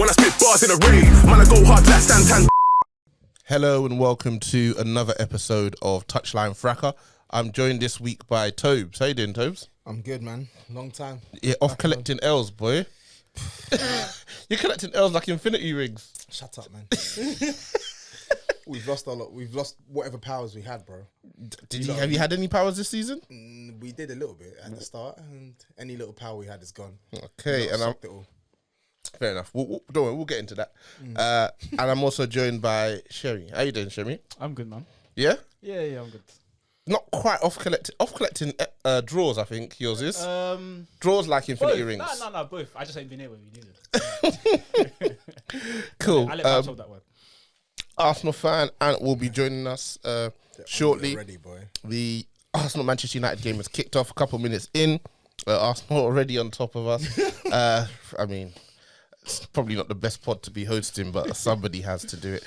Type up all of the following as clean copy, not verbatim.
When I spit bars in a rave, man, I go hard like Santan. Hello and welcome to another episode of TouchlineFracas. I'm joined this week by Tobes. How you doing, Tobes? I'm good, man. Long time. Yeah, off collecting L's, boy. You're collecting L's like infinity rings. Shut up, man. We've lost a lot. We've lost whatever powers we had, bro. Have you had any powers this season? We did a little bit at the start, and any little power we had is gone. Okay, and I'm fair enough. Don't worry, we'll get into that. And I'm also joined by Sherry. How you doing, Sherry? I'm good, man. Yeah? Yeah, I'm good. Not quite off collecting draws, I think yours is. Draws like infinity rings. No, both. I just ain't been here when we needed. Cool. I let my top that word. Arsenal fan Ant will be joining us shortly. Ready, boy. The Arsenal-Manchester United game has kicked off a couple minutes in. Arsenal already on top of us. I mean, it's probably not the best pod to be hosting, but somebody has to do it.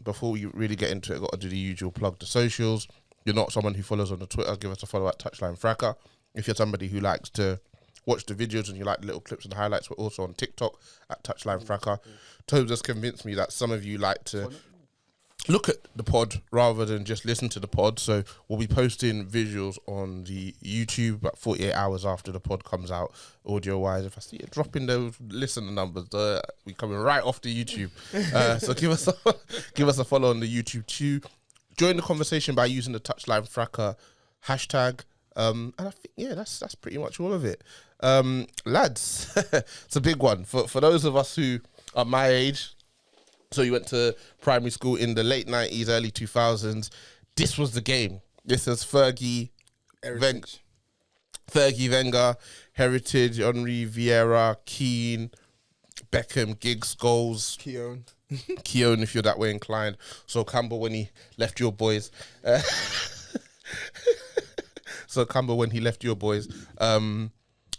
Before we really get into it, I've got to do the usual plug the socials. You're not someone who follows on the Twitter, give us a follow at TouchlineFracas. If you're somebody who likes to watch the videos and you like the little clips and highlights, we're also on TikTok at TouchlineFracas. Tobes has convinced me that some of you like to look at the pod rather than just listen to the pod. So we'll be posting visuals on the YouTube about 48 hours after the pod comes out, audio-wise. If I see it dropping those listener numbers, we're coming right off the YouTube. So give us a follow on the YouTube too. Join the conversation by using the TouchlineFracas hashtag. And I think, that's pretty much all of it. Lads, it's a big one. For those of us who are my age, so you went to primary school in the late 90s, early 2000s, this was the game. This is Fergie, Wenger, Heritage, Henry, Vieira, Keane, Beckham, Giggs, Scholes. Keown, if you're that way inclined. So Campbell when he left your boys.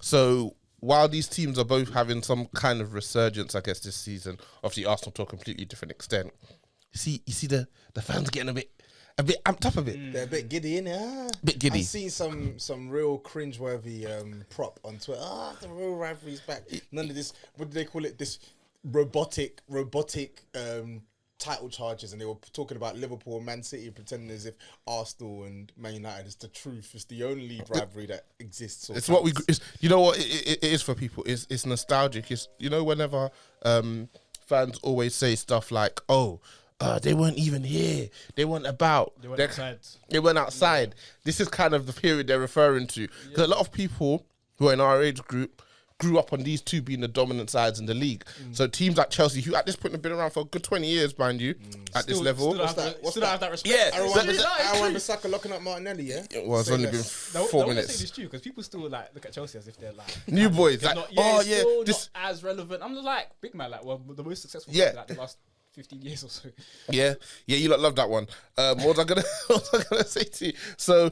So while these teams are both having some kind of resurgence, I guess, this season, obviously Arsenal to a completely different extent. You see the fans getting a bit amped up a bit. They're a bit giddy, innit? Bit giddy. I've seen some real cringeworthy prop on Twitter. The real rivalry's back. None of this, what do they call it? This robotic title charges, and they were talking about Liverpool and Man City, pretending as if Arsenal and Man United is the truth. It's the only rivalry that exists. It's what you know what it is for people. It's nostalgic. It's, you know, whenever fans always say stuff like, they weren't even here. They weren't about. They went outside. They went outside. Yeah. This is kind of the period they're referring to. Because a lot of people who are in our age group grew up on these two being the dominant sides in the league. So teams like Chelsea, who at this point have been around for a good 20 years, mind you, at this level. Still have that respect. Yeah. I remember Saka locking up Martinelli, yeah? Well, it's only been 4 minutes. It's true, because people still look at Chelsea as if they're new boys. Like, not as relevant. I'm just like, big man, the most successful the last 15 years or so. Yeah, you lot love that one. What was I gonna say to you? So,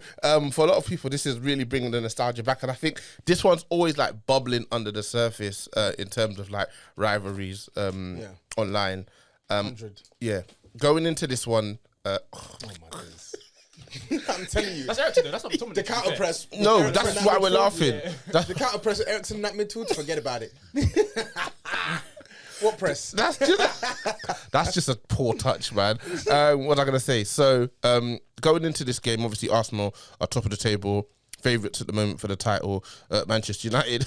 for a lot of people, this is really bringing the nostalgia back, and I think this one's always like bubbling under the surface in terms of like rivalries online. 100. Yeah, going into this one. Oh my goodness. I'm telling you. That's Ericsson, though. That's not the counter press. No, that's why we're laughing. Yeah. The counter press with Ericsson in that midfield, forget about it. What press? That's just a poor touch, man. What was I going to say? So, going into this game, obviously Arsenal are top of the table, favourites at the moment for the title. Manchester United,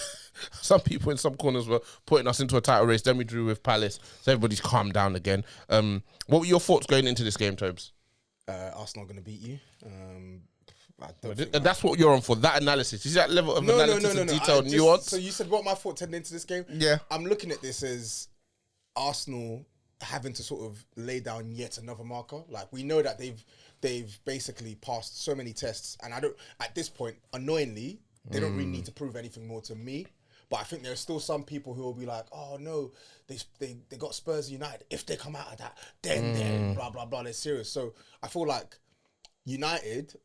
some people in some corners were putting us into a title race. Then we drew with Palace, so everybody's calmed down again. What were your thoughts going into this game, Tobes? Arsenal going to beat you. That's what you're on for, that analysis. Is that level of analysis and detail and nuance? So you said what my thoughts heading into this game? Yeah. I'm looking at this as Arsenal having to sort of lay down yet another marker. Like, we know that they've basically passed so many tests, and at this point, annoyingly, they don't really need to prove anything more to me. But I think there's still some people who will be like, oh no, they got Spurs United. If they come out of that, then blah blah blah, they're serious. So I feel like United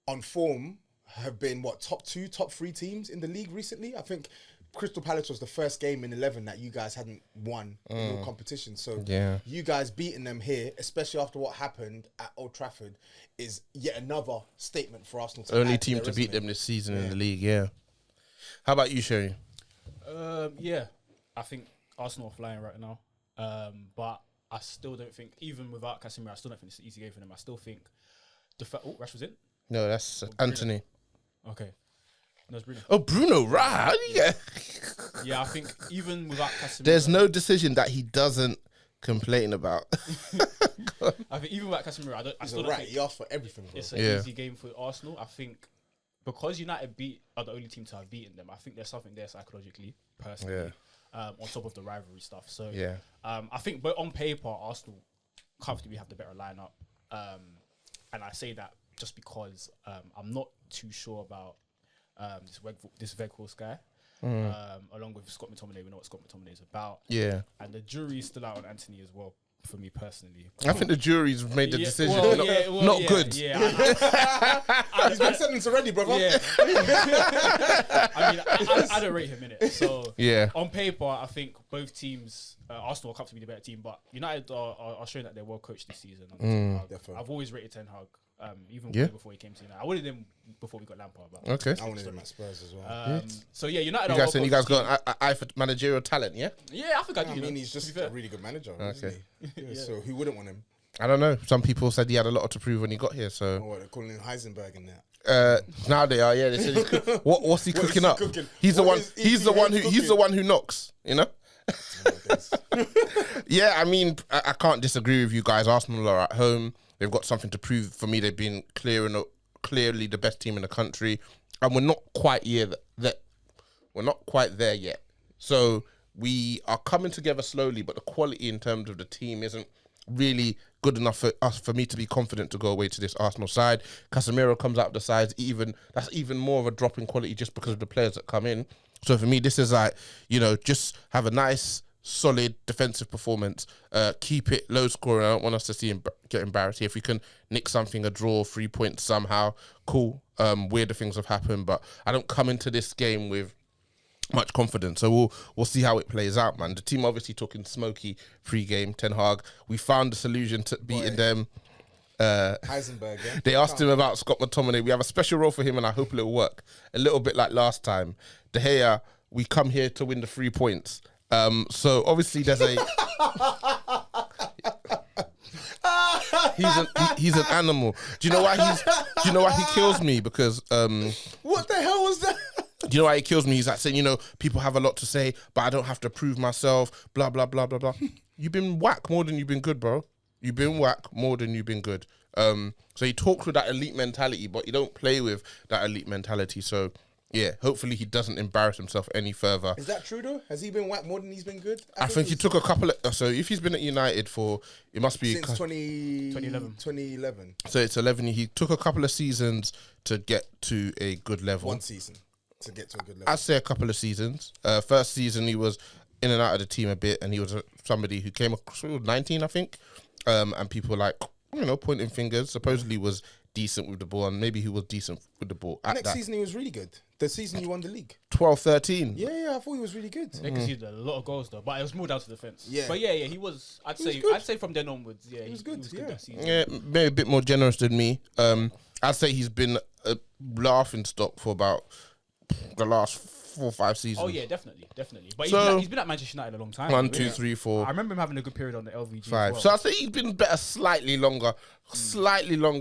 on form have been top 2, top 3 teams in the league recently. I think Crystal Palace was the first game in 11 that you guys hadn't won in your competition. So you guys beating them here, especially after what happened at Old Trafford, is yet another statement for Arsenal. Only team to beat them this season in the league, How about you, Sherry? I think Arsenal are flying right now. But I still don't think, even without Casemiro, I still don't think it's an easy game for them. I still think Rashford's in? No, that's Anthony. Okay. No, it's Bruno. Oh, Bruno, right? Yeah. Yeah, I think even without Casemiro, There's no decision that he doesn't complain about. I think even without Casemiro, I still don't think he asked for everything, bro. it's an easy game for Arsenal. I think because United are the only team to have beaten them, I think there's something there psychologically, personally, on top of the rivalry stuff. So I think, but on paper, Arsenal comfortably have the better lineup. And I say that just because I'm not too sure about this Weghorst guy. Along with Scott McTominay, we know what Scott McTominay is about. Yeah. And the jury's still out on Anthony as well, for me personally. I think the jury's made the decision. Not good. Yeah. He's been sentenced already, brother. Yeah. I mean, I don't rate him in it. So on paper, I think both teams, Arsenal are comfortably the better team, but United are showing that they're well coached this season. I've always rated Ten Hag. Even before he came to United, I wanted him before we got Lampard. But I wanted him at Spurs as well. So United. You guys got an eye for managerial talent, yeah? Yeah, I think I do. I mean, he's just a really good manager. Okay, so who wouldn't want him? I don't know. Some people said he had a lot to prove when he got here. So they're calling him Heisenberg in there. Now they are. Yeah, they said what's he cooking up? He's the one. He's the one who. He's the one who knocks. You know. Yeah, I mean, I can't disagree with you guys. Arsenal are at home. They've got something to prove. For me, they've been clearly the best team in the country, and we're not quite we're not quite there yet. So we are coming together slowly, but the quality in terms of the team isn't really good enough for me to be confident to go away to this Arsenal side. Casemiro comes out of the sides, that's even more of a drop in quality just because of the players that come in. So for me, this is like, just have a nice, solid defensive performance, keep it low scoring. I don't want us to see him get embarrassed. If we can nick something, a draw, 3 points somehow, cool. Weirder things have happened, but I don't come into this game with much confidence. So we'll see how it plays out, man. The team obviously talking smoky pre-game. Ten Hag, we found the solution to beating them. Heisenberg, yeah? They asked him about Scott McTominay. We have a special role for him, and I hope it'll work. A little bit like last time. De Gea, we come here to win the 3 points. So obviously there's he's an animal. Do you know why he kills me? Because what the hell was that? Do you know why he kills me? He's like saying, people have a lot to say, but I don't have to prove myself, blah, blah, blah, blah, blah. You've been whack more than you've been good, bro. You've been whack more than you've been good. So he talks with that elite mentality, but you don't play with that elite mentality. So yeah, hopefully he doesn't embarrass himself any further. Is that true though? Has he been whack more than he's been good? I think he took a couple of... So if he's been at United it must be... Since 2011. So it's 11. He took a couple of seasons to get to a good level. One season to get to a good level. I'd say a couple of seasons. First season he was in and out of the team a bit, and he was somebody who came across 19, I think. And people were like, pointing fingers. Supposedly was decent with the ball, and maybe he was decent with the ball. Next season he was really good. The season you won the league. 12-13. Yeah, I thought he was really good. They conceded a lot of goals though, but it was more down to defense. Yeah. But yeah, he was. I'd say from then onwards, he was good. That season. Yeah, maybe a bit more generous than me. I'd say he's been a laughing stock for about the last 4 or 5 seasons. Oh yeah, definitely. But So, he's been at Manchester United a long time. 1, 2, 3, 4. I remember him having a good period on the LVG. 5. As well. So I'd say he's been better slightly longer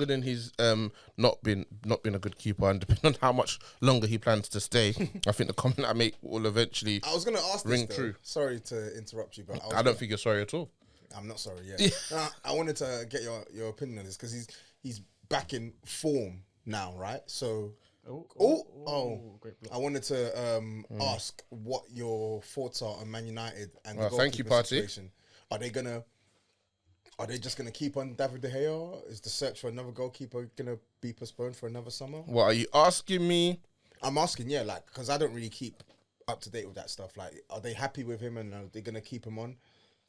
than he's not been a good keeper, and depending on how much longer he plans to stay, I think the comment I make will eventually I was going to ask ring this, true. Sorry to interrupt you, but I don't think you're sorry at all. I'm not sorry. Yeah, I wanted to get your opinion on this because he's back in form now, right? So. Great block. I wanted to ask what your thoughts are on Man United and the thank you, goalkeeping Party. situation. Are they just gonna keep on David De Gea? Is the search for another goalkeeper gonna be postponed for another summer? What are you asking me? I'm asking, yeah, like because I don't really keep up to date with that stuff. Like, are they happy with him and are they gonna keep him on?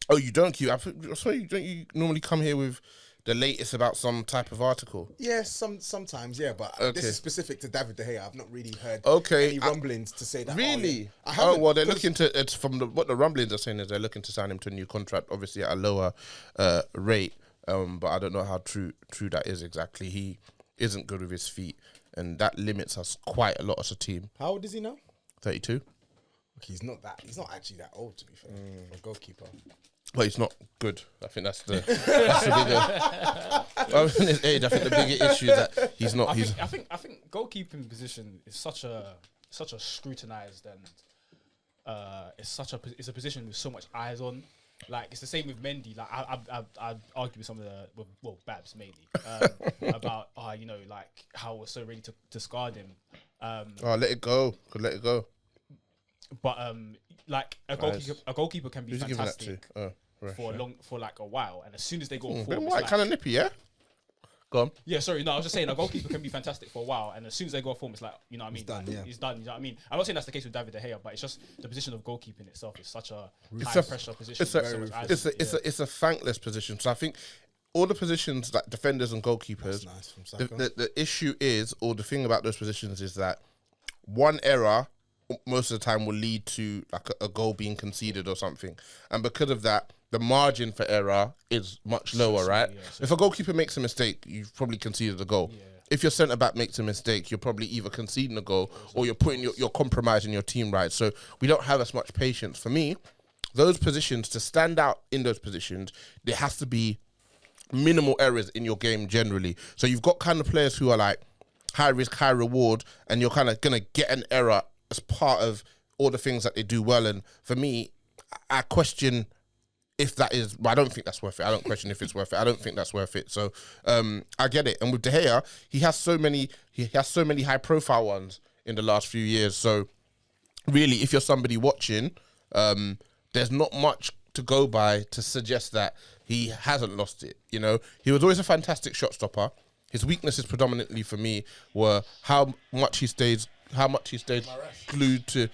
Oh, you don't keep. I swear, don't you normally come here with the latest about some type of article? Yeah, sometimes, yeah, but this is specific to David De Gea. I've not really heard any rumblings to say that. Really? I well, they're looking to. It's from what the rumblings are saying is they're looking to sign him to a new contract, obviously at a lower rate. But I don't know how true that is exactly. He isn't good with his feet, and that limits us quite a lot as a team. How old is he now? 32. He's not actually that old, to be fair. A goalkeeper. Well, he's not good. I think that's the bigger. In his age, I think the bigger issue is that he's not. I think goalkeeping position is such a scrutinized and it's a position with so much eyes on. Like it's the same with Mendy. Like I'd argue with some of Babs mainly about like how we're so ready to discard him. Let it go. Could let it go. But like a goalkeeper can be fantastic for like a while, and as soon as they go forward, White kind of nippy, yeah. Go on. Yeah, sorry, no, I was just saying a goalkeeper can be fantastic for a while, and as soon as they go form, it's like, you know what I mean? He's done, you know what I mean? I'm not saying that's the case with David De Gea, but it's just the position of goalkeeping itself is such a high-pressure position. It's a thankless position. So I think all the positions, like defenders and goalkeepers, nice from Saka. the issue is, or the thing about those positions is that one error most of the time will lead to like a goal being conceded or something. And because of that, the margin for error is much lower, right? Yeah, if a goalkeeper makes a mistake, you've probably conceded a goal. Yeah. If your centre-back makes a mistake, you're probably either conceding a goal or you're putting you're compromising your team, right? So we don't have as much patience. For me, those positions, to stand out in those positions, there has to be minimal errors in your game generally. So you've got kind of players who are like high risk, high reward, and you're kind of going to get an error as part of all the things that they do well. And for me, I question if that is, I don't think that's worth it. I don't question if it's worth it. I don't think that's worth it. So I get it. And with De Gea, he has so many high profile ones in the last few years. So really, if you're somebody watching, there's not much to go by to suggest that he hasn't lost it. You know, he was always a fantastic shot stopper. His weaknesses predominantly for me were how much he stayed glued to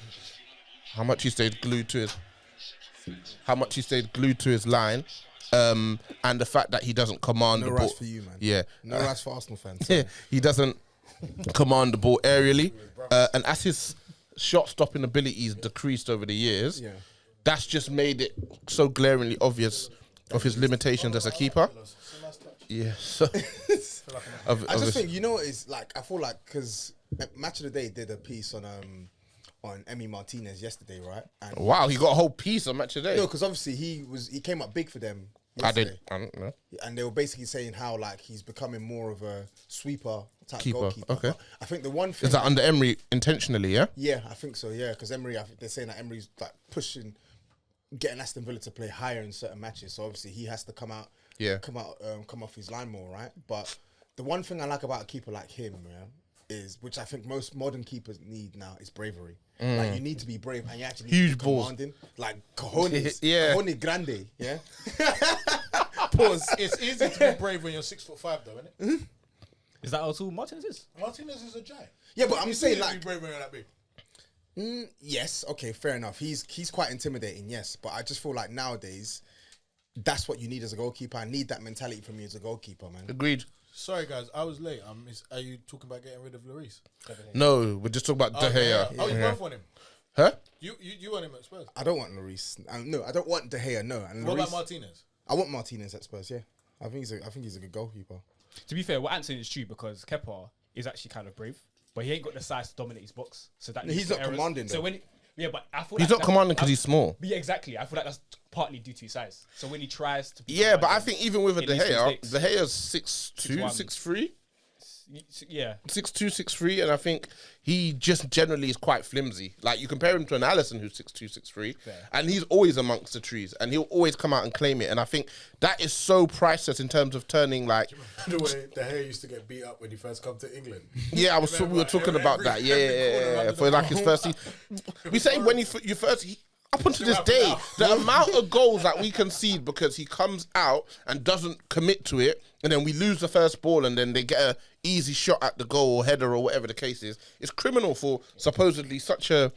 his line, and the fact that he doesn't command the ball. No rest for you, man. Yeah, no rest for Arsenal fans. Yeah, he doesn't command the ball aerially, and as his shot stopping abilities decreased over the years, that's just made it so glaringly obvious of his limitations as a keeper. Yeah, so I just think, you know, it's like, I feel like, because Match of the Day did a piece on Emi Martinez yesterday, right? And wow, he got a whole piece on Match of the Day. No, because obviously he came up big for them yesterday. I don't know. And they were basically saying how like he's becoming more of a sweeper type goalkeeper. Okay. But I think the one thing is that under Emery intentionally, yeah? Yeah, I think so, yeah. Because Emery, I think they're saying that Emery's like getting Aston Villa to play higher in certain matches. So obviously he has to come off his line more, right? But the one thing I like about a keeper like him, is, which I think most modern keepers need now, is bravery. Like, you need to be brave, and you actually need to be commanding. Like cojones, cojones grande, yeah. Pause. It's easy to be brave when you're 6'5", though, isn't it? Mm-hmm. Is that all Martinez is? Martinez is a giant. Yeah, but I'm saying like be brave when you're that big. Yes, okay, fair enough. He's quite intimidating, yes. But I just feel like nowadays, that's what you need as a goalkeeper. I need that mentality from you as a goalkeeper, man. Agreed. Sorry, guys, I was late. Are you talking about getting rid of Lloris? No, we're just talking about De Gea. Oh, you both want him? Huh? You want him at Spurs? I don't want Lloris. No, I don't want De Gea. No. And what about Martinez? I want Martinez at Spurs. Yeah, I think he's a good goalkeeper. To be fair, what Ant's saying is true, because Kepa is actually kind of brave, but he ain't got the size to dominate his box. So that he's not commanding. So when but I feel he's not commanding because he's small. Yeah, exactly. I feel like that's partly due to his size. So when he tries to, but I think even with a De Gea, De Gea's 6'2", 6'3". Yeah, 6'2", 6'3", and I think he just generally is quite flimsy. Like, you compare him to an Alisson who's 6'2", 6'3", and he's always amongst the trees, and he'll always come out and claim it. And I think that is so priceless in terms of turning, like, the way De Gea used to get beat up when he first come to England. Yeah, we were talking about that. Yeah. For like his first season, we say when up until this day, the amount of goals that we concede because he comes out and doesn't commit to it, and then we lose the first ball, and then they get a easy shot at the goal or header or whatever the case is. It's criminal for supposedly such a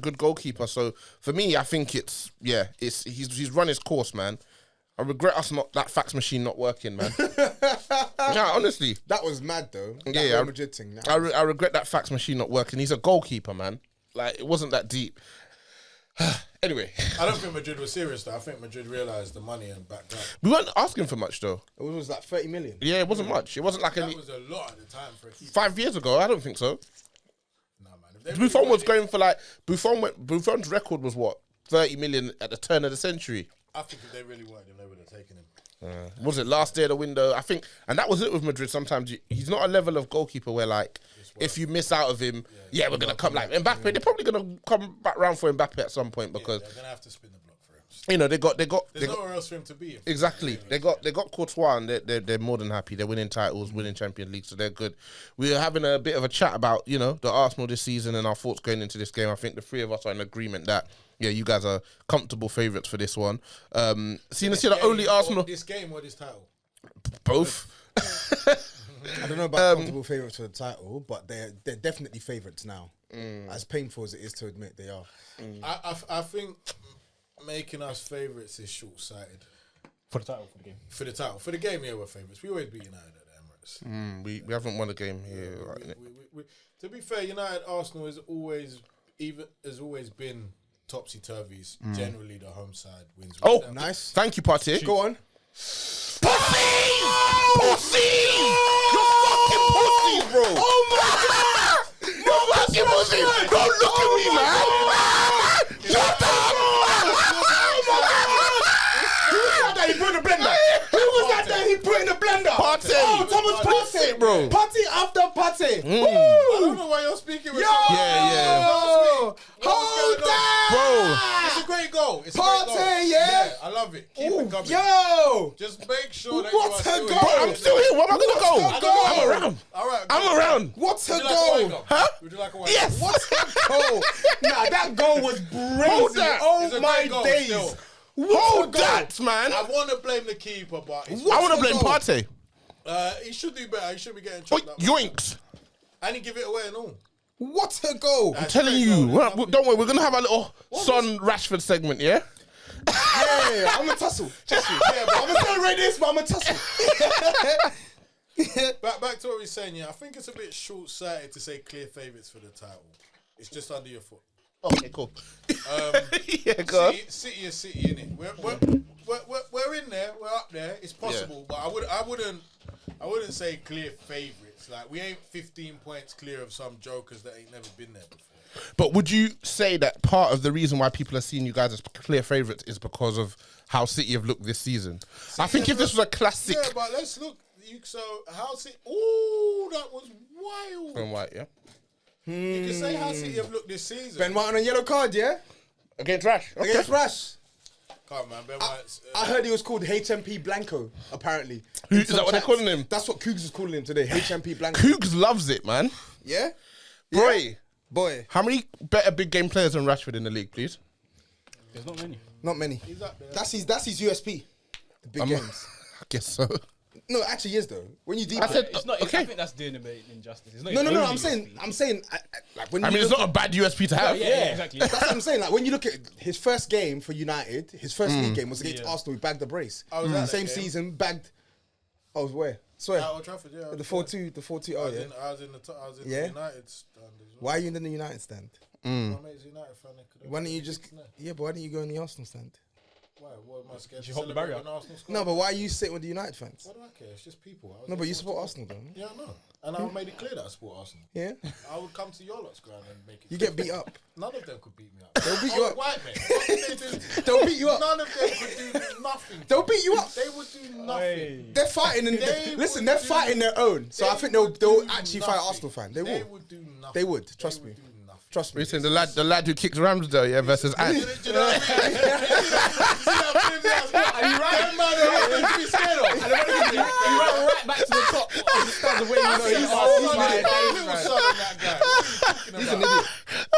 good goalkeeper. So for me, I think he's run his course, man. I regret that fax machine not working, man. Yeah, honestly, that was mad though. Real Madrid thing. I regret that fax machine not working. He's a goalkeeper, man. Like, it wasn't that deep. Anyway, I don't think Madrid was serious though. I think Madrid realised the money and backed up. We weren't asking for much though. It was like 30 million. Yeah, it wasn't much. It wasn't like that was a lot at the time for a keeper. 5 years ago, I don't think so. Nah, man, Buffon was going for like Buffon's record was what 30 million at the turn of the century. I think if they really wanted him, they would have taken him. Was it last day of the window? I think, and that was it with Madrid. Sometimes he's not a level of goalkeeper where like if you miss out of him, we're gonna come like Mbappe. They're probably gonna come back round for Mbappe at some point because they're gonna have to spin the block for him. You know they got. There's nowhere else for him to be. Exactly. They got Courtois and they're more than happy. They're winning titles, winning Champions League, so they're good. We were having a bit of a chat about the Arsenal this season and our thoughts going into this game. I think the three of us are in agreement that you guys are comfortable favourites for this one. Seeing as you're the only Arsenal. This game or this title? Both. I don't know about comfortable favourites for the title, but they're definitely favourites now. As painful as it is to admit, they are. I think making us favourites is short-sighted. For the title, for the game. For the title. For the game, we're favourites. We always beat United at the Emirates. We haven't won a game here. To be fair, United Arsenal has always been topsy-turvies. Generally, the home side wins. Oh, nice. Thank you, Partey. Go on. Pussy! You're fucking pussy, bro! Oh my god! You're fucking pussy! Don't look at me, man! Shut up! He put in the blender. Who was that he put in the blender? Partey. Oh, Thomas Partey, bro. Partey after Partey. I don't know why you're speaking with Hold that. Bro. It's a great goal. Partey, yeah. I love it. Keep it coming. Yo. Just make sure that What you are a still goal. Bro, I'm still here. Where am I gonna go? I'm around. All right. I'm around. What a Would you like a goal. white goal? Huh? Would you like a white Yes. goal? What a goal. Nah, that goal was Hold crazy. that. It's Oh a my great goal days. still. Hold that, man. I want to blame the keeper, but I want to blame goal? Partey. he should do better. He should be getting Oh, chopped up. yoinks. And he give it away and all. What a goal. I'm telling you. Don't worry. We're going to have a little Son Rashford segment, yeah? Yeah, I'm a tussle. Yeah, but I'm gonna celebrate this, but I'm a tussle. Back to what we were saying, I think it's a bit short-sighted to say clear favourites for the title. It's just under your foot. Okay, cool. Yeah, go on. City is City, innit? We're in there, we're up there. It's possible, but I wouldn't say clear favourites. Like we ain't 15 points clear of some jokers that ain't never been there before. But would you say that part of the reason why people are seeing you guys as clear favourites is because of how City have looked this season? I think if this was a classic... Yeah, but let's look. So how City... Ooh, that was wild. Ben White, yeah? You can say how City have looked this season. Ben White on a yellow card, yeah? Against Rash. Okay. Against Rash. Come on, man. Ben White's... I heard he was called HMP Blanco, apparently. Is that what they're calling him? That's what Cougs is calling him today, HMP Blanco. Cougs loves it, man. Yeah? Boy. How many better big game players than Rashford in the league, please? There's not many. Not many. He's up there. That's his USP. The big games. I guess so. No, it actually is though. When you deep I said, It's not. okay. I think that's doing him an injustice. It's not No. his only I'm saying, like when I you mean, it's look not a bad USP to have. Yeah, exactly. That's what I'm saying. Like when you look at his first game for United, his first league game was against Arsenal. He bagged the brace. I was at that Same game. season, bagged. I was where? Swear. At Old Trafford, yeah. The 4-2, the 4-2. Oh yeah. I was in the Yeah? United stand as well. Why are you in the United stand? My mate's a United fan. Why don't you just? Yeah, but why don't you go in the Arsenal stand? Why? What am I scared to you hop the celebrate barrier? when Arsenal score? No, but why are you sitting with the United fans? What do I care? It's just people. No, but you support Arsenal, don't you? Yeah, I know. And I made it clear that I support Arsenal. Yeah. I would come to your lot's ground and make it You clear. get beat up. None of them could beat me up. They'll beat you up. White men. What did they do? They'll beat you up. None of them could do nothing. They'll beat you up. They would do nothing. They're fighting and They listen. would They're do- fighting their own. So I think would they'll do actually fight nothing. Arsenal fan. They They will. would do nothing. They would. Trust They me. would do nothing. Trust me. You're saying the lad who kicked Ramsdale, yeah, versus Ant. Do you know what I mean? Are you right? Them man are to be scared of. He ran right back to the top. Understand the way you know He's he's a little son of that guy. He's an idiot.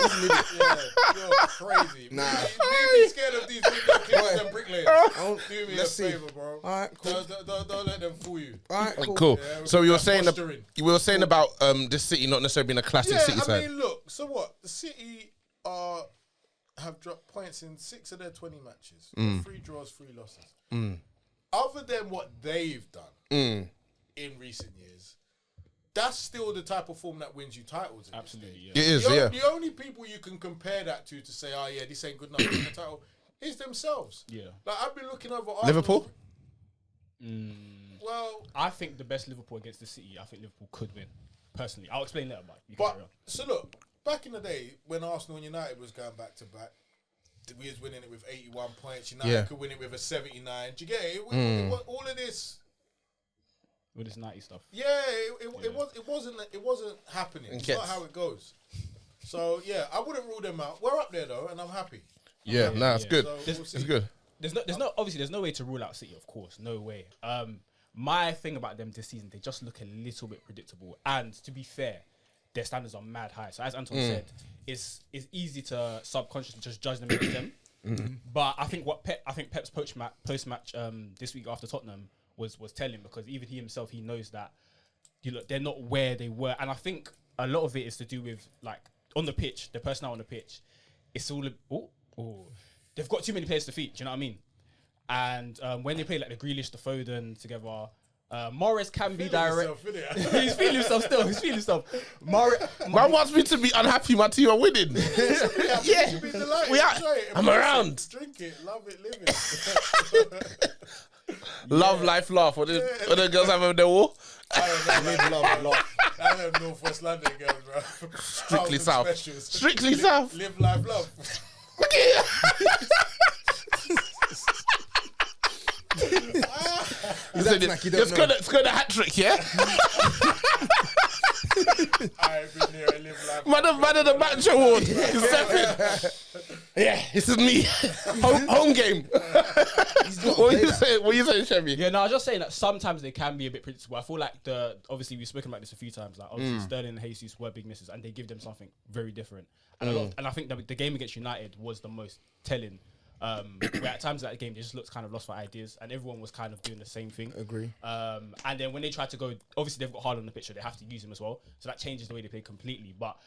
He's an idiot. Yeah, you're crazy. Nah. Be scared of these clippers and bricklayers. Do me Let's a see. favor, bro. All right, cool. Don't let them fool you. All right, cool. Cool. Yeah, So you were that's saying posturing. about this City not necessarily being a classic Yeah, City I side. mean, look. So what? The City have dropped points in 6 of their 20 matches. 3 draws, 3 losses. Other than what they've done in recent years, that's still the type of form that wins you titles. In Absolutely, this yeah. It is, stage. yeah. The only people you can compare that to say, oh yeah, this ain't good enough to win a title, is themselves. Yeah. Like I've been looking over Arsenal. Liverpool? Well, I think the best Liverpool against the City. I think Liverpool could win. Personally, I'll explain later, Mike. You can carry but on. so look, back in the day when Arsenal and United was going back to back, we was winning it with 81 points. United could win it with a 79. Do you get it? All of this. With this 90 stuff. Yeah, it wasn't happening. It's not how it goes. So yeah, I wouldn't rule them out. We're up there though, and I'm happy. Yeah, it's good. So it's good. There's no way to rule out City, of course, no way. My thing about them this season, they just look a little bit predictable. And to be fair, their standards are mad high. So as Anton said, it's easy to subconsciously just judge them against them. But I think Pep's post match this week after Tottenham was telling, because even he himself, he knows that they're not where they were. And I think a lot of it is to do with, like, on the pitch, the personnel on the pitch. It's all they've got too many players to feed. Do you know what I mean? And when they play like the Grealish, the Foden together, Morris can be direct. He's feeling himself still. He's feeling himself. Man wants me to be unhappy. My team are winning. Yeah, we are. I'm around. Drink it, love it, live it. Love, life, laugh. What the girls have on their wall? I don't know. Live, love, laugh. I have North West London girls, bro. Strictly South. Strictly South. Live, life, love. It's got a hat trick, yeah? I've been here, I live life. Man of the match award. Yeah, this is me. Home game. What are you saying, Chevy? Yeah, no, I was just saying that sometimes they can be a bit predictable. I feel like obviously we've spoken about this a few times. Like obviously Sterling and Jesus were big misses, and they give them something very different. And and I think that the game against United was the most telling. Where at times that game they just looked kind of lost for ideas, and everyone was kind of doing the same thing. Agree. And then when they try to go, obviously they've got Haaland on the pitch, so they have to use him as well. So that changes the way they play completely. But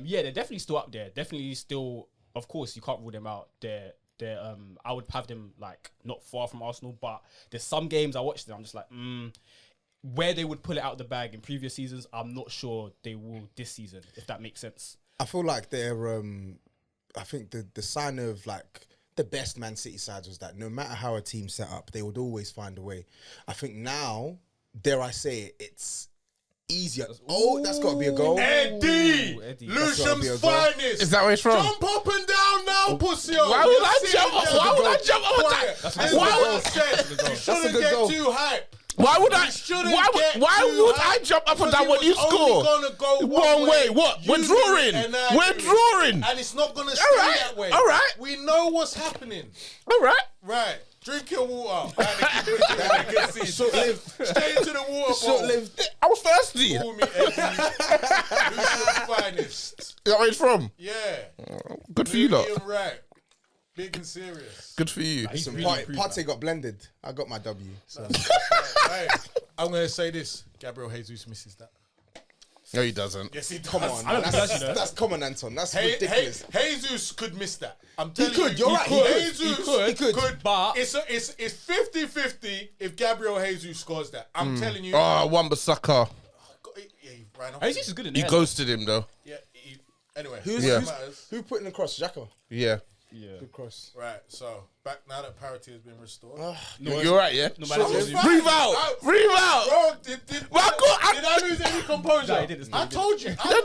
yeah, they're definitely still up there. Definitely still, of course, you can't rule them out. They're I would have them like not far from Arsenal, but there's some games I watched them, I'm just like, where they would pull it out of the bag in previous seasons, I'm not sure they will this season, if that makes sense. I feel like they're I think the sign of like the best Man City sides was that no matter how a team set up, they would always find a way. I think now, dare I say it, it's easier. That's got to be a goal. Eddie! Lucian's finest! Is that where it's from? Jump up and down now, pussy! Why would I jump up? Why would I jump up? You shouldn't get too hype. Why would I jump up and down when you score? Go one way. What? We're drawing. And it's not going to stay that way. All right. We know what's happening. All right. Right. Drink your water. Straight into the water bowl. I was thirsty. Call me Eddie. Lucian's finest. Is that where it's from? Yeah. Good for you, lot. Right. Big and serious. Good for you. Partey got blended. I got my W. So. Hey, I'm going to say this. Gabriel Jesus misses that. No, he doesn't. Yes, he does. Come on. That's common, Anton. That's ridiculous. Jesus could miss that. I'm telling you. You're right. He could. But it's 50-50 if Gabriel Jesus scores that. I'm telling you. Oh, Wan-Bissaka. Yeah, he ran off. Jesus is good in there. He ghosted him, though. Yeah. Anyway. Who put in the cross? Xhaka? Yeah. Yeah. Good cross. Right, so back now that parity has been restored. You're right, yeah? Breathe out! Breathe out! Bro, did I lose any composure? No, he didn't. I told you. I'm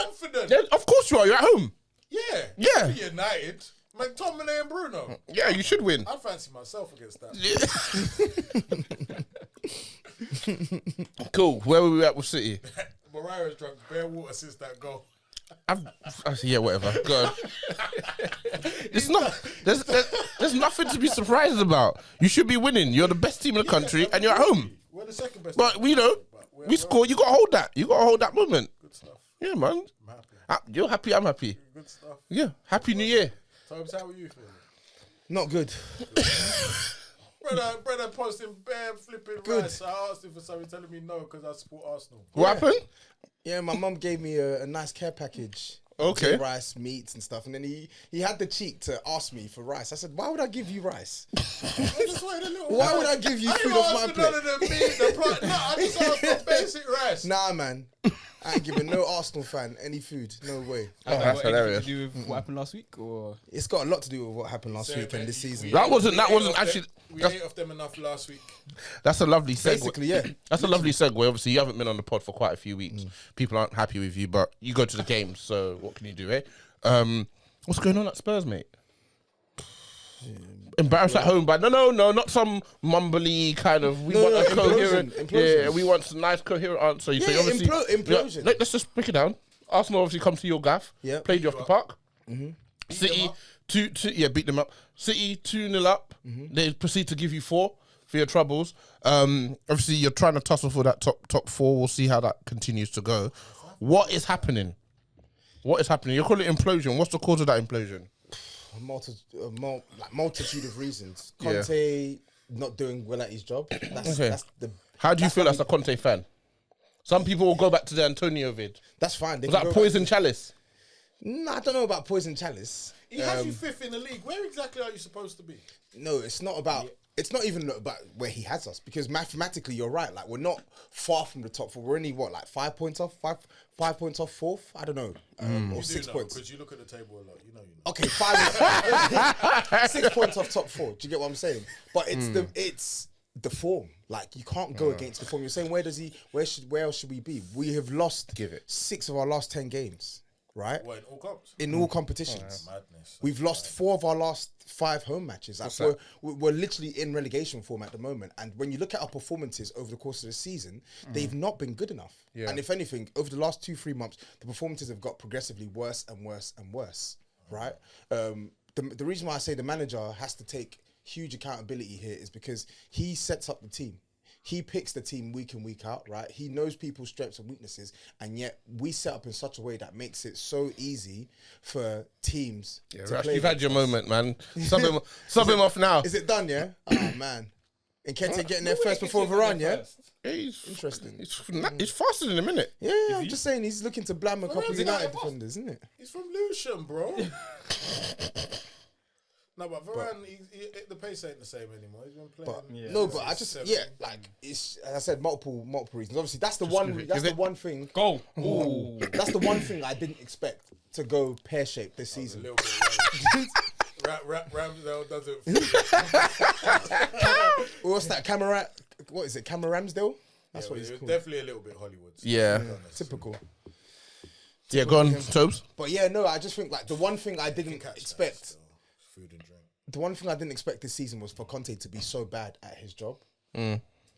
confident. Of course you are. You're at home. Yeah. Yeah. United. McTominay and Bruno. Yeah, you should win. I fancy myself against that. Cool. Where were we at with City? Mariah's drunk bare water since that goal. Yeah, whatever. Go on. There's nothing to be surprised about. You should be winning. You're the best team in the country, and you're at home. We're the second best. But we score. You got to hold that. You got to hold that moment. Good stuff. Yeah, man. I'm happy. You're happy. I'm happy. Good stuff. Yeah. Happy New Year. Tobes, how are you feeling? Not good. Brother posting bare flipping rice. I asked him for something, telling me no because I support Arsenal. What happened? Yeah, my mum gave me a nice care package. Okay. Rice, meats and stuff. And then he had the cheek to ask me for rice. I said, why would I give you rice? Why would I give you food off my plate? No, I just asked for basic rice. Nah, man. I ain't giving no Arsenal fan any food. No way. That's hilarious. To do with what happened last week, or It's got a lot to do with what happened last week and this season. That wasn't actually. We ate off them enough last week. That's a lovely segue. Basically, yeah. That's a lovely segue. Obviously, you haven't been on the pod for quite a few weeks. People aren't happy with you, but you go to the games, so what can you do, eh? What's going on at Spurs, mate? Embarrassed at home, but no, not some mumbly kind of. We want a coherent. implosion. Yeah, we want some nice coherent answer. Yeah, so obviously, implosion. Let's just break it down. Arsenal obviously come to your gaff. Yeah. Played you off the park. City beat them up. City 2-0 up. They proceed to give you 4 for your troubles. Obviously, you're trying to tussle for that top 4. We'll see how that continues to go. What is happening? What is happening? You're calling it implosion. What's the cause of that implosion? Multitude of reasons. Conte not doing well at his job. That's How do you feel as a Conte fan? Some people will go back to the Antonio vid. That's fine. Was that poison chalice? No, I don't know about poison chalice. He has you 5th in the league. Where exactly are you supposed to be? No, it's not about. It's not even about where he has us, because mathematically you're right. Like, we're not far from the top 4. We're only 5 points off, 5 points off 4th. I don't know, or 6 points. Because you look at the table a lot. You know. Okay, 5 6 points off top 4. Do you get what I'm saying? But it's the form. Like, you can't go against the form. You're saying where else should we be? We have lost 6 of our last 10 games. Right? What, in all comps? In all competitions. Madness. We've lost 4 of our last 5 home matches. Like, we're literally in relegation form at the moment. And when you look at our performances over the course of the season, they've not been good enough. Yeah. And if anything, over the last 2-3 months, the performances have got progressively worse and worse and worse. Right? The reason why I say the manager has to take huge accountability here is because he sets up the team. He picks the team week in, week out, right? He knows people's strengths and weaknesses, and yet we set up in such a way that makes it so easy for teams to play. You've had your moment, man. Sub him off now. Is it done, yeah? Oh, man. Nketiah getting there first before Varane, yeah? He's interesting. He's faster than a minute. Yeah, I'm just saying he's looking to blam a couple of United defenders, isn't it? He's from Lucian, bro. No, but Varane, the pace ain't the same anymore. He's been playing. No, but I just it's, as I said, multiple reasons. Obviously, that's the one thing. Go. Ooh. That's the one thing I didn't expect to go pear-shaped this season. Ramsdale does it. What's that? What is it? Ramsdale? That's what he's called. Definitely a little bit Hollywood. Yeah. Typical. Yeah, go on, Tobes. But yeah, no, I just think like the one thing I didn't expect. Food and drink. The one thing I didn't expect this season was for Conte to be so bad at his job.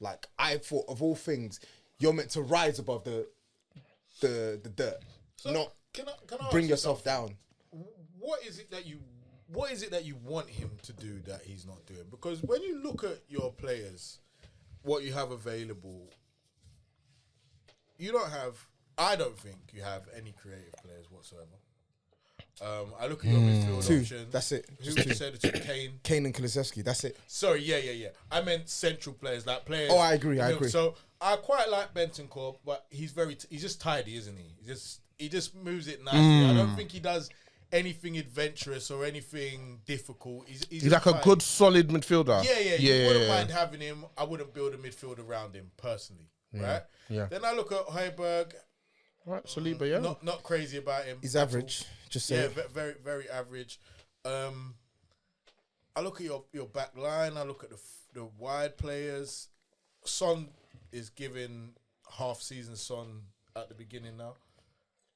Like, I thought, of all things, you're meant to rise above the dirt, so not can I bring yourself down. What is it that you want him to do that he's not doing? Because when you look at your players, what you have available, I don't think you have any creative players whatsoever. I look at your midfield 2. options. That's it. Who you said it's Kane and Kulusevski. That's it. Sorry, yeah. I meant central players, like players. Oh, I agree. So I quite like Bentancur, but he's just tidy, isn't he? He just moves it nicely. I don't think he does anything adventurous or anything difficult. He's like a good, solid midfielder. Yeah. You wouldn't mind having him. I wouldn't build a midfield around him personally, right? Yeah. Then I look at Højbjerg. Right, Saliba, yeah. Not crazy about him. He's average. Just say very, very average. I look at your back line. I look at the wide players. Son is giving half-season Son at the beginning now.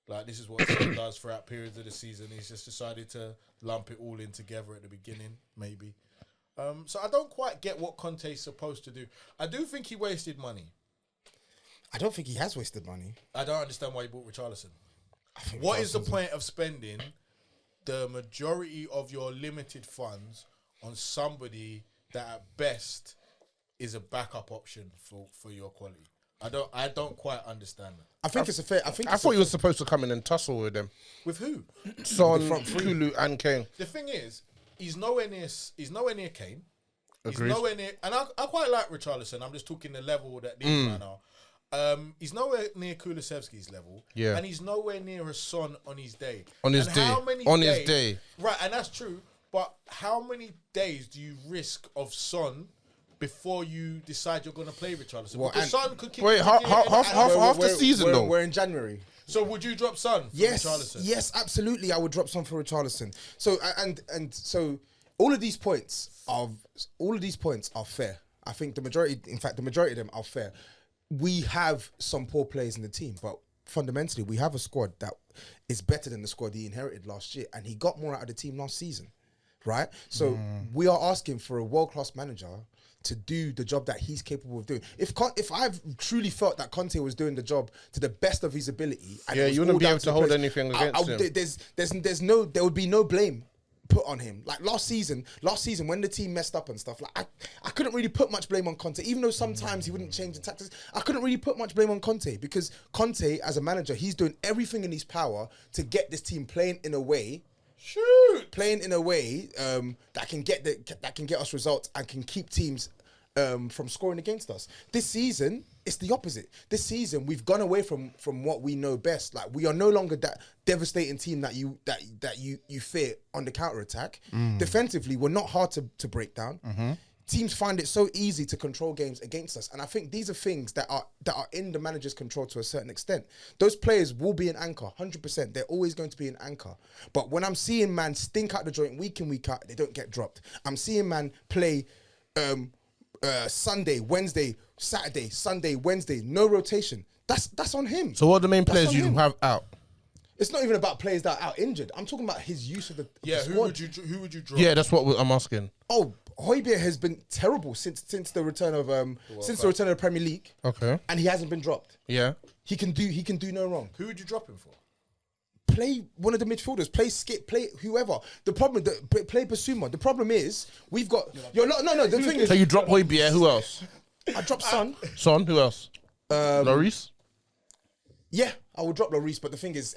Like, this is what Son does throughout periods of the season. He's just decided to lump it all in together at the beginning, maybe. So I don't quite get what Conte's supposed to do. I do think he wasted money. I don't think he has wasted money. I don't understand why he bought Richarlison. What is the point of spending the majority of your limited funds on somebody that at best is a backup option for your quality? I don't quite understand that. I think it's a fair. I thought you were supposed to come in and tussle with them. With who? Son, Kulu, and Kane. The thing is, he's nowhere near Kane. Agreed. He's nowhere near, and I quite like Richarlison. I'm just talking the level that these men are. He's nowhere near Kulusevski's level. Yeah. And he's nowhere near a Son on his day. His day. Right, and that's true. But how many days do you risk of Son before you decide you're going to play Richarlison? Well, Because Son could kick. Wait, half the season though. We're in January. So would you drop Son for Richarlison? Yes, absolutely. I would drop Son for Richarlison. So and so all of these points are fair. I think the majority of them are fair. We have some poor players in the team, but fundamentally we have a squad that is better than the squad he inherited last year, and he got more out of the team last season, right? So we are asking for a world-class manager to do the job that he's capable of doing. If I've truly felt that Conte was doing the job to the best of his ability, and you wouldn't be able to hold anything against him. There would be no blame put on him. Like last season when the team messed up and stuff, like I couldn't really put much blame on Conte, even though sometimes he wouldn't change the tactics. I couldn't really put much blame on Conte because Conte, as a manager, he's doing everything in his power to get this team playing in a way that can get us results and can keep teams from scoring against us. This season, it's the opposite. This season, we've gone away from what we know best. Like, we are no longer that devastating team that you fear on the counter attack. Defensively, we're not hard to break down. Teams find it so easy to control games against us, and I think these are things that are in the manager's control to a certain extent. Those players will be an anchor, 100%. They're always going to be an anchor. But when I'm seeing man stink out the joint week in, week out, they don't get dropped. I'm seeing man play Sunday, Wednesday, Saturday, Sunday, Wednesday, no rotation. That's on him. So what are the main players you have out? It's not even about players that are out injured. I'm talking about his use of the squad. Who would you drop? Yeah, that's what I'm asking. Oh, Højbjerg has been terrible since the return of the Premier League. Okay. And he hasn't been dropped. Yeah. He can do no wrong. Who would you drop him for? Play one of the midfielders. Play Skip. Play whoever. Play Basuma. The problem is we've got. No. The thing is. So you drop Højbjerg. Who else? I dropped Son. Son. Who else? Lloris. Yeah, I would drop Lloris, but the thing is,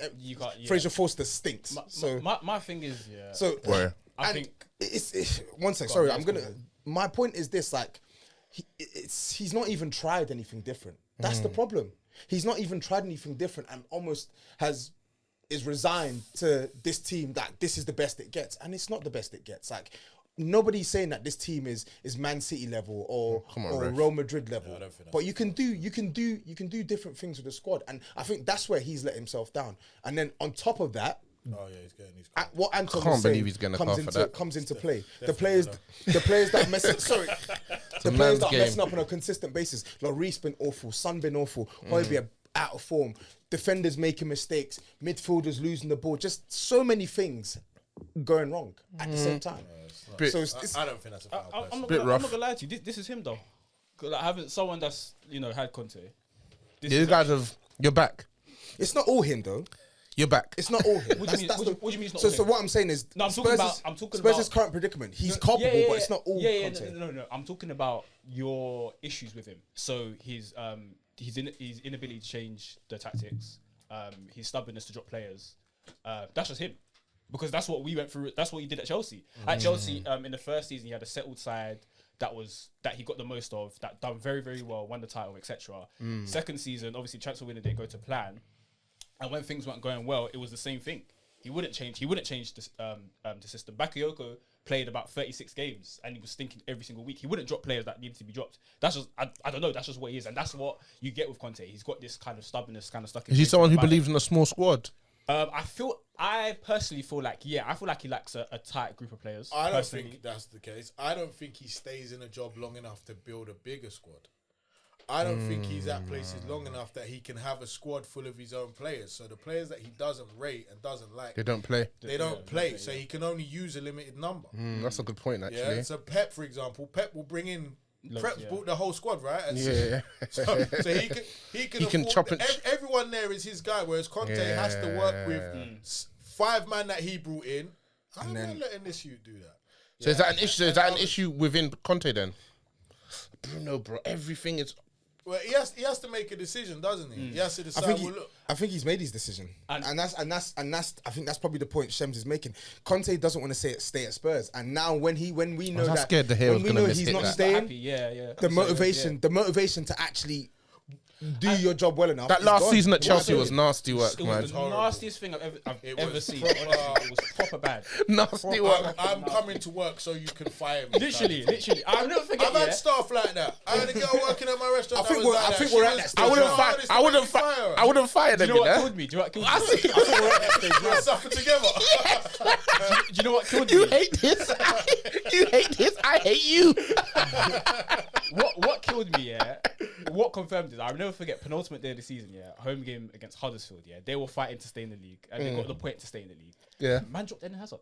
Fraser Forster stinks. My thing is, So where I think it's one sec. Sorry, my point is this: like, he's not even tried anything different. That's the problem. He's not even tried anything different, and almost is resigned to this team that this is the best it gets, and it's not the best it gets. Like, nobody's saying that this team is Man City level or Real Madrid level. But you can do different things with the squad, and I think that's where he's let himself down. And then on top of that, what Anton can't was believe saying he's going to cough for that. Comes into play. The players that mess up. Sorry, the players that messing up on a consistent basis. Lloris been awful. Son been awful. Højbjerg out of form. Defenders making mistakes. Midfielders losing the ball. Just so many things going wrong at the same time. So I don't think that's a foul. I'm not gonna lie to you. This is him though. Cause I haven't someone that's had Conte. You guys have your back. It's not all him though. You're back. It's not all him. What do you mean? It's not so what I'm saying is, I'm talking about Spurs' current predicament. He's culpable, but it's not all Conte. No. I'm talking about your issues with him. So his inability to change the tactics, his stubbornness to drop players. That's just him. Because that's what we went through. That's what he did at Chelsea. At Chelsea, in the first season, he had a settled side that he got the most of, that done very, very well, won the title, etc. Second season, obviously, transfer window didn't go to plan, and when things weren't going well, it was the same thing. He wouldn't change the system. Bakayoko played about 36 games, and he was stinking every single week. He wouldn't drop players that needed to be dropped. That's just I don't know. That's just what he is, and that's what you get with Conte. He's got this kind of stubbornness, kind of stuck. Is he someone who believes in a small squad? I personally feel like he lacks a tight group of players. I don't think that's the case. I don't think he stays in a job long enough to build a bigger squad. I don't think he's at places long enough that he can have a squad full of his own players. So the players that he doesn't rate and doesn't like, they don't play. They don't play. So he can only use a limited number. That's a good point, actually. Yeah. So Pep, for example, will bring in. Prep's bought the whole squad, right? And yeah. So he can chop it. Everyone there is his guy, whereas Conte has to work with 5 man that he brought in. I'm not letting this you do that. So is that an issue? Is that an issue within Conte then? Bruno, bro, everything is. Well, he has to make a decision, doesn't he? He has to decide. I think he's made his decision, and that's I think that's probably the point Shems is making. Conte doesn't want to stay at Spurs, and now when we know that scared the hair when we know he's not staying, the motivation to actually do your job well enough. That it's last gone. season at Chelsea Why was do it? nasty work, It man. was the nastiest thing I've ever seen. proper- Honestly, it was proper bad. Nasty work. I'm coming to work so you can fire me. Literally. I'll never forget. I've had staff like that. I had a girl working at my restaurant. I think that was we're- like I think She we're at was- that stage. I wouldn't You know, fire. it's I not wouldn't really fire. fire. I wouldn't fire Do them. you know what know? killed me? We'll suffer together. Do you know what killed You me? hate this. You hate this. I hate you. What killed me, yeah? What confirmed it? I'll never forget penultimate day of the season, yeah. Home game against Huddersfield, yeah. They were fighting to stay in the league, and they got the point to stay in the league. Yeah. Man dropped Eden Hazard.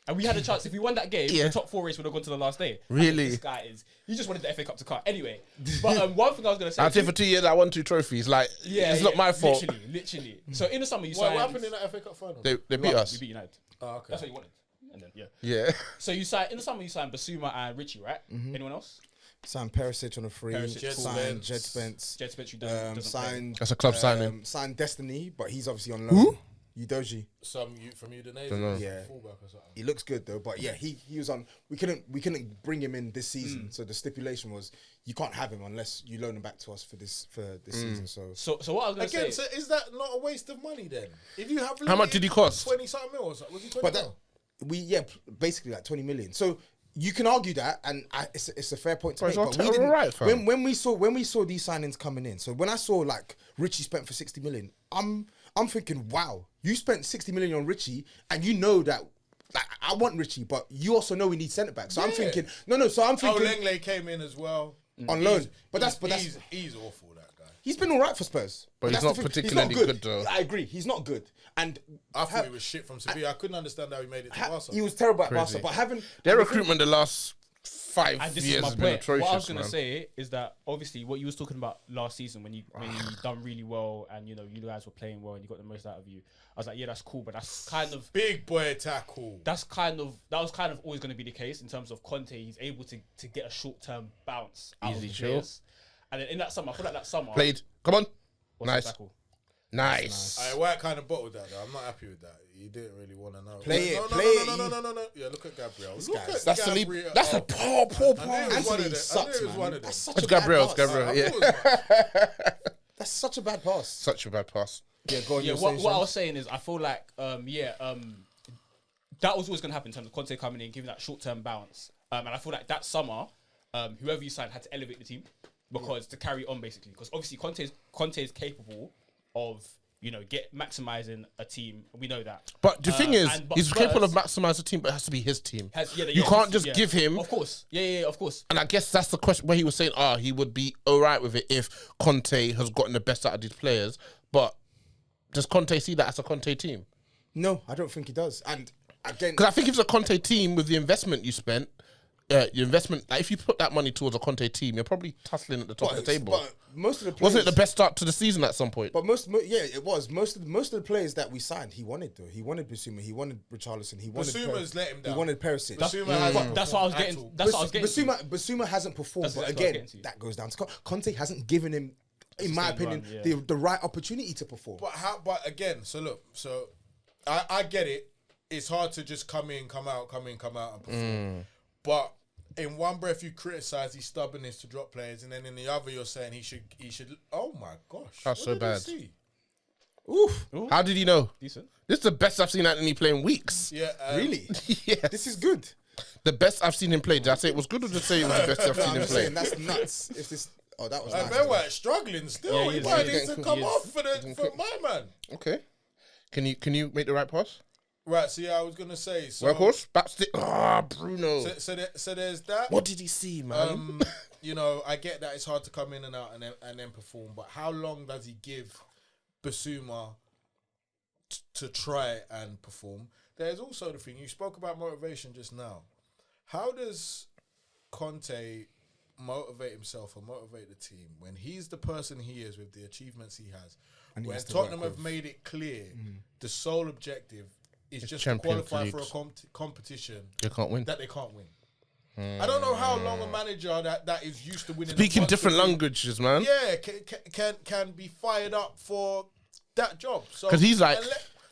And we had a chance. If we won that game, Yeah. the top 4 race would have gone to the last day. Really? This guy is. He just wanted the FA Cup to cut. Anyway, but one thing I was gonna say. I'll say for 2 years I won 2 trophies. Like, it's not my fault. Literally. So in the summer, you What signed. happened in that FA Cup final? They beat us. We beat United. Oh, okay. That's what you wanted. And then Yeah. So you signed in the summer. You signed Basuma and Richie, right? Anyone else? Signed Perisic on a free. Perisic, Signed Spence. Jed Spence. Jed Spence, who doesn't play. Signed. That's a club signing. Signed Destiny, but he's obviously on loan. Udoji. Some from Udinese. know. Yeah. Fullback or something. He looks good though, but yeah, he was on. We couldn't bring him in this season, so the stipulation was you can't have him unless you loan him back to us for this season. So So what I was gonna Again, say. so is that not a waste of money then? If you have How much did he cost? 20 something mil or something. Was he 20 but mil? basically like 20 million. So you can argue that, and it's a fair point to Bro, make. it's But all we didn't. right, fam. when we saw these signings coming in, so when I saw like Richie spent for 60 million, I'm thinking, wow, you spent 60 million on Richie, and you know that. Like, I want Richie, but you also know we need centre back. So I'm Yeah. thinking, no. So I'm Oh, thinking Langley came in as well. on loan, but that's he's awful, that guy. he's been all right for Spurs. But he's that's not the thing. particularly good, though. I agree, he's not good, and I thought he was shit from Sevilla. I couldn't understand how he made it to Barca. he was terrible at Crazy. Barca. But having Their and the thing- recruitment the last 5 And this years is my has been point. atrocious, What I was gonna man. say is that obviously what you was talking about last season when you done really well and you guys were playing well and you got the most out of you. I was like, yeah, that's cool, but that's kind of Big boy tackle. that was kind of always going to be the case in terms of Conte. He's able to get a short term bounce out Easy of the chill. players. And then in that summer, I feel like that summer Played. Come on. what's the Nice. tackle? Nice. White kind of bottled that though. I'm not happy with that. He didn't really want to know. Play no, it, no, play no, it, no, no, you- no, no, no. Yeah, look at Gabriel. Look guy's- at That's the Gabriel. leap. That's a poor I knew it was one Anthony of them. I sucks, knew it was man. one of them. That's such It's a bad Gabriel's. pass. Gabriel. I Yeah. thought it was one. That's such a bad pass. Such a bad pass. Yeah, go on. Yeah, you're what saying, I Sean? was saying is I feel like that was always going to happen in terms of Conte coming in, giving that short term bounce. And I feel like that summer, whoever you signed had to elevate the team because to carry on basically. Because obviously Conte is capable of maximizing a team. We know that. But the thing is, but he's capable of Spurs maximizing the team, but it has to be his team. You yeah, can't just yeah. give him. Of course. Yeah, of course. And I guess that's the question where he was saying, he would be all right with it if Conte has gotten the best out of these players. But does Conte see that as a Conte team? No, I don't think he does. And again, Because I think if it's a Conte team with the investment you spent, your investment, like if you put that money towards a Conte team, you're probably tussling at the top of the table. But most of the players, Wasn't it the best start to the season at some point? But it was. Most of the players that we signed, he wanted though. He wanted Basuma. He wanted Richarlison. He wanted. Basuma's let him down. He wanted Perisic. Basuma hasn't That's what I was performed getting. at all. That's what I was getting. Basuma hasn't performed, That's but what I was again, getting to. that goes down to Conte hasn't given him, in my opinion, run, yeah. the right opportunity to perform. But again, so look, I get it. It's hard to just come in, come out, and perform. But in one breath you criticise his stubbornness to drop players, and then in the other you're saying he should. Oh my gosh, That's so what did he bad. see? Oof, How did you know? Decent. This is the best I've seen Anthony play in weeks. Yeah, really? Yes. This is good. The best I've seen him play. Did I say it was good or did I say it was the best I've No, seen I'm him just play? saying that's nuts. If this, that was nice. Ben White's struggling still. Yeah, he he is, might he need is. to come He is. off for my man. Okay. Can you make the right pass? Right, so yeah, I was gonna say. So, Workhorse? Backstick? Bruno. So there's that. What did he see, man? I get that it's hard to come in and out and then perform, but how long does he give Basuma to try and perform? There's also the thing, you spoke about motivation just now. How does Conte motivate himself or motivate the team when he's the person he is with the achievements he has? And he When has to Tottenham work have with- made it clear the sole objective is just to Champions qualify for a Leagues. competition You can't win. that they can't win. I don't know how long a manager that is used to winning. Speaking a different constantly- languages, man. Yeah, can be fired up for that job. So Because he's like,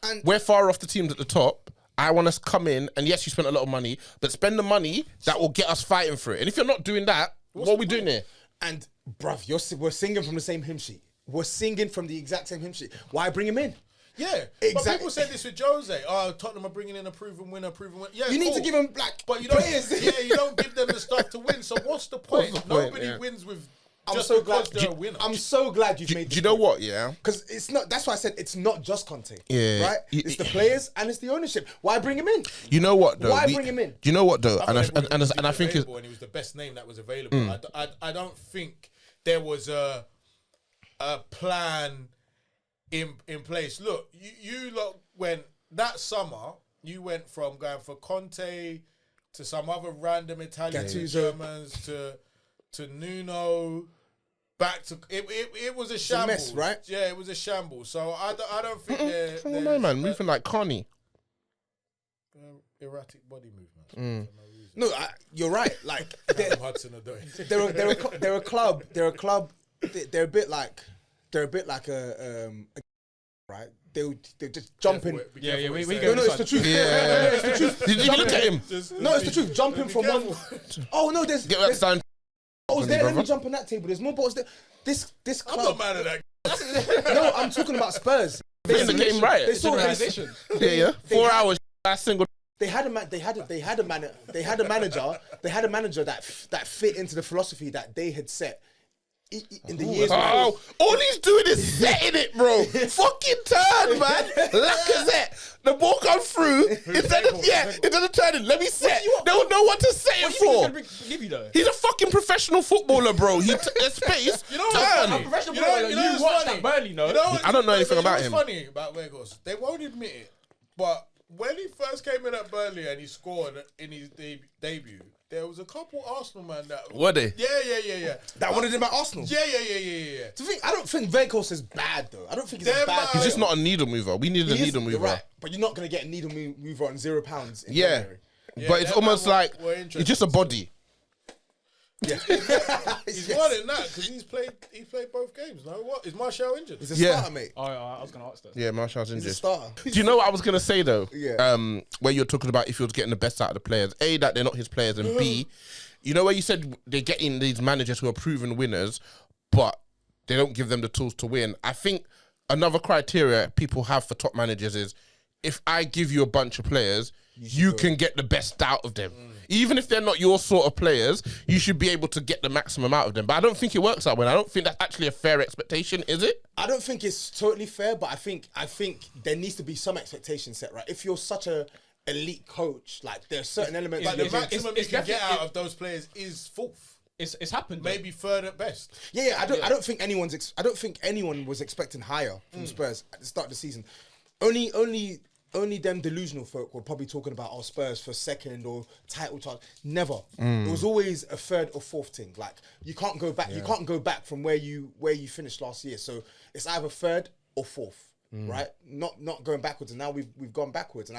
and we're far off the teams at the top. I want us to come in, and yes, you spent a lot of money, but spend the money that will get us fighting for it. And if you're not doing that, what are we doing here? And bruv, we're singing from the same hymn sheet. were singing from the exact same hymn sheet. Why bring him in? Yeah, Exactly. But people said this with Jose. Oh, Tottenham are bringing in a proven winner. Yeah, You need cool. to give him but you don't. players. Yeah, you don't give them the stuff to win. So what's the point? What's the point? Nobody Yeah. wins with I'm just so because glad. they're a winner. I'm so glad you've made. Do you know what? Yeah. Because it's not. That's why I said it's not just Conte. Yeah. Right. It's the players and it's the ownership. Why bring him in? You know what though? Why bring him in? Do you know what though? I And I thought and I think it's, and he was the best name that was available. I don't think there was a plan in place. Look, you lot went that summer. You went from going for Conte to some other random Italian Gattuso. Germans to Nuno. Back to it was a shambles, mess, right? Yeah, it was a shambles. So I don't think they're I don't know, man. Moving like Carney. erratic body movements. No, you're right. Like Hudson are doing. they're a club. They're a club. They're a bit like a right. They'll just jump in. Yeah, we No, it's the truth. Yeah. It's the truth. Did you look at him? No, it's the truth. Jumping from one. Oh no, there's Get that sign. bottles there. Let me brother. jump on that table. There's more bottles there. This I'm club. not mad at that. No, I'm talking about Spurs. In the game, right? They saw Generalization. Yeah. 4 hours. Last single. They had a manager that fit into the philosophy that they had set in the years. Oh, all he's doing is setting it, bro. Fucking turn, man. Lacazette. The ball comes through. Instead of turning, let me set. They'll know what to set it for. Give you though. He's a fucking professional footballer, bro. He space. You know turn. what? Professional You know- player, you know you what's watched funny? that Burnley, no? You know what- I don't know anything you know about what's him. funny about Weghorst? They won't admit it, but when he first came in at Burnley and he scored in his debut, there was a couple Arsenal man that Were they? Yeah. That wanted him at Arsenal. Yeah. I don't think Weghorst is bad though. I don't think he's a They're bad. bad. He's just not a needle mover. We needed a He is, needle you're mover. right, but you're not gonna get a needle mover on £0 in Yeah. January. But it's that almost man like were it's just a body. Yeah, He's more than that because he played both games. No, what is Martial injured? He's a Yeah. starter, mate. I was going to ask that. Yeah, Marshall's He's a injured. starter. Do you know what I was gonna say though? Yeah. Where you're talking about if he was getting the best out of the players, A, that they're not his players, and B, you know where you said they're getting these managers who are proven winners, but they don't give them the tools to win. I think another criteria people have for top managers is if I give you a bunch of players, you can get the best out of them. Even if they're not your sort of players, you should be able to get the maximum out of them. But I don't think it works that way. I don't think that's actually a fair expectation, is it? I don't think it's totally fair, but I think there needs to be some expectation set, right? If you're such a elite coach, like there's certain elements. But the you- maximum you it's can get definitely- out of those players is fourth, It's happened. though. maybe third at best. Yeah, I don't think I don't think anyone was expecting higher from Spurs at the start of the season. Only them delusional folk were probably talking about Spurs for second or title chance. Never. It was always a third or fourth thing. Like you can't go back. You can't go back from where you finished last year. So it's either third or fourth, right? Not going backwards. And now we've gone backwards. And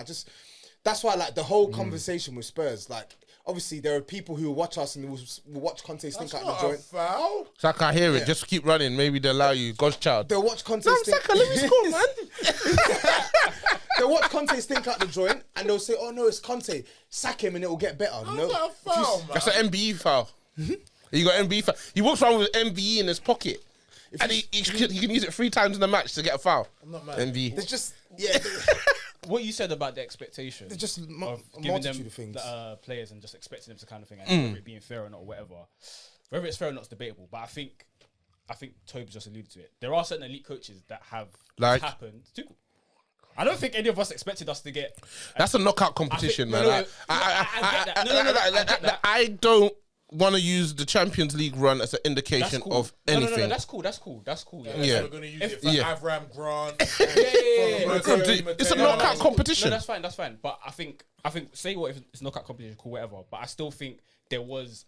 that's why like the whole conversation with Spurs. Like obviously there are people who will watch us and will watch Conte stink That's out the not a joint. foul. Saka, I hear it. Just keep running. Maybe they'll allow you. God's child. They'll watch Conte Damn, stink. Saka, let me score, man. They'll watch Conte stink out the joint and they'll say, "Oh no, it's Conte. Sack him and it will get better." That's No, not a foul, man. That's an MBE foul. You got MBE foul. He walks around with MBE in his pocket. And he can use it 3 times in the match to get a foul. I'm not mad. MBE. there's just What you said about the expectation there's just of a giving multitude them of things. the, players and just expecting them to kind of thing, and whether it being fair or not, or whatever. Whether it's fair or not is debatable, but I think Toby's just alluded to it. There are certain elite coaches that have Like? happened. I don't think any of us expected us to get. That's a knockout competition, no, man. no, no, I get that. No, I get that. I don't want to use the Champions League run as an indication Cool. of No, anything. that's cool. Yeah. Yeah. So we're going to use it for yeah. Avram Grant. It's a knockout competition. No, that's fine. But I think say what if it's knockout competition, cool, whatever. But I still think there was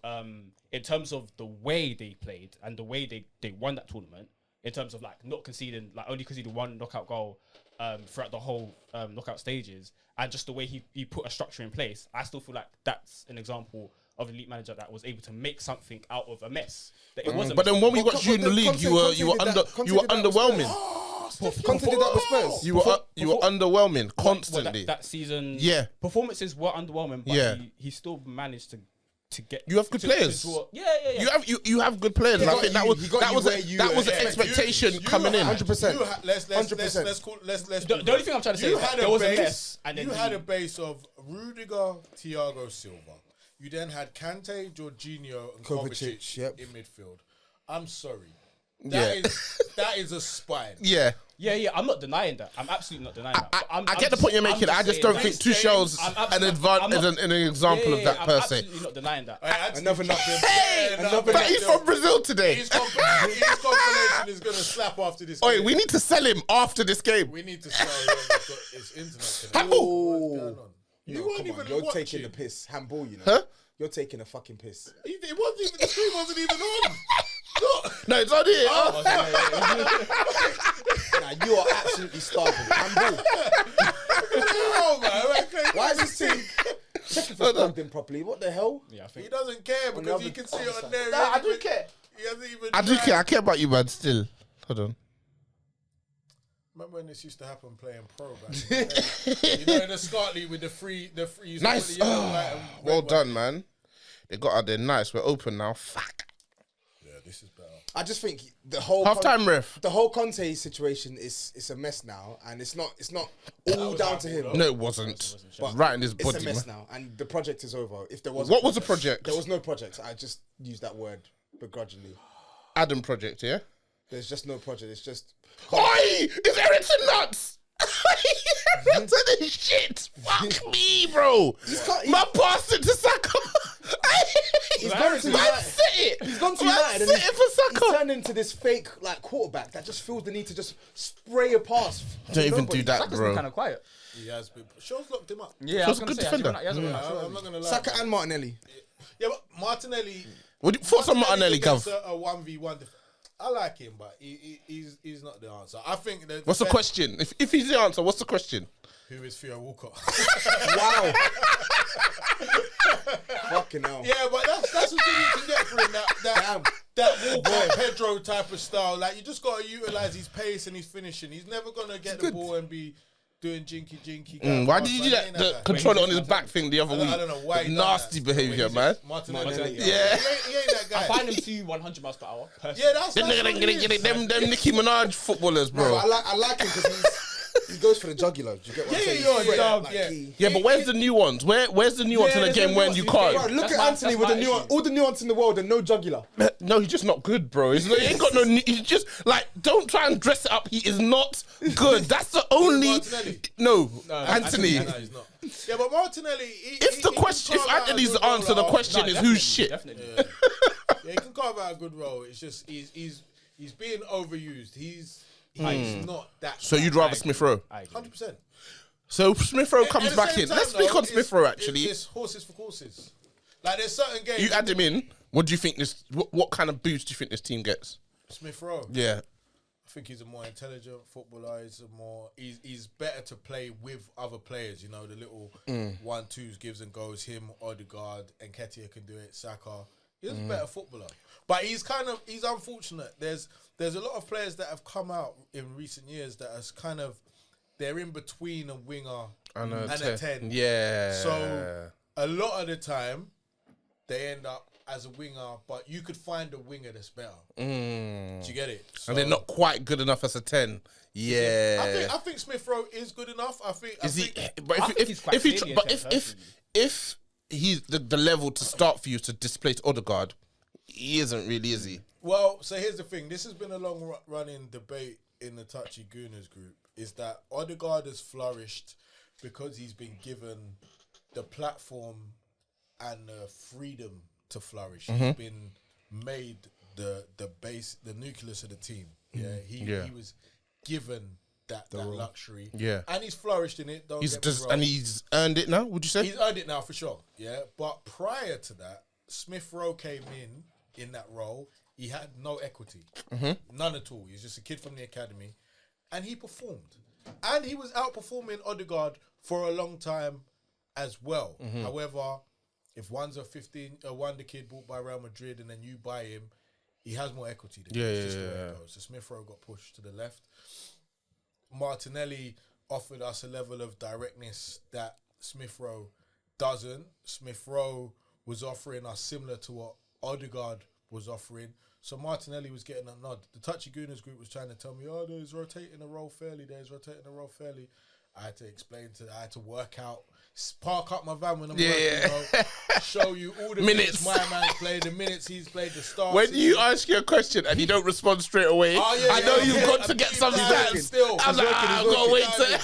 in terms of the way they played and the way they won that tournament, in terms of like not conceding, like only conceding one knockout goal throughout the whole knockout stages, and just the way he put a structure in place. I still feel like that's an example of an elite manager that was able to make something out of a mess. That it was a But mess. then when we But watched you in the league, Conte you were did that- Conte you were did that with underwhelming. Conte did that with Spurs. You were underwhelming constantly. That season, Yeah. performances were underwhelming, but Yeah. he still managed to to get. You have good players. Yeah. You have good players. And I think that was an expectation coming in. 100%. Let's 100%. The only thing I'm trying to say is there was a mess, and then you had a base of Rudiger, Thiago Silva. You then had Kante, Jorginho, and Kovacic in midfield. I'm sorry. That is a spine. Yeah. Yeah, I'm not denying that. I'm absolutely not denying that. I get the point you're making. I just don't think Tuchel's an example of that per se. I'm absolutely not denying that. Another nothing. But he's from Brazil today. His compilation is going to slap after this game. Oi, we need to sell him after this game. We need to sell him. His internet. Handball. You weren't even You're watching. taking the piss. Handball, you know. Huh? You're taking a fucking piss. It wasn't even, the screen wasn't even on. No, it's on here. Nah, you are absolutely starving. Handball. Oh, man. Why is this thing? Check if it's plugged in properly. What the hell? Yeah, I think He doesn't care because he can see it on there. Nah, I do care. He hasn't even I do tried. care. I care about you, man. Still, hold on. Remember when this used to happen playing pro back in the day? You know, in the Scartley with the free. Nice. Well done, man. They got out there nice. We're open now. Fuck. Yeah, this is better. I just think the whole Half-time ref. The whole Conte situation is a mess now, and it's not all down to him. No, it wasn't. Right in his It's body, a mess man. now, and the project is over. If there was, What was the project? There was no project. I just used that word begrudgingly. Adam project, yeah? There's just no project. It's just. Oi! Is Ericsson nuts? Ericsson is shit. Fuck me, bro. Man passed it to Saka. He's gone to Man United. sit it. He's gone to Man United and sit it for he's Saka. turned into this fake quarterback that just feels the need to just spray a pass. Don't even Nobody. do that, Saka's been bro. kind of quiet. He has been. Shaw's locked him up. Yeah, Shaw's a good defender. I'm not gonna lie. Saka and Martinelli. Yeah, but Martinelli. Thoughts on Martinelli, Gav? A 1v1. I like him, but he's not the answer. I think that. What's the question? If he's the answer, what's the question? Who is Theo Walcott? Wow. Fucking hell. Yeah, but that's the thing you can get for him. That Walcott, Pedro type of style. Like, you just got to utilise his pace and his finishing. He's never going to get the ball and be doing jinky. Why did you do that? The control it on his back thing the other week. I don't know why. The nasty behaviour, man. Martinelli. Yeah. He ain't that guy. I find him too 100 miles per hour. Personally. Yeah, that's what it is. Them Nicki Minaj footballers, bro. I like him because he goes for the jugular. Do you get what I'm saying? you're a He's dog, like yeah. Yeah, but where's the nuances? Where's the nuance in a there's game no when you nuance. can't? Bro, look That's at my- Anthony that's with the my nuance, issue. all the nuance in the world and no jugular. No, he's just not good, bro. He ain't got no. He's just like, don't try and dress it up. He is not good. That's the only. Martinelli? No, Anthony. No, he's not. Yeah, but Martinelli. If Anthony's the answer, the question is who's shit. Definitely. Yeah, he can carve out a good role. It's just he's being overused. He's not that. So you'd rather Smith Rowe? 100%. So Smith Rowe comes back in. Let's speak on Smith Rowe. Actually, it's horses for courses. Like, there's certain games. you add him in. What do you think this? What kind of boost do you think this team gets? Smith Rowe. Yeah. I think he's a more intelligent footballer. He's better to play with other players. You know, the little 1-2s, gives and goes. Him, Odegaard, Nketiah can do it. Saka. He's a better footballer, but he's unfortunate. There's a lot of players that have come out in recent years that has kind of, they're in between a winger and a 10. Yeah. So a lot of the time they end up as a winger, but you could find a winger that's better. Do you get it? So, And they're not quite good enough as a 10. Yeah. I think Smith Rowe is good enough. Is he? But I think he's quite clearly a 10 if he's the level to start for you to displace Odegaard, he isn't really, is he? Well, so here's the thing. This has been a long running debate in the Touchy Gooners group, is that Odegaard has flourished because he's been given the platform and the freedom to flourish. He's been made the base, the nucleus of the team. Yeah, he was given that luxury. Yeah, and he's flourished in it. And he's earned it now. Would you say he's earned it now for sure? Yeah, but prior to that, Smith Rowe came in that role. He had no equity, none at all. He was just a kid from the academy, and he performed, and he was outperforming Odegaard for a long time as well. However, if one's a wonder kid bought by Real Madrid and then you buy him, he has more equity than you. It's just the way it goes. So Smith Rowe got pushed to the left. Martinelli offered us a level of directness that Smith Rowe doesn't. Smith Rowe was offering are similar to what Odegaard was offering. So Martinelli was getting a nod. The Touchy Gooners group was trying to tell me, there's rotating the role fairly. I had to explain I had to work out, park up my van when I'm working, show you all the minutes my man's played, the minutes he's played, the starts. When you ask you a question and you don't respond straight away, I know you've got to get some stats. Still, I'm like, I've got to wait to...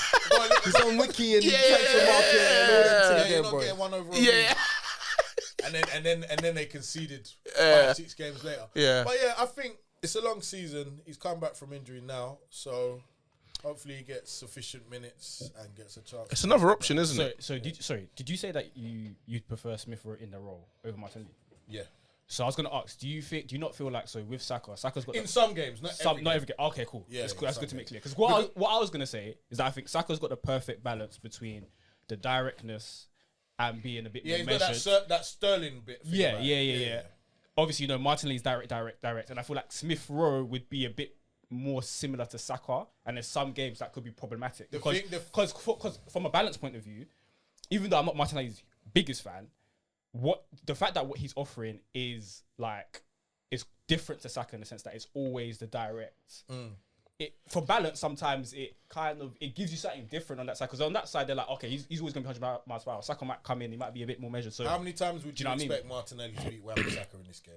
He's on Wiki and transfer market and all that. You're not getting one over. And then they conceded 5-6 games later. Yeah. But I think it's a long season. He's come back from injury now, so hopefully he gets sufficient minutes and gets a chance. It's another option, isn't it? So did you say that you'd prefer Smith Rowe in the role over Martinelli? Yeah. So I was going to ask, do you not feel like, so with Saka's got in some games, not every game. Okay, cool. Yeah, that's good to make clear. Because what I was going to say is that I think Saka's got the perfect balance between the directness and being a bit more measured. He's got that Sterling bit. Yeah. Obviously, Martinelli's direct, and I feel like Smith Rowe would be a bit more similar to Saka, and there's some games that could be problematic because from a balance point of view, even though I'm not Martinelli's biggest fan, the fact that what he's offering is like it's different to Saka in the sense that it's always the direct. For balance, sometimes it gives you something different on that side, because on that side they're like, okay, he's always going to be 100 miles per hour. Saka might come in, he might be a bit more measured. So how many times would you expect Martinelli to beat Wan-Bissaka in this game?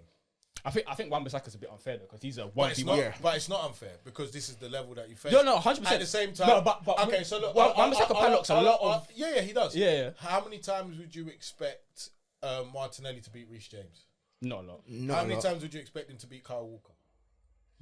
I think Wan-Bissaka's a bit unfair though, because he's a 1v1. But it's not unfair because this is the level that you face. No, 100%. At the same time, no, but okay. So look, Wan-Bissaka paddocks a lot of. Yeah, he does. Yeah. How many times would you expect Martinelli to beat Reece James? Not a lot. How many times would you expect him to beat Kyle Walker?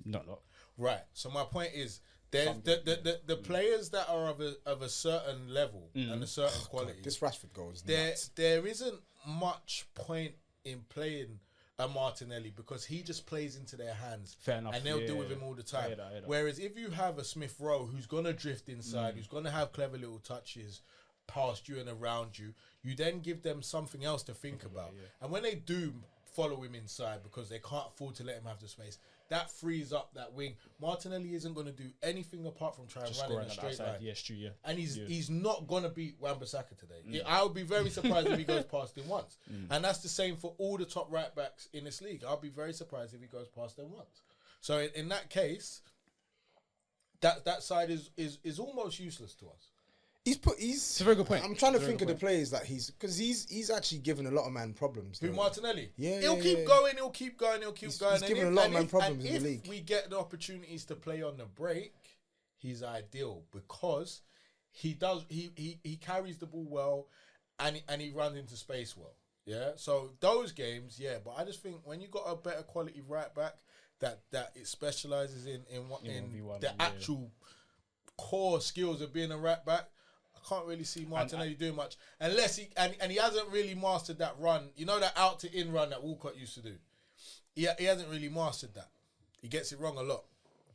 Not a lot. Right. So my point is, there's the players that are of a certain level and a certain quality. This Rashford goal is nuts. There isn't much point in playing a Martinelli because he just plays into their hands. Fair enough. And they'll deal with him all the time. I hear that. Whereas if you have a Smith Rowe who's going to drift inside, who's going to have clever little touches past you and around you, you then give them something else to think about. And when they do follow him inside because they can't afford to let him have the space, that frees up that wing. Martinelli isn't going to do anything apart from try and run in a straight line. Yeah, it's true, yeah. And he's not going to beat Wan-Bissaka today. I would be very surprised if he goes past him once. And that's the same for all the top right backs in this league. I'll be very surprised if he goes past them once. So in that case, that side is almost useless to us. It's a very good point. I'm trying to think of the players that he's actually given a lot of man problems. Who, Martinelli? Yeah, he'll keep going. He's given a lot of man problems in the league. If we get the opportunities to play on the break, he's ideal because he carries the ball well, and he runs into space well. Yeah. So those games, but I just think when you got a better quality right back that it specializes in the actual core skills of being a right back, can't really see Martinelli doing much unless he hasn't really mastered that run. You know, that out to in run that Walcott used to do. He hasn't really mastered that. He gets it wrong a lot.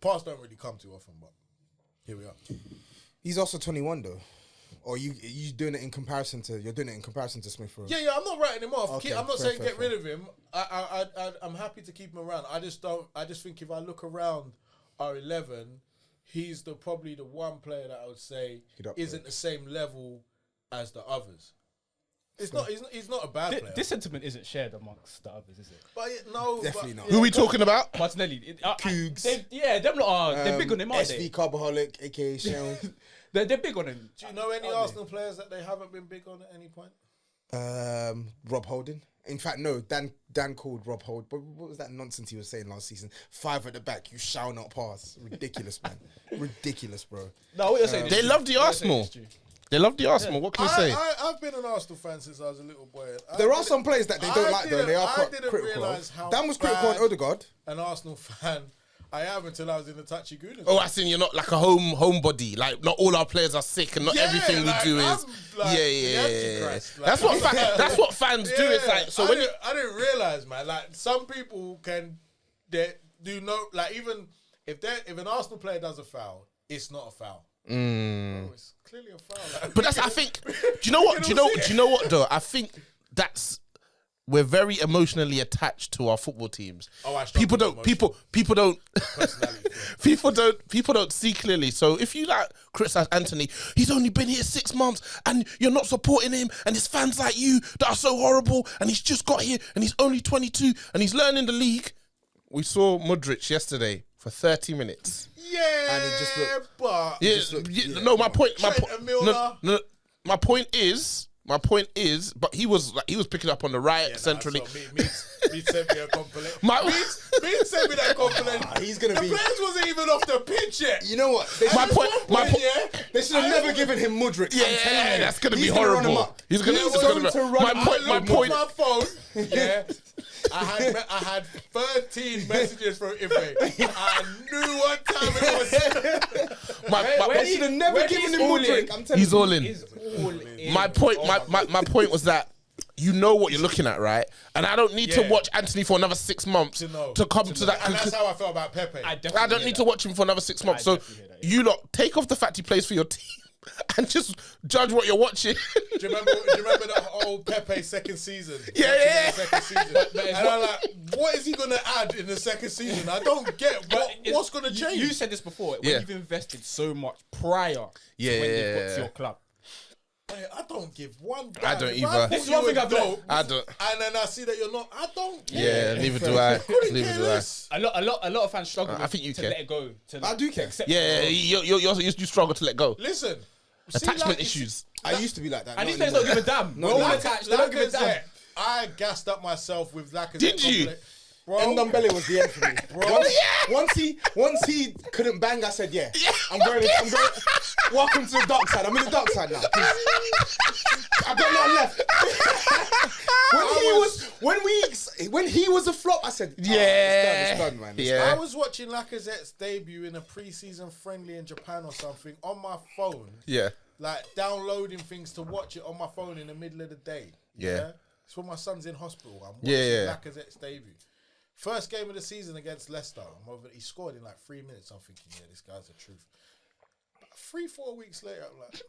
Pass don't really come too often, but here we are. He's also 21 though. Or you're doing it in comparison to Smith Rowe. Yeah. I'm not writing him off. Okay, I'm not fair, saying get rid of him. I'm happy to keep him around. I just think if I look around our 11. He's probably the one player that I would say isn't the same level as the others. It's not. He's not a bad player. This sentiment isn't shared amongst the others, is it? But no, definitely not. Who are we talking about? Martinelli, Cougs. Them lot are. They're big on him, aren't they? SV Carbaholic, aka Shell. They're big on him. Do you know any Arsenal players that they haven't been big on at any point? Rob Holding. In fact, no. Dan called Rob Holding. But what was that nonsense he was saying last season? 5 at the back, you shall not pass. Ridiculous, man. Ridiculous, bro. No, what you're saying? They love the Arsenal. They love the Arsenal. What can you say? I've been an Arsenal fan since I was a little boy. There are some players that they don't like, though. They are critical of. Dan was critical on Odegaard. An Arsenal fan I am until I was in the Touchy Gooners. Oh, I seen you're not like a homebody. Like, not all our players are sick, and not everything we do is. That's what fans do. It's like, so I didn't realize, man. Like, some people even if an Arsenal player does a foul, it's not a foul. Oh, it's clearly a foul. Like, but I think. Do you know what? Do you know what though? I think that's we're very emotionally attached to our football teams. Oh, I people struggle don't with people don't Personality. people don't see clearly. So if you like criticize Anthony, he's only been here 6 months and you're not supporting him, and his fans like you that are so horrible, and he's just got here and he's only 22 and he's learning the league. We saw Modric yesterday for 30 minutes. Yeah, And it just looked- but No, my point. My point is, but he was picking up on the right centrally. So me sent me a compilation. My- me sent me that compilation. He's gonna the be- players wasn't even off the pitch yet. You know what? They should have never given him Mudryk. Yeah, that's gonna be He's gonna run him horrible. up. He's gonna run my point. My phone. Yeah. I had 13 messages from Ife. I knew what time it was. They should have never given him Mudryk. I'm telling He's you. all in. He's all in. My point. My point was that you know what you're looking at, right? And I don't need to Yeah. watch Anthony for another 6 months to come to that. And that's how I felt about Pepe. I don't need to watch him for another 6 months. So definitely hear that, yeah. you lot take off the fact he plays for your team and just judge what you're watching. Do you remember the whole Pepe second season? Yeah. The second season. And I'm like, what is he going to add in the second season? I don't get what's going to change. You said this before. When Yeah. you've invested so much prior to when you've got to your club. Hey, I don't give one damn. I don't If either. thought This is you one thing were I've learned. dope, I don't. And then I see that you're not. I don't Yeah, care. neither do I. Couldn't Neither care do I. less. A lot of fans struggle I think you to care. let it go. I do care. accept Yeah, it. you struggle to let go. Listen. see, Attachment like, issues. I used to be like that. And these not players don't anymore. give a damn. No, We're all like- attached. They don't give a damn. Lacazette, I gassed up myself with Lacazette. Did you? complete. Bro, Ndombele was the end for me. Once he couldn't bang, I said, yeah. I'm going. Welcome to the dark side. I'm in the dark side now. I've got nothing left. when he was a flop, I said, it's done, man. Yeah. I was watching Lacazette's debut in a pre-season friendly in Japan or something on my phone. Yeah. Like downloading things to watch it on my phone in the middle of the day. Yeah. It's when my son's in hospital. I'm watching Yeah. Lacazette's debut. First game of the season against Leicester. He scored in like 3 minutes. I'm thinking, yeah, this guy's the truth. 3-4 weeks later, I'm like,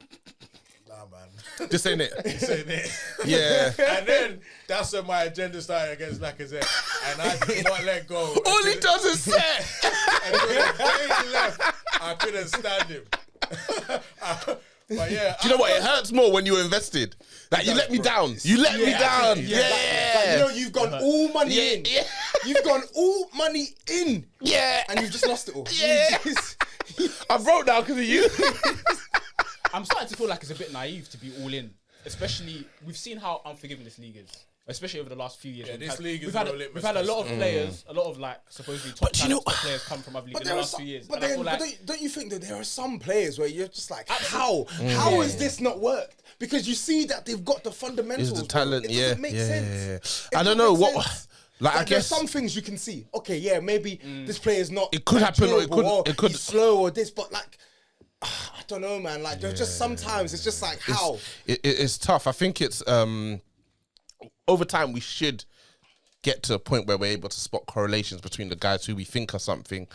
nah, man. This ain't it. This ain't it. Yeah. And then that's when my agenda started against Lacazette. And I did not let go. All he does is set. And when he left, I couldn't stand him. But yeah. Do you know what? It hurts more when you're invested. Like, you let me down. You let me down. Yeah. You've gone all money in. Yeah. You've gone all money in. Yeah. And you've just lost it all. Yeah. I broke down because of you. I'm starting to feel like it's a bit naive to be all in. Especially, we've seen how unforgiving this league is. Especially over the last few years. Yeah, this league is we've had no litmus we've had a lot of test. players, a lot of like supposedly top But you know- players come from other leagues in the last few years. But And I then, feel but like don't you think that there are some players where you're just like, how has this not worked? Because you see that they've got the fundamentals. It's the talent, It yeah. doesn't make sense. I It don't doesn't know make what. sense. Like, I Like, there's guess some things you can see. Okay, yeah, maybe this player is not. It could that happen or it durable, could- it could- he's slow or this, but like, I don't know, man. Like, there's just sometimes it's just like how. it's tough. I think it's over time we should get to a point where we're able to spot correlations between the guys who we think are something,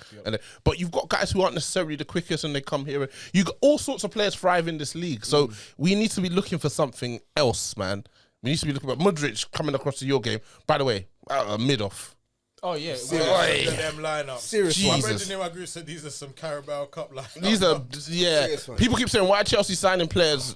but you've got guys who aren't necessarily the quickest, and they come here. And you got all sorts of players thrive in this league, so we need to be looking for something else, man. We need to be looking at Modric coming across to your game. By the way, mid off. oh yeah, Oi. Them lineup. Seriously. My Jesus. friend in my group said these are some Carabao Cup lineups. These are Serious one. People keep saying why Chelsea signing players.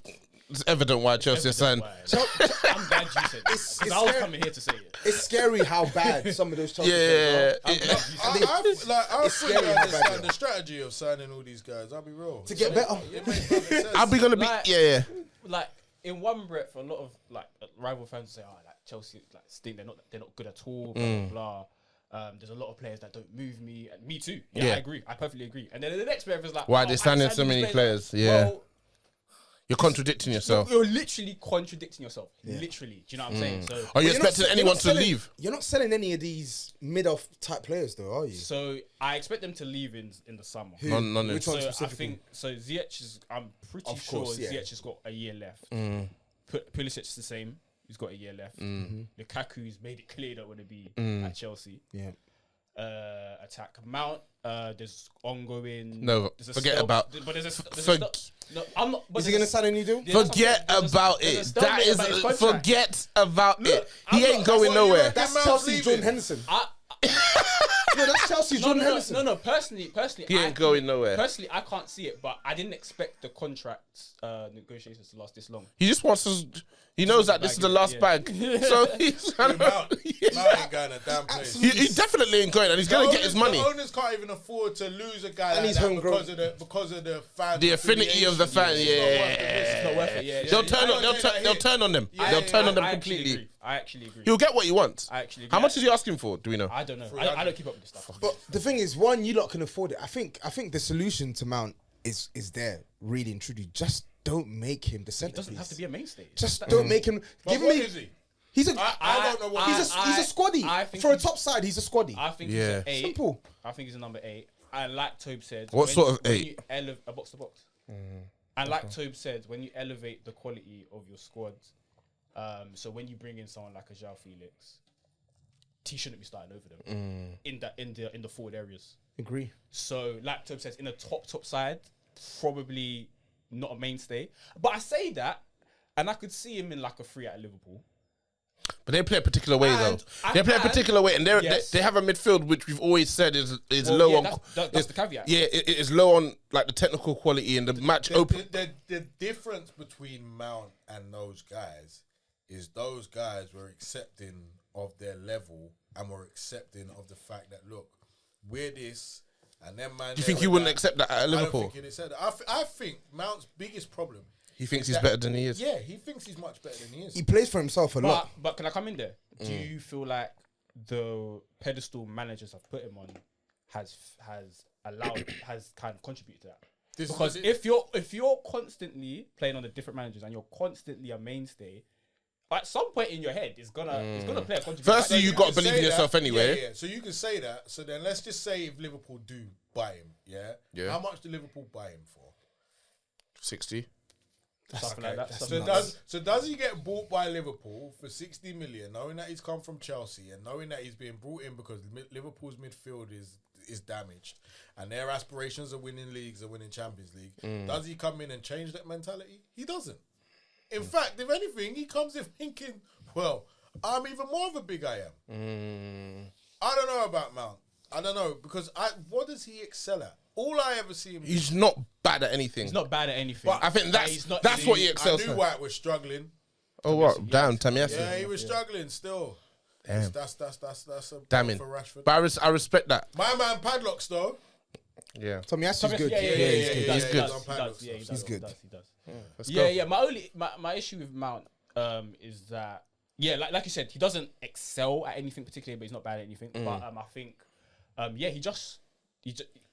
It's evident why Chelsea are signing. I'm glad you said this. 'Cause I was coming here to say it. It's scary how bad some of those Chelsea Yeah, players are. I It's fully scary how bad understand they the strategy of signing all these guys. I'll be real. To get better. It makes perfect sense. I'll be gonna be Like- Like in one breath, a lot of like rival fans say, "Oh, like Chelsea, like stink. They're not good at all." Blah blah blah. There's a lot of players that don't move me, and me too. Yeah, Yeah. I agree. I perfectly agree. And then the next breath is like, Why oh, they I signing signed so these many players? Yeah. Well, You're contradicting yourself. you're literally contradicting yourself. Literally. Do you know what I'm saying? So, Are you But you're not- expecting you're anyone not to selling- leave? You're not selling any of these mid-off type players, though, are you? so I expect them to leave in the summer. None Which of one So I specifically? think Ziyech is. I'm pretty Of sure course, yeah. Ziyech has got a year left. Pulisic's the same. He's got a year left. Lukaku's made it clear that want to be at Chelsea. Yeah. Attack Mount. There's ongoing. No, there's a forget stealth- about. But there's a. No, I'm not. But Is he going to sign a new deal? Yeah, Forget that's what I'm about saying. it. There's a That stalemate is. about his contract. Forget about Look, it. He ain't going what you nowhere. reckon? That's Man's Chelsea, leaving. Jordan Henderson. No, that's Chelsea, Jordan Henderson. No. Personally, He ain't going nowhere. Personally, I can't see it, but I didn't expect the contract negotiations to last this long. He just wants to. He knows that this is the last bag, so he's trying Mount to. ain't going a damn place. He definitely ain't going, and he's gonna get his money. The owners can't even afford to lose a guy And like he's that homegrown. because of the fan. The affinity of the fan, It's not worth it. yeah. Yeah, They'll turn on them. They'll turn on them completely. I actually agree. He'll get what he wants. I actually agree. How much is he asking for? Do we know? I don't know. I don't keep up with this stuff. But the thing is, one, you lot can afford it. I think the solution to Mount is there, really and truly. Just don't make him the He centerpiece. doesn't have to be a mainstay. Just don't make him. But what is he? He's a. I don't know what. He's a squaddy. I think For a he's- top side, he's a squaddy. I think Yeah. he's an 8. Simple. I think he's a number 8. And like Tobe said, What sort of 8? A box to box. And like Tobe said, when you elevate the quality of your squad, so when you bring in someone like a João Felix, he shouldn't be starting over them in the forward areas. Agree. So like Tobe says, in a top side, probably not a mainstay. But I say that, and I could see him in like a 3 at Liverpool. But they play a particular way, though. They play a particular way, and they have a midfield which we've always said is low on. That's the caveat. Yeah, it is low on like the technical quality and the match open. The difference between Mount and those guys is those guys were accepting of their level and were accepting of the fact that, look, we're this, and then man. Do you think you wouldn't accept that at Liverpool? I don't think he'd accept that. I think Mount's biggest problem. He thinks he's better than he is. Yeah, he thinks he's much better than he is. He plays for himself a lot. But can I come in there? Do you feel like the pedestal managers have put him on has kind of contributed to that? Because if you're constantly playing on the different managers and you're constantly a mainstay, at some point in your head it's gonna play a contribution. Firstly, you got to believe in say yourself that, anyway. Yeah. So you can say that. So then let's just say if Liverpool do buy him, Yeah. How much do Liverpool buy him for? 60. Something like that. So does he get bought by Liverpool for 60 million, knowing that he's come from Chelsea and knowing that he's being brought in because Liverpool's midfield is damaged and their aspirations of winning leagues and winning Champions League? Does he come in and change that mentality? He doesn't. In fact, if anything, he comes in thinking, well, I'm even more of a big I am. I don't know about Mount. I don't know, because what does he excel at? All I ever see him. He's not bad at anything. He's not bad at anything. But I think that's what he excels I knew at. White was struggling. Oh what? Damn, Tamiyasu. Yeah, he was struggling still. Damn. That's a Damning. for Rashford. But I respect that. My man Padlocks though. Yeah. Tomiyasu good. Yeah, He's good. He's good. Let's go. Yeah. My issue with Mount is that like you said, he doesn't excel at anything particularly, but he's not bad at anything. But I think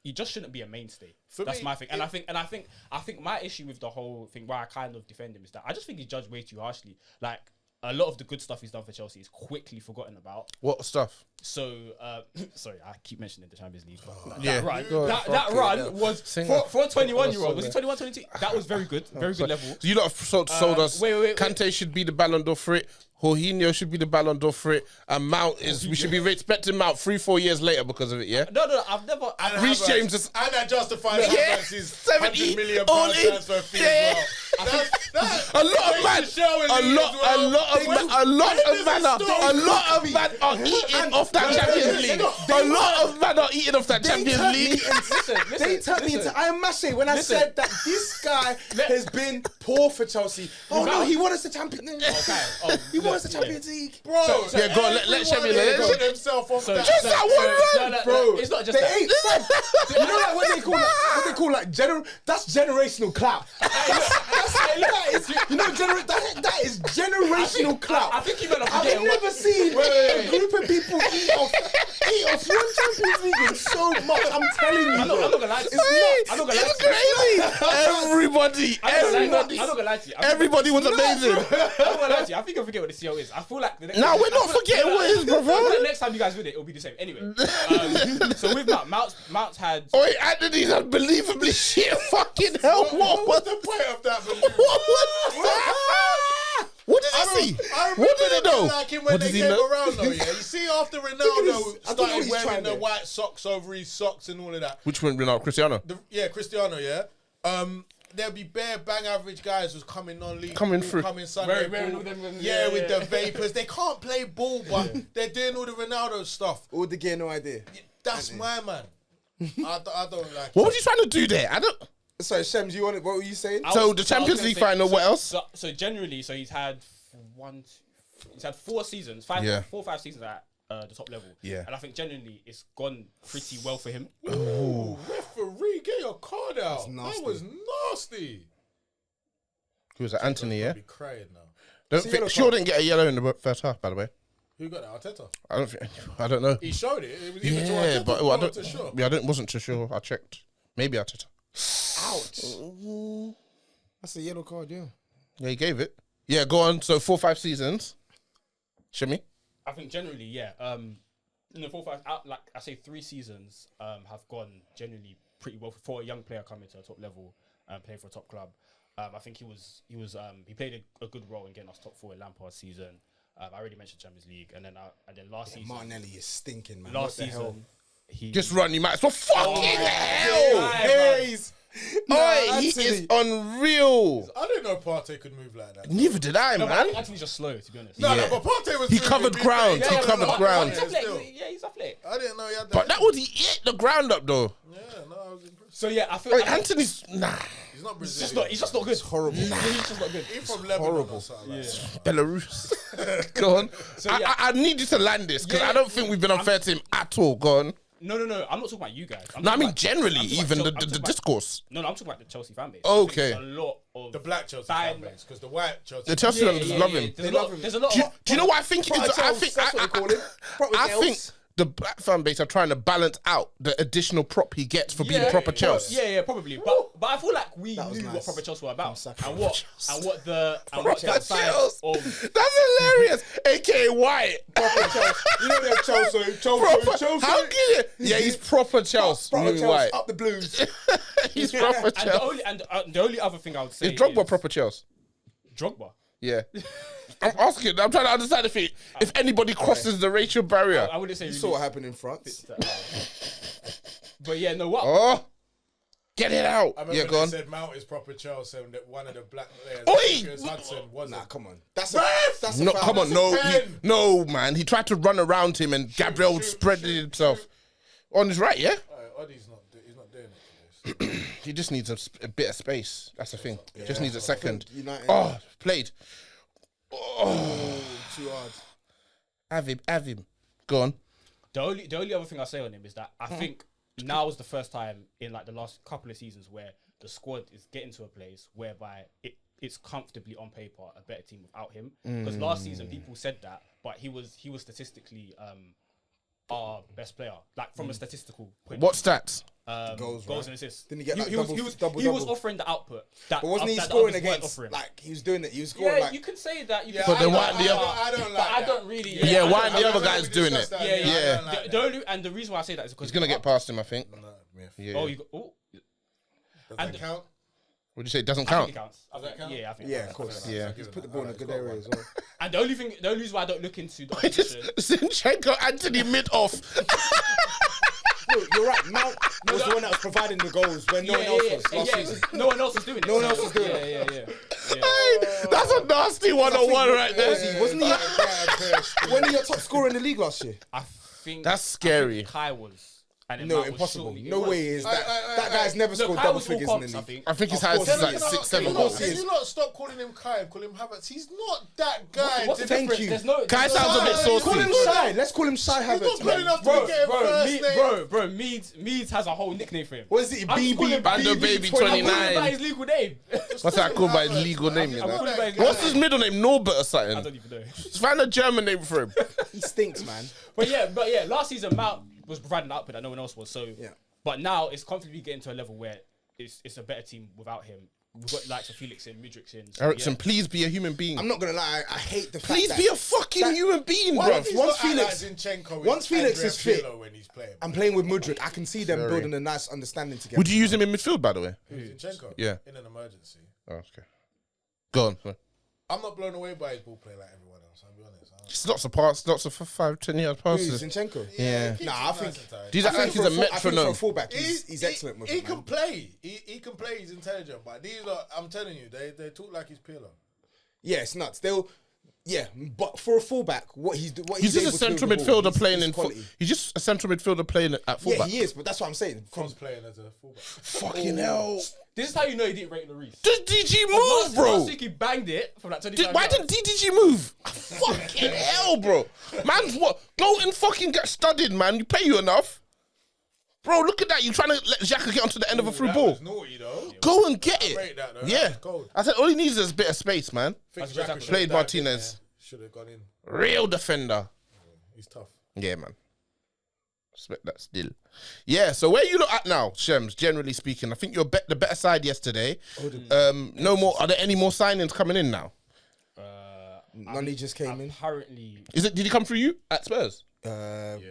he just shouldn't be a mainstay. That's my thing. And I think my issue with the whole thing, why I kind of defend him, is that I just think he's judged way too harshly. Like, a lot of the good stuff he's done for Chelsea is quickly forgotten about. What stuff? So, sorry, I keep mentioning the Champions League. But Yeah. that run was for a 21-year-old. Was he 21, 22? That was very good. Very good level. So you lot have sold us. Wait. Kante should be the Ballon d'Or for it. Jorginho should be the Ballon d'Or for it. And Mount we should be expecting Mount 3-4 years later because of it, yeah? No, I've never. Reece James is... And that justifies Havertz's 70 £100 million all in. transfer fee as well. A lot of man are eating off that Champions League. A lot of man are eating off that Champions League. They turned me into I am Mache when I said that this guy has been poor for Chelsea. Oh no, he won us the Champions League. He won us the Champions League, Bro. Yeah, go on, let Chevy Get himself off that. just that one run, bro. It's not just that. You know like what they call like that's generational clout. That is generational clout. I think you better I've forget. never seen a group of people eat off one Champions League in so much. I'm telling you, I'm not gonna lie to you. I'm not gonna lie It's to you. crazy. Everybody I'm not gonna lie to you. Everybody was amazing. I'm not gonna lie to you. I think you'll forget what the CO is. I feel like the next No, time, we're not forgetting what it is, bro. the next time you guys win it, it'll be the same. Anyway, so with Mount's had. Oi, Anthony's unbelievably shit. Fucking hell. What was the point of that? What was that? What did he see? I remember What did he know? like him when What they does he came know? around though, yeah. You see after I don't Ronaldo know what started he's wearing trying the there. white socks over his socks and all of that. Which one, Ronaldo? Cristiano? Cristiano, yeah. There'd be bare bang average guys who's coming non-league, Coming through. coming Sunday, Wearing ball. all them- with the vapors. They can't play ball, but they're doing all the Ronaldo stuff. All the gear, no idea. That's my man. I don't like. What was he trying to do there? I don't. Sorry, Shems, what were you saying? So the Champions League final, what else? So generally, he's had he's had 4 seasons, 4 or 5 seasons at the top level. Yeah. And I think generally it's gone pretty well for him. Ooh, referee, get your card out. nasty. That was nasty. Who was that? Anthony, yeah? Be crying now. Don't See think yellow Shaw card. didn't get a yellow in the first half, by the way. Who got that? Arteta. I don't know. He showed it. It was either to Yeah, Arteta but or I to don't. Shaw. Yeah, wasn't too sure. I checked. Maybe Arteta. Ouch. That's a yellow card, yeah. Yeah, he gave it. Yeah, go on. So 4-5 seasons. Shimmy. I think generally, yeah. In the 4 5 out, like I say, 3 seasons have gone generally pretty well for a young player coming to a top level and playing for a top club. I think he played a good role in getting us top 4 in Lampard's season. I already mentioned Champions League, and then last season, Martinelli is stinking, man. last What the hell? season, he Just run. You might as well. Fucking hell. Yes. Oi, he is unreal. I didn't know Partey could move like that. Neither did I, no, man. but Anthony's just slow, to be honest. No, Yeah. but Partey was. He moving covered before ground. he He got covered the ground. He's ball. athletic. Still. Yeah, he's athletic. I didn't know he had that. But that was he hit the ground up though. Yeah, no, I was impressed. So yeah, I feel. Wait, Anthony's He's not He's Brazilian. just not good. Horrible. He's just not good. He's from Lebanon or something like that. Belarus. Go on. So, I- yeah. I need you to land this because Yeah, I don't think we've been unfair to him at all. Go on. No. I'm not talking about you guys. No, I talking mean about- generally, I'm talking even about- the I'm talking about- discourse. No, I'm talking about the Chelsea fan base. Okay. I think there's a lot of The black Chelsea fan base, because the white Chelsea. The Chelsea fans love him. There's love him. There's a lot. Do of you know what I think it is? I think That's what they call it. Proper I think girls. the black fan base are trying to balance out the additional prop he gets for being proper Chelsea. Yeah, probably. But I feel like we That was knew what nice. proper Chelsea were about, Saka. and what that Proper side Chelsea. of That's hilarious. AKA White. Proper Chelsea. You know they're Chelsea. Proper. How can you? Yeah, he's proper Chelsea. Proper Louis Chelsea. White. Up the blues. He's proper and Chelsea. the only other thing I would say Is Drogba is proper Chelsea? Drogba. Yeah. I'm asking. I'm trying to understand if anybody crosses the racial barrier. I wouldn't say You really saw what happened in France. But yeah, no, what? Oh, get it out. I remember Yeah, go on. they said Mount is proper Chelsea, and that one of the black players, Oi! Chris Hudson, wasn't. Nah, come on. That's Ref! a No, foul. come on, no, pen. no, man. He tried to run around him, and Gabriel spread himself on his right. Yeah, He's not doing it for this. he just needs a bit of space. That's the thing. Just needs a second. United. Oh, played. Too hard. Have him. Go on. The only other thing I say on him is that I think now is the first time in like the last couple of seasons where the squad is getting to a place whereby it's comfortably on paper a better team without him. Because last season people said that, but he was statistically our best player, like from a statistical point. What stats? Goals, goals right? and assists. Didn't he get like he was double? he was offering the output. That, But wasn't he that the scoring others weren't against? offering. Like he was doing it. He was scoring Yeah, like. you can say that. You Yeah, can But say then that, why the other- I don't but like I that. don't really. Yeah, I why don't- aren't the I other don't guys really doing discuss it? that. Yeah, I Yeah. don't like The that. only and the reason why I say that is because He's gonna get past him, I think. No, myth. Yeah. Oh, you got, oh, Does and- that count? Would you say it doesn't I think count? it counts. Does that count? Yeah, I think. Yeah, it of counts. course. Yeah. He's put the ball in a good area as well. And the only reason why I don't look into the Just opposition. Zinchenko, Anthony mid off. No, you're right. Mount was the one that was providing the goals when no one else was last season. No one else was doing it. No one else was doing it. Yeah. Hey, that's a nasty 101 right there. Wasn't he? When he your top scorer in the league last year? I think That's scary. Kai was. And then No, Mount was impossible. surely- No it was. way is that. That guy's never No, scored Kai double was all figures in comps, the I league. think. I think his Of highest course is like he is. 6, 7 Of course goals. he Can is. you not stop calling him Kai and call him Havertz? He's not that guy. What's the Thank difference? you. There's no. Kai there's no- sounds a bit Call him saucy. Shy. Let's call him Shy He's not Havertz. good man. enough to get him first name. Bro, Meads has a whole nickname for him. What is it? I'm BB. calling him Bando Baby I'm calling him by 29. his legal name. What's that called by his legal name? You I'm know? calling him by his What's legal his name. middle name? Norbert or I something? don't even know. Just find a German name for him. He stinks, man. But yeah, last season Mount was providing output that no one else was. So Yeah. But now it's comfortably getting to a level where it's a better team without him. We've got likes of Felix in, Mudryk in. So Ericsson, yeah. please be a human being. I'm not gonna lie. I hate the fact Please that be a fucking that- human being, Why bro. don't Once Once Felix is fit, when he's playing. I'm playing with Mudryk. I can see them Sorry. building a nice understanding together. Would you use him in midfield, by the way? Zinchenko? Yeah. In an emergency. Oh, okay. Go on. I'm not blown away by his ball play like everyone else. I'll be honest. It's lots of passes, lots of 5-10 yard passes. Zinchenko? Yeah. Nah, I think. Do you think he's a I think for metronome? a fullback, he's excellent with He it, can man. play. He can play. He's intelligent. But these are, I'm telling you, they talk like he's Pirlo. Yeah, it's nuts. But for a fullback, he's He's just a central midfielder playing in. quality. He's just a central midfielder playing at Yeah, fullback. he is. But that's what I'm saying. He's playing as a fullback. Fucking hell. This is how you know he didn't rate Lloris. Did DG move, bro? Last week he banged it from like 25 Why yards. didn't DDG move? Fucking hell, bro. Man's what? Go and fucking get studied, man. You pay you enough. Bro, look at that. You trying to let Xhaka get onto the end of a through That ball. was naughty though. Go and get it. rate that, though. Yeah. That was cold. I said all he needs is a bit of space, man. Think That's Xhaka good. should've Played dived Martinez. in there. Should have gone in. Real defender. He's tough. Yeah, man. Respect that still. Yeah, so where you look at now, Shems, generally speaking, I think you're the better side yesterday. No more. Are there any more signings coming in now? Nani just came in. Apparently, Did he come through you at Spurs?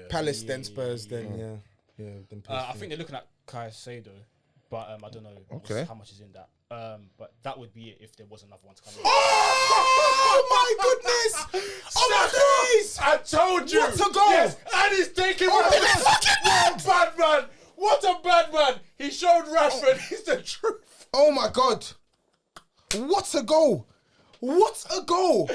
Palace, then Spurs, then then I PSG. think they're looking at Caicedo, but I don't know how much is in that. But that would be it if there was another one to come in. Oh my goodness! Oh my days! I told you. What a goal! Yes, and he's taking what a bad man. What a bad man. He showed Rashford. He's the truth. Oh my god! What a goal! What a goal!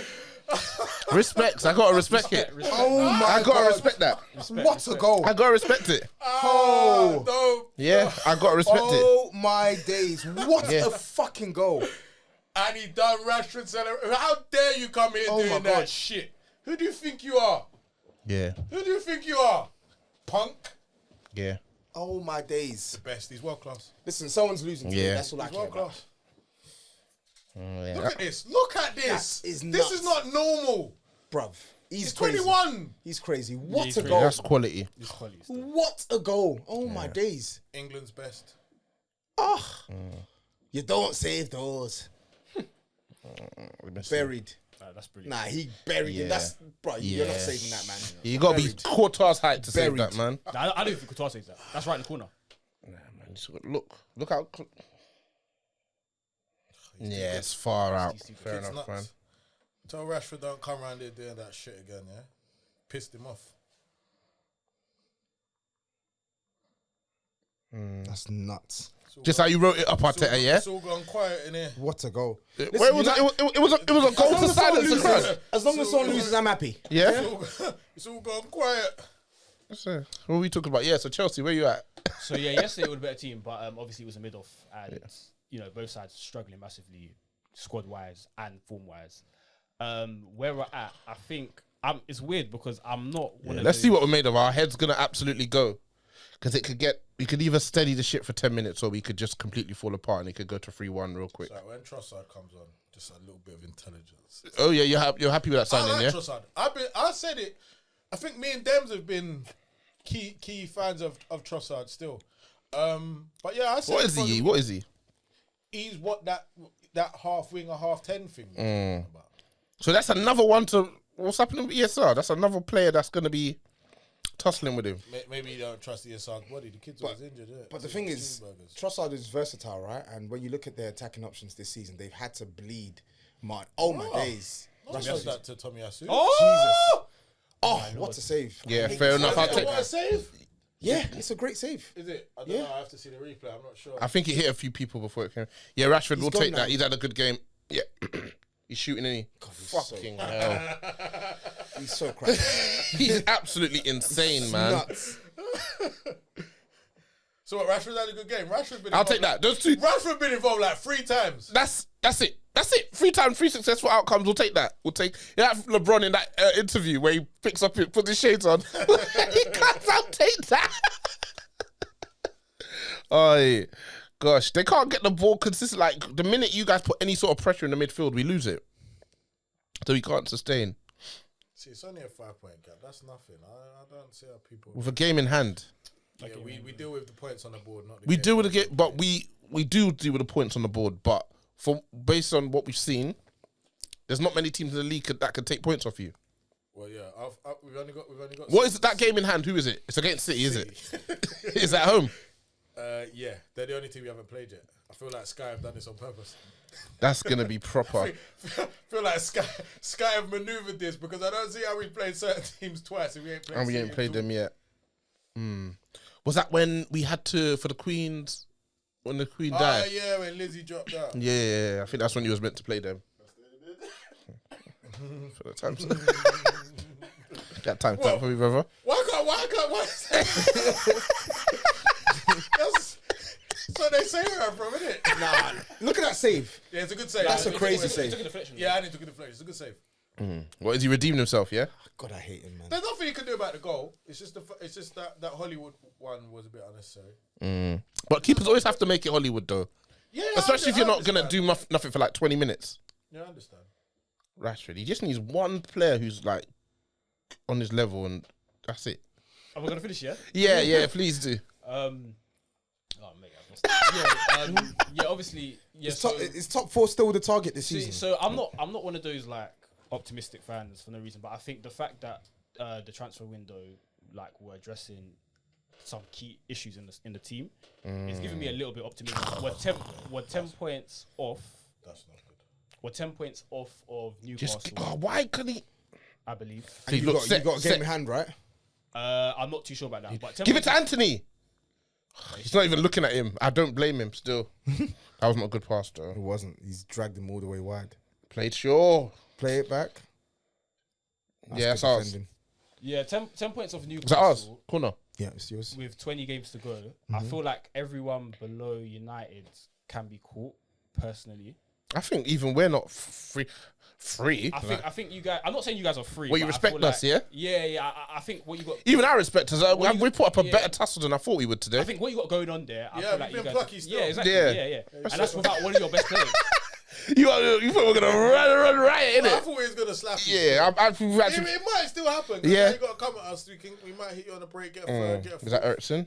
Respects. I gotta respect it. Oh my I gotta god! respect that. What a goal! I gotta respect it. Oh! No. Yeah, I gotta respect it. Oh my days! What Yeah. a fucking goal! And he done Rashford celebrate. How dare you come here Oh doing my that God. shit? Who do you think you are? Yeah, Who do you think you are? Punk? yeah, Oh my days! Best. He's world class. Listen, someone's losing. Yeah. Yeah, that's all I He's care world about. class. yeah. Look at this. Look at this. That is This nuts. is not normal. Bruv, He's he's crazy. 21. He's crazy. What he's a crazy. goal! That's quality. It's quality stuff. What a goal! Oh my days! England's best. Oh, you don't save those. Buried. That's brilliant. Nah, he buried Yeah. it. That's bro. You're not Yeah. saving that, man. You gotta be Buried. Courtois height to save Buried. that, man. Nah, I don't think Couture says that. That's right in the corner. Nah, man. Look how. Yeah, it's far out. Fair It's enough, nuts. man. Tell Rashford don't come around here doing that shit again, yeah? Pissed him off. That's nuts. Just how you wrote it up, Arteta, yeah. It's all gone quiet in here. What a goal! It was a goal to silence the crowd. As long as someone loses, I'm happy. Yeah. It's all gone quiet. What are we talking about? Yeah. So Chelsea, where you at? So yeah, yesterday it was a better team, but obviously it was a mid-off, and both sides struggling massively, squad-wise and form-wise. Where we're at, I think it's weird because I'm not. One of Let's those- see what we're made of. Our head's gonna absolutely go because we could either steady the shit for 10 minutes or we could just completely fall apart and it could go to 3-1 real quick. So when Trossard comes on, just a little bit of intelligence. Oh yeah, you're happy with that signing, I like yeah? Trossard. I said it. I think me and Dems have been key fans of Trossard still. But yeah, I said What is he? What is he? He's what that half winger, half 10 thing. we're talking about. So that's another one to. What's happening with ESR? That's another player that's gonna be tussling with him. Maybe you don't trust the Assad body. The kid's was injured. Yeah. But the thing is, Trossard is versatile, right? And when you look at their attacking options this season, they've had to bleed. Oh my days! Just that to Tomiyasu. Jesus! Oh, what a save! Yeah, fair enough. I'll take What a that. save! Yeah, it's a great save. Is it? I don't Yeah. know. I have to see the replay. I'm not sure. I think it hit a few people before it came. Yeah, Rashford will gone take now. that. He's had a good game. Yeah, he's shooting any. Fucking hell. He's so crazy. He's absolutely insane, man. Nuts. So what? Rashford had a good game. Rashford been. I'll involved take that. Those two. Rashford been involved like 3 times. That's it. That's it. 3 times, 3 successful outcomes. We'll take that. We'll take that. LeBron in that interview where he picks up, puts his shades on. I'll take that. Oh, gosh, they can't get the ball consistent. Like the minute you guys put any sort of pressure in the midfield, we lose it. So we can't sustain See, it's only a 5-point gap. That's nothing. I don't see how people. with a game in hand. Yeah, we deal with the points on the board, not the We game. deal with the game, but we do deal with the points on the board. But based on what we've seen, there's not many teams in the league that can take points off you. Well, yeah, we've only got. What is it, that game in hand? Who is it? It's against City, is it? It's at home. Yeah, they're the only team we haven't played yet. I feel like Sky have done this on purpose. That's gonna be proper. Feel like Sky have manoeuvred this because I don't see how we played certain teams twice and we ain't played. And we ain't played them yet. Was that when we had to for the Queens? When the Queen died? Oh yeah, when Lizzie dropped out. Yeah. I think that's when you was meant to play them. For the time. That time for me, brother. Why that's so they say where I'm from, isn't it? Nah, look at that save. Yeah, it's a good save. That's a crazy save. Took a deflection. Yeah, I need to get a deflection. It's a good save. What, is he redeemed himself, yeah? God, I hate him, man. There's nothing you can do about the goal. It's just that Hollywood one was a bit unnecessary. But keepers always have to make it Hollywood, though. Yeah, Especially if you're not going to understand. do nothing for like 20 minutes. Yeah, I understand. Rashford, he just needs one player who's like on his level and that's it. Are we gonna finish? Yeah. Yeah, please do. Oh mate, I've lost yeah, obviously. Yeah. Is top 4 still the target this season? So I'm not one of those like optimistic fans for no reason, but I think the fact that the transfer window, like, we're addressing some key issues in the team is giving me a little bit of optimism. We're 10 points off. That's not good. We're 10 points off of Newcastle, Why couldn't he? I believe. And you got a game in hand, right? I'm not too sure about that. But 10 Give it to points- Anthony. He's not even looking at him. I don't blame him still. That was not a good pass, though. It wasn't. He's dragged him all the way wide. Played sure. Play it back. Yeah, that's ours. defending. Yeah, 10 points off Is Newcastle. that ours? Corner. Yeah, it's yours. With 20 games to go. I feel like everyone below United can be caught, personally. I think even we're not free. I think you guys. I'm not saying you guys are free. Well, you but I respect feel us, like, yeah? Yeah. I think what you got. Even our respecters, we put up a yeah. better tussle than I thought we would today. I think what you got going on there. I Yeah, feel like we've you been guys. plucky still. Yeah, exactly. Yeah. Yeah. And that's without one of your best players. You thought we were gonna run riot, I innit? thought we was gonna slap you. Yeah, I actually. It might still happen. Yeah. You got to come at us. We might hit you on a break. Get a third. Get a Was that fourth. Eriksen?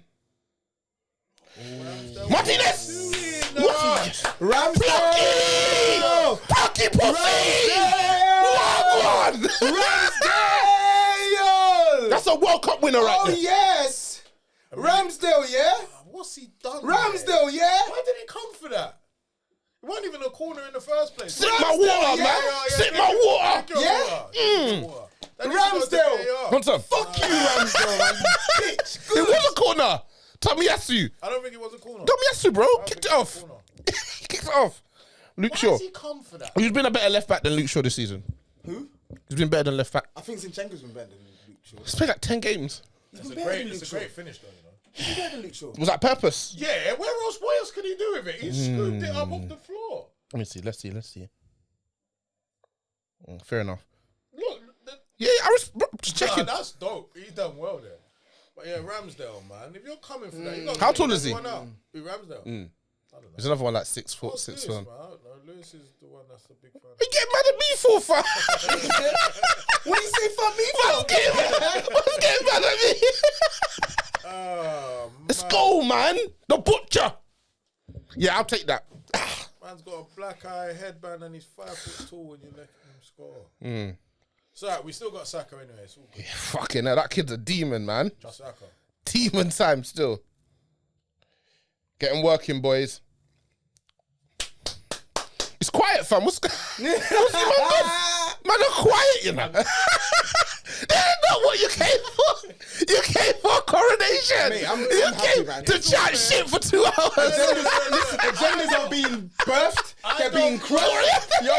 Ramsdale. Martinez! No. Ramsdale! Plucky pussy! What? Ramsdale! That's a World Cup winner right Oh, there. yes! Ramsdale, yeah? What's he done? Ramsdale, yeah? Why did he come for that? It wasn't even a corner in the first place. Sip my water, man. Sip my water. Ramsdale. Hunter. Fuck you, Ramsdale, man. You bitch. It was a corner. Tomiyasu. I don't think it was a corner. Tomiyasu, bro. I Kicked think it it off. was a corner. Kicked it off. Luke Why Shaw. has he come for that? He's been a better left back than Luke Shaw this season. Who? He's been better than left back. I think Zinchenko's been better than Luke Shaw. He's played like 10 games. It's a great finish, though. You know. He's been better than Luke Shaw. Was that purpose? Yeah, what else can he do with it? He scooped it up off the floor. Let me see. Let's see. Fair enough. Look, Yeah, just checking. that's dope. He's done well there. But yeah, Ramsdale, man. If you're coming for that, you got How tall is he? Who, Ramsdale? I don't know. There's another one like 6 foot, What's 6 Lewis, foot. man? I don't know. Lewis is the one that's the big fan. He get mad at me for, fam. What do you say fuck me for? What's getting mad at me? Oh, Let's go, man. The butcher. Yeah, I'll take that. Man's got a black eye headband and he's 5 foot tall when you let him score. So we still got Saka anyway. It's all good. Fucking hell, that kid's a demon, man. Saka. Demon time still. Getting working, boys. It's quiet, fam. What's man are quiet, you know. That's not what you came for. You came for a coronation. Mate, I'm you happy, came man. to chat shit for 2 hours. Agendas are being birthed. They're being crushed. Yo,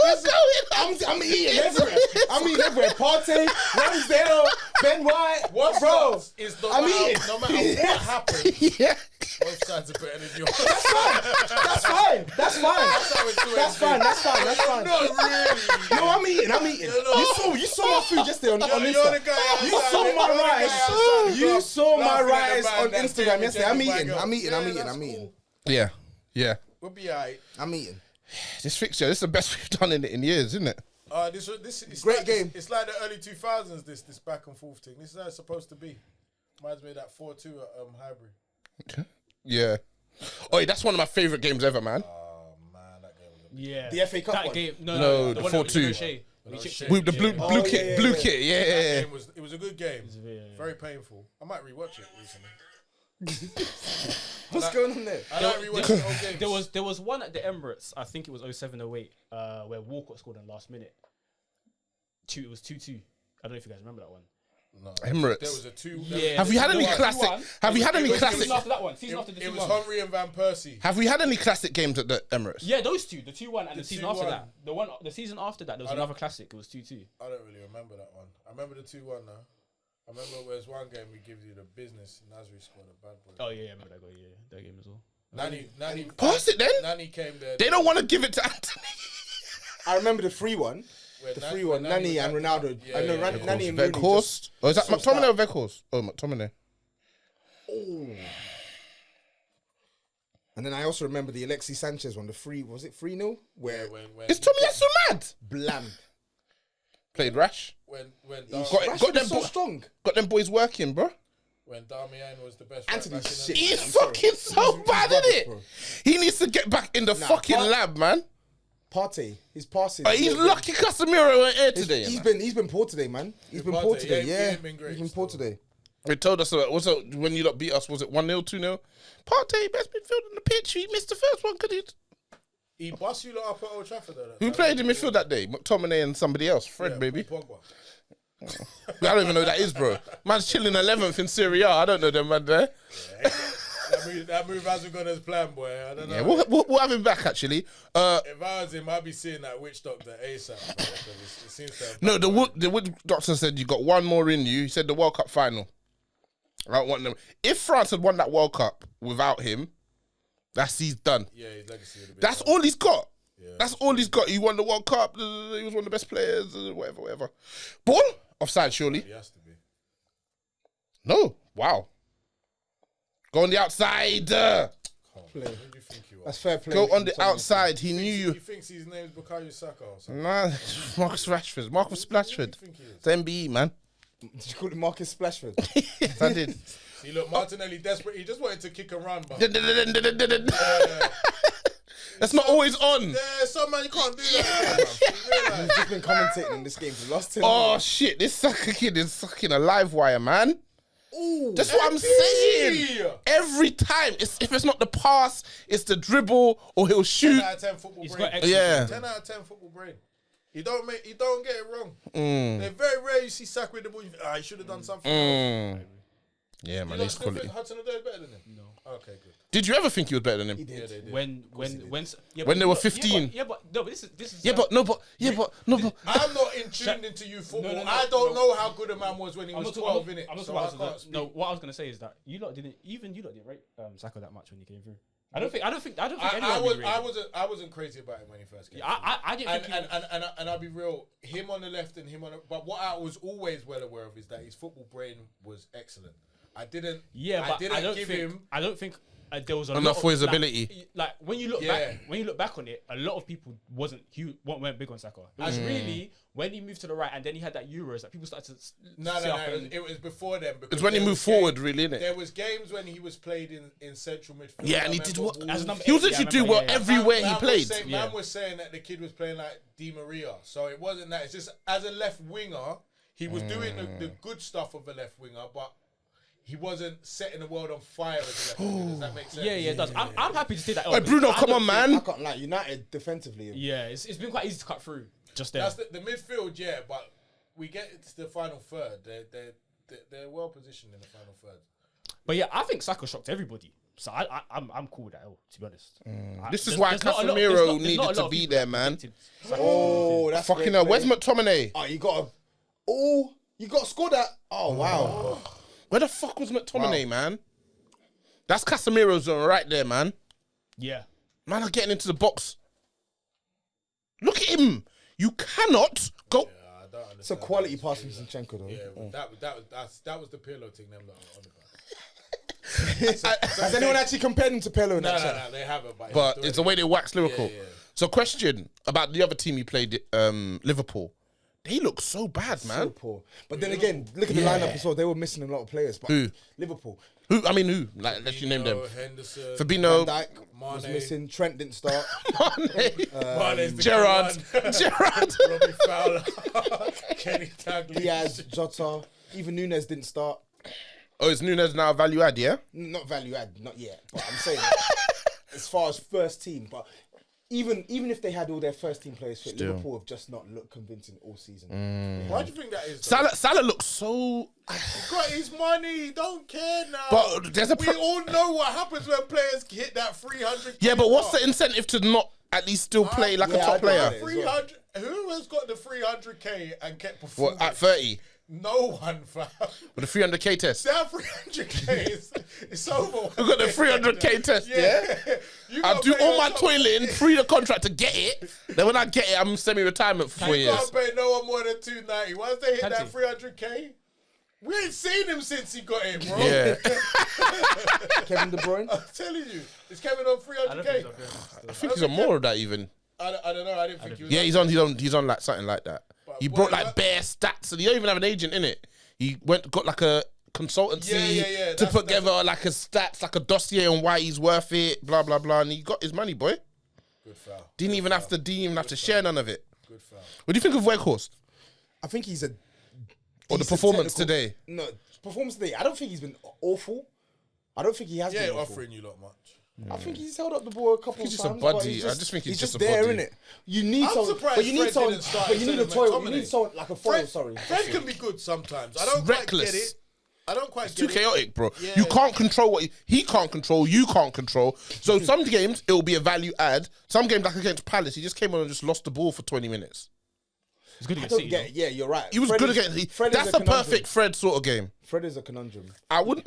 What's going on? I'm eating everywhere. I'm eating everywhere. Partey, Ramsdale, Ben White. What, bro? Is I'm eating. no matter what happens, Yeah. both sides are better than yours. That's fine. That's fine. That's fine. Not really. No, I'm eating. You saw my food yesterday on You're Insta. the guy You outside. saw You're my the guy rice. outside. You saw my Laughing at the rice man on that Instagram came yesterday. and I'm checked eating. the bag I'm up. eating. Yeah, I'm eating. that's I'm eating. Yeah. Yeah. We'll be alright. I'm eating. This fixture, this is the best we've done in years, isn't it? This is Great like, game. It's like the early 2000s. This back and forth thing. This is how it's supposed to be. Reminds me of that 4-2 at Highbury. Okay. Yeah. Oh, that's one of my favourite games ever, man. Oh man, that game was. Yeah. The FA Cup that one? game. No, No, the one 4-2. with Shea. With the blue kit, blue kit, yeah. That game it was a good game. Yeah. Very painful. I might rewatch it recently. What's going on there? I like rewatching the old games. There was one at the Emirates. I think it was 07-08, where Walcott scored in the last minute. It was 2-2. I don't know if you guys remember that one. No, Emirates. There was a 2. Yeah. Have we had any 2-1. classic? Have we had any classic? Season after that one. Season after the 2-1. It was Henry and Van Persie. Have we had any classic games at the Emirates? Yeah, those two, the 2-1 and the season after 2-1. that. The season after that, there was another classic. It was 2-2. I don't really remember that one. I remember the 2-1 now. I remember there was one game we give you the business. Nasri scored a bad boy. Oh yeah, I remember that goal. Yeah, that game as well. Nani, Pass it then. Nani came there. They don't want to give it to Anthony. I remember the 3-1. The 3-1. Nani and Ronaldo. I know Nani and Rooney. Weghorst. Oh, is that McTominay or Weghorst? Oh, McTominay. Oh. And then I also remember the Alexis Sanchez one. Was it 3-0? Where Is Tomiyasu mad? bland. Played rash. when Got them so strong. Got them boys working, bro. when Darmian was the best. Anthony's right back shit. in the- He's fucking so bad, isn't it? Bro. He needs to get back in the fucking lab, man. Partey, his passing. He's lucky Casemiro went here today. He's been poor today, man. He's been poor Partey, today. he Yeah, ain't been great he's been poor still. today. They told us about when you lot beat us. Was it 1-0, 2-0? Partey best midfield on the pitch. He missed the first one because He bust you lot up at Old Trafford though. who played in midfield that day? McTominay and somebody else. Fred, maybe. Pogba. I don't even know who that is, bro. Man's chilling 11th in Serie A. I don't know them man there. That move hasn't gone as planned, boy. I don't know. Yeah, we'll have him back actually. If I was him, I'd be seeing that witch doctor ASAP. Because it seems to have No, the wood doctor said you got one more in you. He said the World Cup final. I don't want them. If France had won that World Cup without him, he's done. Yeah, his legacy would have been. That's all he's got. Yeah. That's all he's got. He won the World Cup. He was one of the best players. Whatever. Ball offside, surely. He has to be. No. Wow. Go on the outside. Play. Who do you think you are? That's fair play. Go on the outside. He knew you. He thinks his name's Bukayo Saka or something. Nah, Marcus Rashford. Marcus Splashford. Who do you think he is? It's MBE, man. Did you call him Marcus Splashford? Yes, I did. See, look, Martinelli desperate. He just wanted to kick and run, but That's not always on. some man you can't do that. He's just been commentating in this game. He lost him. Oh shit! This Saka kid is sucking a live wire, man. Ooh, that's what I'm saying. Every time, if it's not the pass, it's the dribble, or he'll 10 shoot. out of 10 football He's brain. got excellent. Yeah. 10 out of 10 football brain. You don't get it wrong. They're very rare. You see Saka with the ball. He should have done something. else. Yeah, man, You he's still quality. think Hudson-Odoi is better than him? No. Okay, good. Did you ever think he was better than him? He did. Yeah, they did. When they were 15. Yeah, but this is. Yeah, but no, but. I'm not tuned into youth football. I don't know how good a man was when he was 12 in it. I'm not So talking I about can't speak. no. What I was gonna say is that you lot didn't rate Saka that much when he came through. I don't think anyone really rated him. I wasn't crazy about him when he first came. Yeah, I didn't think. And I'll be real, him on the left and him on the, but what I was always well aware of is that his football brain was excellent. I didn't I don't think there was Enough lot for his like, ability. Like when you look back on it, a lot of people weren't big on Saka. It was really when he moved to the right and then he had that Euros that people started to No. It was before then. It's when he moved forward, really, innit? There was games when he was played in central midfield. Yeah, I and he did remember what? Wolves. As a number He was 8, literally I do remember, well everywhere he played. Man was saying that the kid was playing like Di Maria, so it wasn't that. It's just as a left winger, he was doing the good stuff of a left winger, but he wasn't setting the world on fire as a left winger. Does that make sense? Yeah, it does. I'm happy to see that. Hey, Bruno, come on, man. I can't lie. United defensively. Yeah, it's been quite easy to cut through just there. That's the midfield, yeah, but we get to the final third. They're well positioned in the final third. But yeah, I think Saka shocked everybody. So I'm cool with that, to be honest. This is why Casemiro needed to be there, man. Oh, that's Fucking hell. Where's McTominay? Oh, you got to score that. Oh, wow. Where the fuck was McTominay, man? That's Casemiro's zone right there, man. Yeah. Man are getting into the box. Look at him. You cannot go. I don't understand. It's a quality pass from Zinchenko, though. Yeah, that was the Pirlo thing. Them on the back. Has anyone actually compared him to Pirlo in that chat? No, they haven't. But it's the way they wax Liverpool. Yeah. So, question about the other team you played, Liverpool. They look so bad, man. So poor. But then again, look at the lineup as well. They were missing a lot of players. But Who? Liverpool. Who? I mean, who? Like, let's you name them. Henderson, Fabinho, Van Dijk was Mane. missing. Trent didn't start. Mane's the Gerrard, good one. Gerrard. Robbie Fowler, Kenny Dalglish. Diaz, Jota. Even Nunes didn't start. Oh, is Nunes now a value add, yeah? Not value add, not yet. But I'm saying as far as first team, but even if they had all their first team players fit, Liverpool have just not looked convincing all season. Why do you think that is? Though? Salah looks so. He got his money. He don't care now. But there's we all know what happens when players hit that 300. Yeah, but what's the incentive to not at least still play like a top player? 300. Who has got the 300k and kept performing? What, at 30? No one, fam. With the 300k test. That 300k it's over. We got the 300k test, yeah? I'll do all my toiling, free the contract to get it. Then when I get it, I'm semi-retirement for 4 years. You can't pay no one more than 290. Once they hit that 300k, we ain't seen him since he got it, bro. Yeah. Kevin De Bruyne? I'm telling you. Is Kevin on 300k? I think he's on more of that even. I don't know. I didn't think he was. Yeah, he's on like something like that. He brought like bare stats, and he don't even have an agent in it. He got like a consultancy to put together like a stats, like a dossier on why he's worth it, blah blah blah, and he got his money, boy. Good foul. Didn't even have to share none of it. Good foul. What do you think of Weghorst? I think he's a. Or the performance today? No, performance today. I don't think he's been awful. I don't think he has been awful. Offering you lot much. I think he's held up the ball a couple of times. He's just a body. I just think he's just a there, body. innit? You need I'm someone, surprised but you need Fred someone, didn't start but you need a instead of toy. You need McTominay. someone like a foil. Sorry, Fred can be good sometimes. I don't Reckless. quite get it. I don't quite It's get too chaotic, bro. Yeah. You can't control what he can't control. You can't control. So some games it will be a value add. Some games like against Palace, he just came on and just lost the ball for 20 minutes. He's good I against don't City. get it. Yeah, you're right. He was Fred good is- against. Fred is That's a a conundrum. perfect Fred sort of game. Fred is a conundrum. I wouldn't.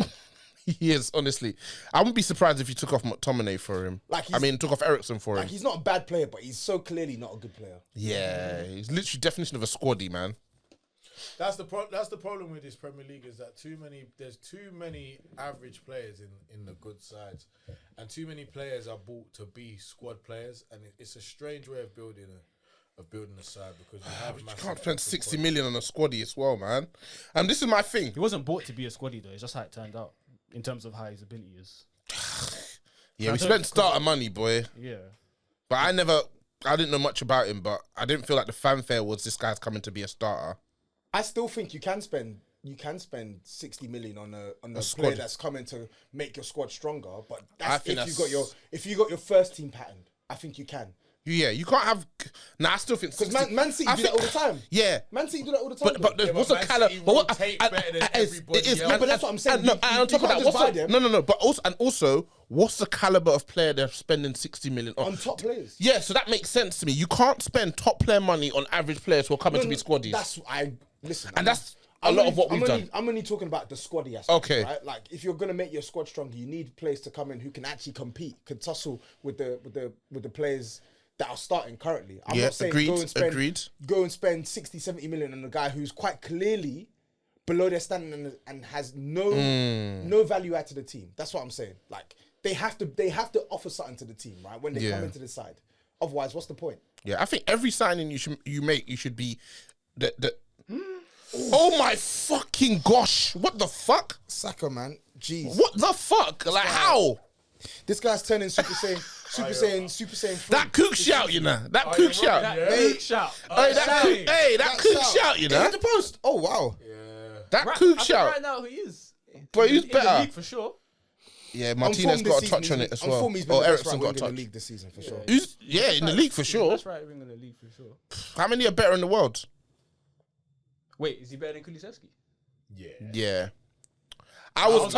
He is, honestly. I wouldn't be surprised if you took off McTominay for him. Took off Ericsson for him. Like he's not a bad player, but he's so clearly not a good player. Yeah, he's literally definition of a squaddy, man. That's the problem with this Premier League is that there's too many average players in the good sides, and too many players are bought to be squad players, and it's a strange way of building a side because you have You massive can't spend depth in 60 quality. million on a squaddy as well, man. And this is my thing. He wasn't bought to be a squaddy though. It's just how it turned out in terms of how his ability is. Yeah, we spent starter money, boy. Yeah. But I didn't know much about him, but I didn't feel like the fanfare was this guy's coming to be a starter. I still think you can spend 60 million on a squad. player that's coming to make your squad stronger. But I that's think if you got your first team pattern. I think you can. Yeah, you can't have. Nah, I still think Because Man City do that all the time. Yeah, Man City do that all the time. but Yeah, what's but the Man caliber? City But will what? take better than everybody else. Yeah, but that's what I'm saying. And, no, You- and you on top of can't that, just buy them. no. But also, what's the caliber of player they're spending 60 million on? On top players. Yeah, so that makes sense to me. You can't spend top player money on average players who are coming to be squaddies. That's a lot of what we've done. I'm only talking about the squaddy aspect. Okay. Right? Like if you're gonna make your squad stronger, you need players to come in who can actually compete, can tussle with the players that are starting currently. I'm Yeah, not saying agreed. go and spend 60, 70 million on a guy who's quite clearly below their standing and has no value add to the team. That's what I'm saying. Like they have to offer something to the team, right? When they come into the side. Otherwise, what's the point? Yeah, I think every signing you should be the. Oh my fucking gosh! What the fuck? Saka, man. Jeez. What the fuck? Like how? This guy's turning Super Saiyan. That kook shout, you know. That kook shout. Yeah. Big shout. That kook shout, you know. Hit the post. Oh wow. That kook I think shout. right now he is. But who's In the better? league for sure. Yeah, Martinez got a touch on it as well. Or Ericsson got a in the touch. league this season for sure. Who's in the league for sure. That's right, ring in the league for sure. How many are better in the world? Wait, is he better than Kulusevski? Yeah. I was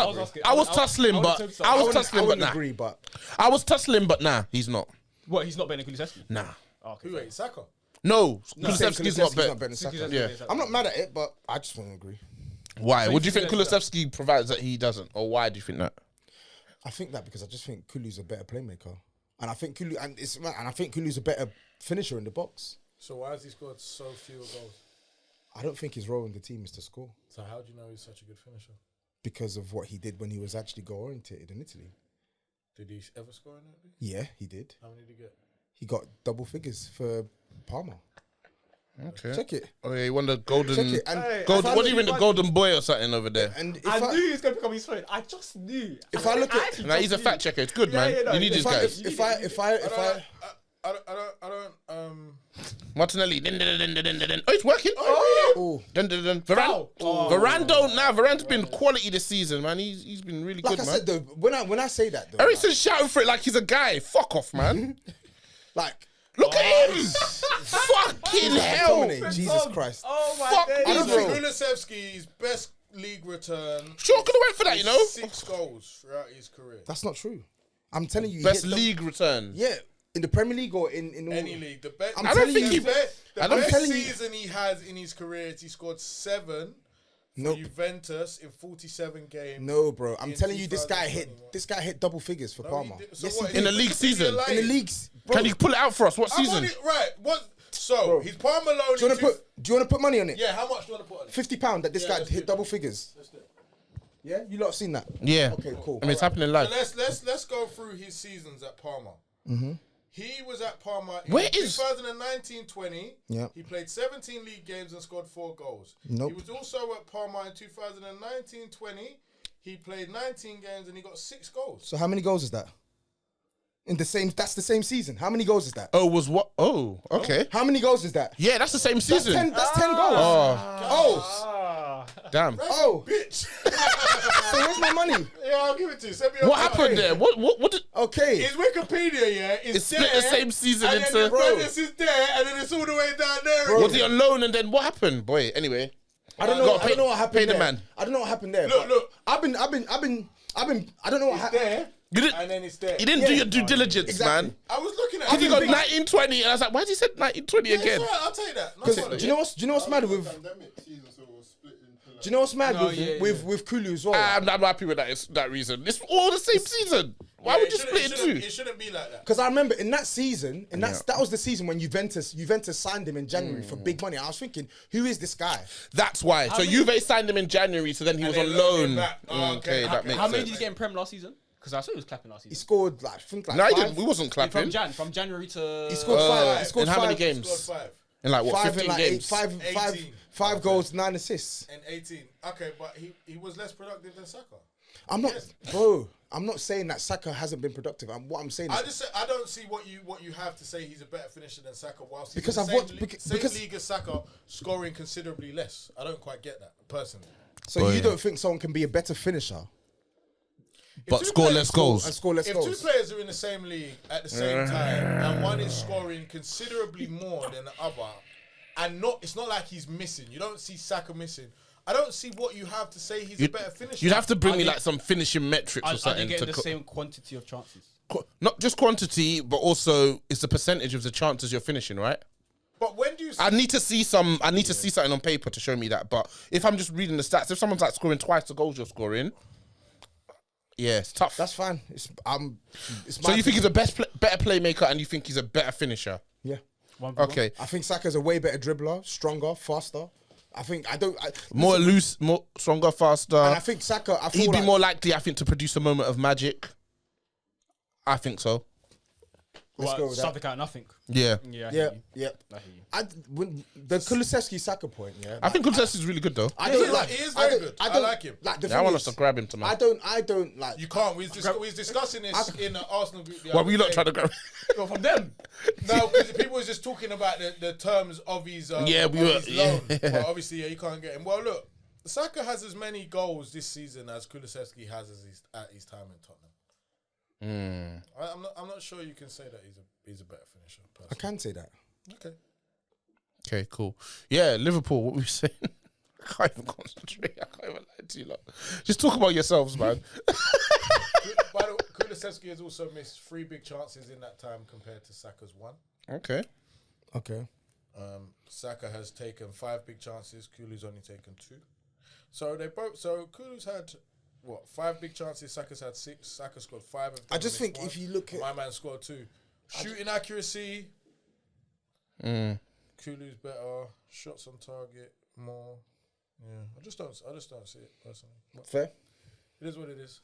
tussling, but nah. Agree, but I was tussling, but nah, he's not. What? He's not better than Kulusevski? Nah. Oh, okay. Who, wait, Saka? No, I'm saying Kulusevski's not better. than Saka. Kulusevski's Yeah. better. I'm not mad at it, but I just won't agree. Why? So What do you you think think that's- Kulusevski provides that he doesn't? Or why do you think that? I think that because I just think Kulu's a better playmaker, and I think Kulu's a better finisher in the box. So why has he scored so few goals? I don't think his role in the team is to score So how do you know he's such a good finisher? because of what he did when he was actually goal oriented in Italy. Did he ever score in that league? Yeah, he did. How many did he get? He got double figures for Parma. Okay. Check it. Oh yeah, he won the golden. Check it. And What do you mean the golden boy or something over there? And if I I, knew he was going to become his friend. I just knew. If I look at- Nah, he's a fact checker. It's good, man. yeah, no, You need these guys. if I Martinelli. Oh, it's working. Varane don't now. Varane's been quality this season, man. He's been really good, man. Like I said, though, when I say that, though, Ericsson's shouting for it like he's a guy. Fuck off, man. like, look at him. Fucking hell. Jesus Christ. Oh my Fuck days. I don't think bro. Kulusevski's best league return. Sure, could have went for that, you know. 6 goals throughout his career. That's not true. I'm telling you. Best league return. Yeah. In the Premier League or in Any league. The best. I'm telling you. The I don't best think season he has in his career is he scored 7 for Juventus in 47 games. No, bro. I'm in telling you, this guy 2021. hit double figures for Parma. So Yes, what, he In did. the league season. In the leagues. Bro. Can you pull it out for us? What I'm season? on it, right. What? So, Bro. he's Parma loan. Do you want to put money on it? Yeah, how much do you want to put on it? £50 that this Yeah, guy let's hit do it. double figures. Let's do it. Yeah, you lot have seen that. Yeah. Okay, cool. I mean, it's happening live. So let's go through his seasons at Parma. He was at Parma in Where is- 2019-20. Yeah. He played 17 league games and scored 4 goals. Nope. He was also at Parma in 2019-20. He played 19 games and he got 6 goals. So how many goals is that? That's the same season. How many goals is that? Oh, was what? Oh, okay. How many goals is that? Yeah, that's the same season. That's 10 goals. Oh, damn. Oh. Bitch. So where's my money? Yeah, I'll give it to you. Send me What a- happened there? What did... Okay. His Wikipedia, yeah, is It's split there, the same season and into- then Bro. Juventus is there, and then it's all the way down there. Bro. again. Was he on loan and then what happened? Boy, anyway. I don't know. Gotta I don't know what happened pay the there. man. I don't know what happened there. Look, but look. I don't know what It's happened. there, You didn't, and then it's there. you didn't do your due diligence, Exactly. man. I was looking at Because he it. got 1920 and I was like, why did he say 1920 Yeah, it's again? all right, I'll take that. No Do problem. you know what's mad with? Pandemic season, so we'll split into Do you know what's mad No, with yeah, with Kulu as well? I'm not happy with that reason. It's all the same season. Why Yeah, would you it split shouldn't- in two? It shouldn't be like that. Because I remember in that season, that was the season when Juventus signed him in January for big money. I was thinking, who is this guy? That's why. So Juve signed him in January, so then he was then on loaned him loan. back. Oh, okay. That makes How many sense. did he get in Prem last season? Because I saw he was clapping last He season. scored like I think like No, he 5. didn't. We wasn't clapping. From January to... He scored 5. He In scored how many 5. games? Scored 5 In like what, 5 15 in like games? 18. goals, 9 assists. and 18. Okay, but he was less productive than Saka. I'm not, bro. I'm not saying that Saka hasn't been productive. What I'm saying is, I don't see what you have to say he's a better finisher than Saka whilst he's Because in I've the watched- same, beca- same because- league as Saka, scoring considerably less. I don't quite get that personally. so you don't think someone can be a better finisher But two score players less goals. and score less If goals? 2 players are in the same league at the same time and one is scoring considerably more than the other, and it's not like he's missing. You don't see Saka missing. I don't see what you have to say he's a better finisher. You'd have to bring Are me they- like some finishing metrics or Are they something. getting to the same quantity of chances? not just quantity, but also it's the percentage of the chances you're finishing, right? But when do you see I need to see some. I need to see something on paper to show me that. But if I'm just reading the stats, if someone's like scoring twice the goals you're scoring, yeah, it's tough. That's fine. It's So you think he's a better playmaker, and you think he's a better finisher? yeah. Okay, I think Saka's a way better dribbler, stronger, faster. more loose, more stronger, faster. And I think Saka. I feel He'd be like, more likely, I think, to produce a moment of magic. I think so. Let's go with that. Something out of nothing. Yeah, Yeah, I Yeah, hear you. yeah. I hear you. When the Kulusevski Saka point, yeah. I think Kulusevski is really good though. I don't like. he is I very don't- good. I I don't like him. Like the Yeah, I thing want is, us to grab him tomorrow. I don't like. You can't. We was discussing this in the Arsenal group. Why were you not trying to grab? Go from them. No, because people was just talking about the terms of his Yeah, we of were- his yeah. loan. But obviously, you can't get him. Well, look, Saka has as many goals this season as Kulusevski has at his time in Tottenham. I'm not sure you can say that he's a better finisher. I can say that. Okay. Okay, cool. Yeah, Liverpool. What were we saying? I can't even concentrate. I can't even lie to you lot. Just talk about yourselves, man. By the way, Kulusevski has also missed 3 big chances in that time compared to Saka's 1. Okay. Okay. Saka has taken 5 big chances. Kulu's only taken 2. So Kulu's had 5 big chances. Saka's had 6. Saka scored 5 of them. I just and missed think if 1. you look at My man scored 2. Shooting accuracy. Kulu's better. Shots on target more. Yeah, I just don't see it personally. But fair. it is what it is.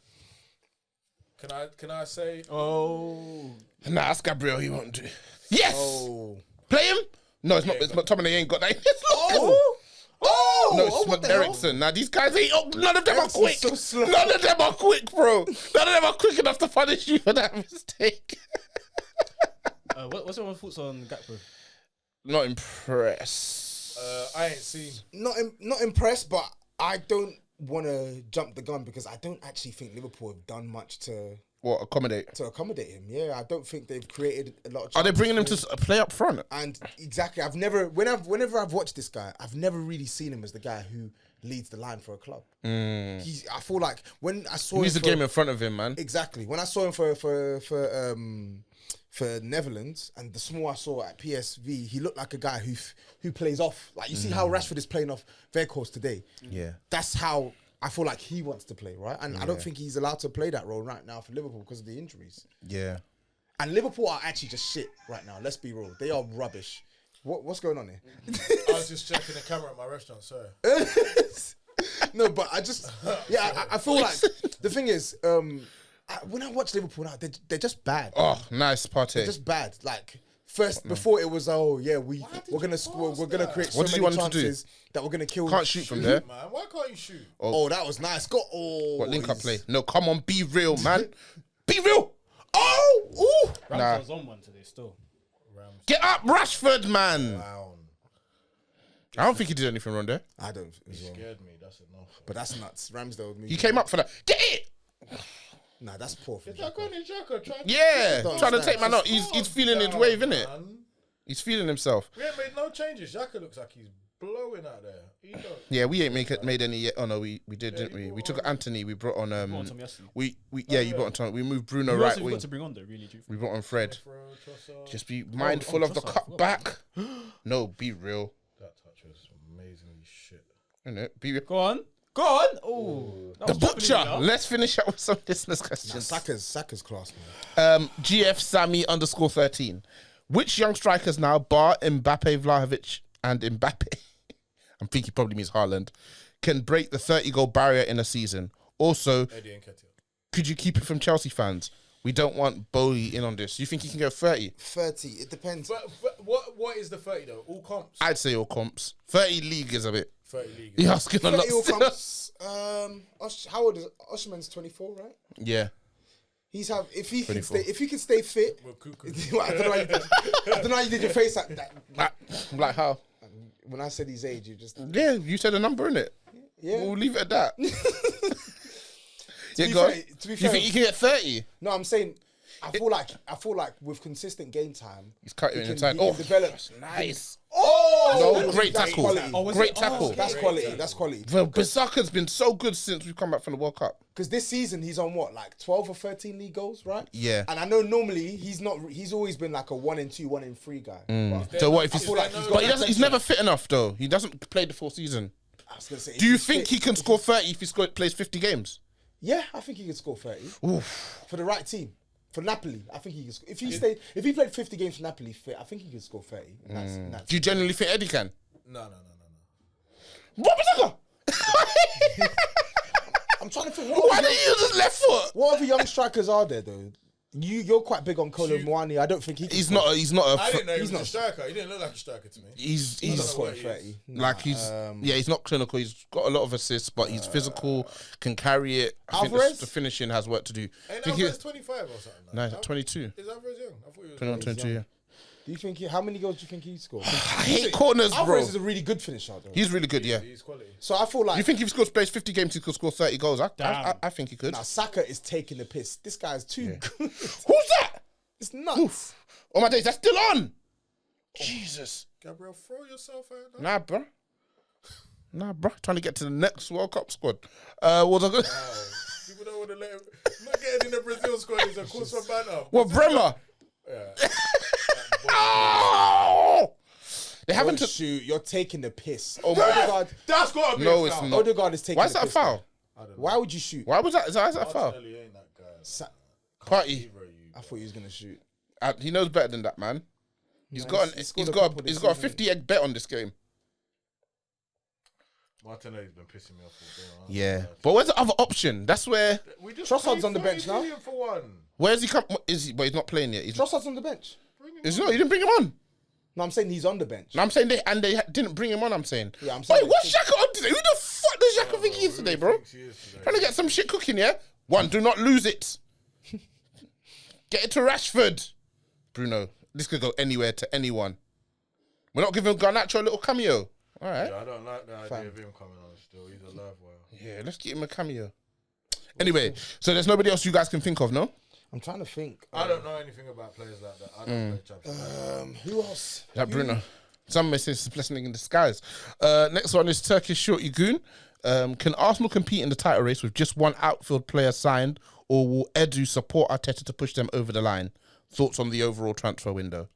Can I say? Oh. Nah, that's Gabriel. He won't do. Yes. Oh. Play him. No, it's not. It's not. Tommy ain't got that. Oh. No, it's what the hell? Ericsson. Now these guys ain't. Oh, none of them are quick. Eriksson's so slow. None of them are quick, bro. None of them are quick enough to punish you for that mistake. What's your thoughts on Gakpo? Not impressed. I ain't seen. Not impressed, but I don't want to jump the gun because I don't actually think Liverpool have done much to accommodate him. Yeah, I don't think they've created a lot of. Are they bringing him to play up front? And exactly, whenever I've watched this guy, I've never really seen him as the guy who leads the line for a club. I feel like when I saw him, he's the game in front of him, man. Exactly. When I saw him for Netherlands and the small I saw at PSV, he looked like a guy who plays off. Like you see how Rashford is playing off Weghorst today. Yeah, that's how I feel like he wants to play, right? And I don't think he's allowed to play that role right now for Liverpool because of the injuries. Yeah, and Liverpool are actually just shit right now. Let's be real; they are rubbish. What's going on here? I was just checking the camera at my restaurant. Sorry. No, but I just I feel like the thing is, when I watch Liverpool now, they're just bad. Oh, nice Partey. They're just bad. Like first, before it was we're gonna score, we're gonna create so many chances that we're gonna kill. Can't shoot from there, man. Why can't you shoot? Oh, that was nice. What link up play? No, come on, be real, man. Be real. Oh, ooh. Rams was on one today still. Get up, Rashford, man. Wow. I don't think he did anything wrong there. I don't. He scared me. That's enough. But that's nuts. Ramsdale. He came up for that. Get it. Nah, that's poor. It's like only Xhaka trying to take man out. He's feeling his wave, innit? He's feeling himself. We ain't made no changes. Xhaka looks like he's blowing out there. He don't. Yeah, we ain't made any yet. Oh no, we did, didn't we? We took Anthony. We brought on you brought on Tom. We moved Bruno right wing. To bring on though, really. We brought on Fred. Just be mindful of the cut back. No, be real. That touch was amazingly shit. Innit? Be real. Go on. Oh, the butcher. Let's finish up with some listeners' questions. Saka's class, man. GF Sammy _13. Which young strikers now, bar Mbappe, Vlahovic, and Mbappe, I think he probably means Haaland, can break the 30-goal barrier in a season? Also, Eddie Nketiah. Could you keep it from Chelsea fans? We don't want Bowley in on this. You think he can go 30? 30, it depends. But what is the 30 though? All comps? I'd say all comps. 30 league is a bit. 30 league. You're asking a lot. 30 all comps. How old is Osimhen's 24, right? Yeah. If he can stay fit. I don't know how you did your face like that. Like how? When I said his age, you just you said a number, innit? Yeah. We'll leave it at that. To be you fair, think he can get 30? No, I'm saying I feel like with consistent game time, he's cutting in time. He can develop. Nice. Oh, no, great tackle. Great tackle. That's quality. That's quality. Well, Bissaka's been so good since we've come back from the World Cup. Because this season he's on what, like 12 or 13 league goals, right? Yeah. And I know normally he's always been like a 1 and 2, 1 and 3 guy. So what if he's never fit enough though? He doesn't play the full season. I was gonna say, do you think he can score 30 if he plays 50 games? Yeah, I think he could score 30. Oof. For the right team. For Napoli, I think he could score. If he played 50 games for Napoli fit, I think he could score 30. Do you genuinely think Eddie can? No. What was that? I'm trying to think. Why did you just left foot? What other young strikers are there though? You're quite big on Kolo Muani. I don't think he. He's not. He's not. I didn't know he was a striker. He didn't look like a striker to me. He's not 30. Like he's he's not clinical. He's got a lot of assists, but he's physical, can carry it. I think the finishing has work to do. Ain't Alvarez 25 or something? No, 22. Is Alvarez young? I thought he was 21, 22. Yeah. Do you think how many goals do you think he scored? I hate corners, bro. Alvarez is a really good finisher, though. He's really good, yeah. He's quality. So I feel like you think if he plays 50 games, he could score 30 goals? I think he could. Now Saka is taking the piss. This guy's too good. Who's that? It's nuts. Oof. Oh my days, that's still on. Jesus. Gabriel, throw yourself out. Nah, bro. Trying to get to the next World Cup squad. Was I good? People don't want to let him. Not getting in the Brazil squad is a cause for banter. What, Bremer? Yeah. Oh! They haven't shoot. You're taking the piss. Oh my God. That's got to be no, a foul. it's not. Odegaard is taking Why is the that a piss. foul? Why would you shoot? Why was that? Is that a foul? Martinelli ain't that guy. Party. I thought he was gonna shoot. He knows better than that, man. He's got a 50 egg bet on this game. Martinelli's been pissing me off all day. Yeah, but where's the other option? That's where Trossard's on the bench now. For one. Where's he come? Is he? But he's not playing yet. Trossard's on the bench. Is he not? You didn't bring him on. No, I'm saying he's on the bench. No, I'm saying they didn't bring him on. I'm saying. Yeah, I'm saying. Wait, what's Xhaka on today? Who the fuck does Xhaka think he is today, bro? Trying to get some shit cooking, yeah. One, do not lose it. Get it to Rashford. Bruno, This could go anywhere to anyone. We're not giving Garnacho a little cameo. All right. Yeah, I don't like the idea of him coming on still. He's a live wire. Yeah, let's get him a cameo. Anyway, so there's nobody else you guys can think of, no? I'm trying to think. I don't know anything about players like that. I don't play Champions League. Who else? That Bruno. Some may say it's a blessing in disguise. Next one is Turkish Shorty Goon. Can Arsenal compete in the title race with just one outfield player signed, or will Edu support Arteta to push them over the line? Thoughts on the overall transfer window?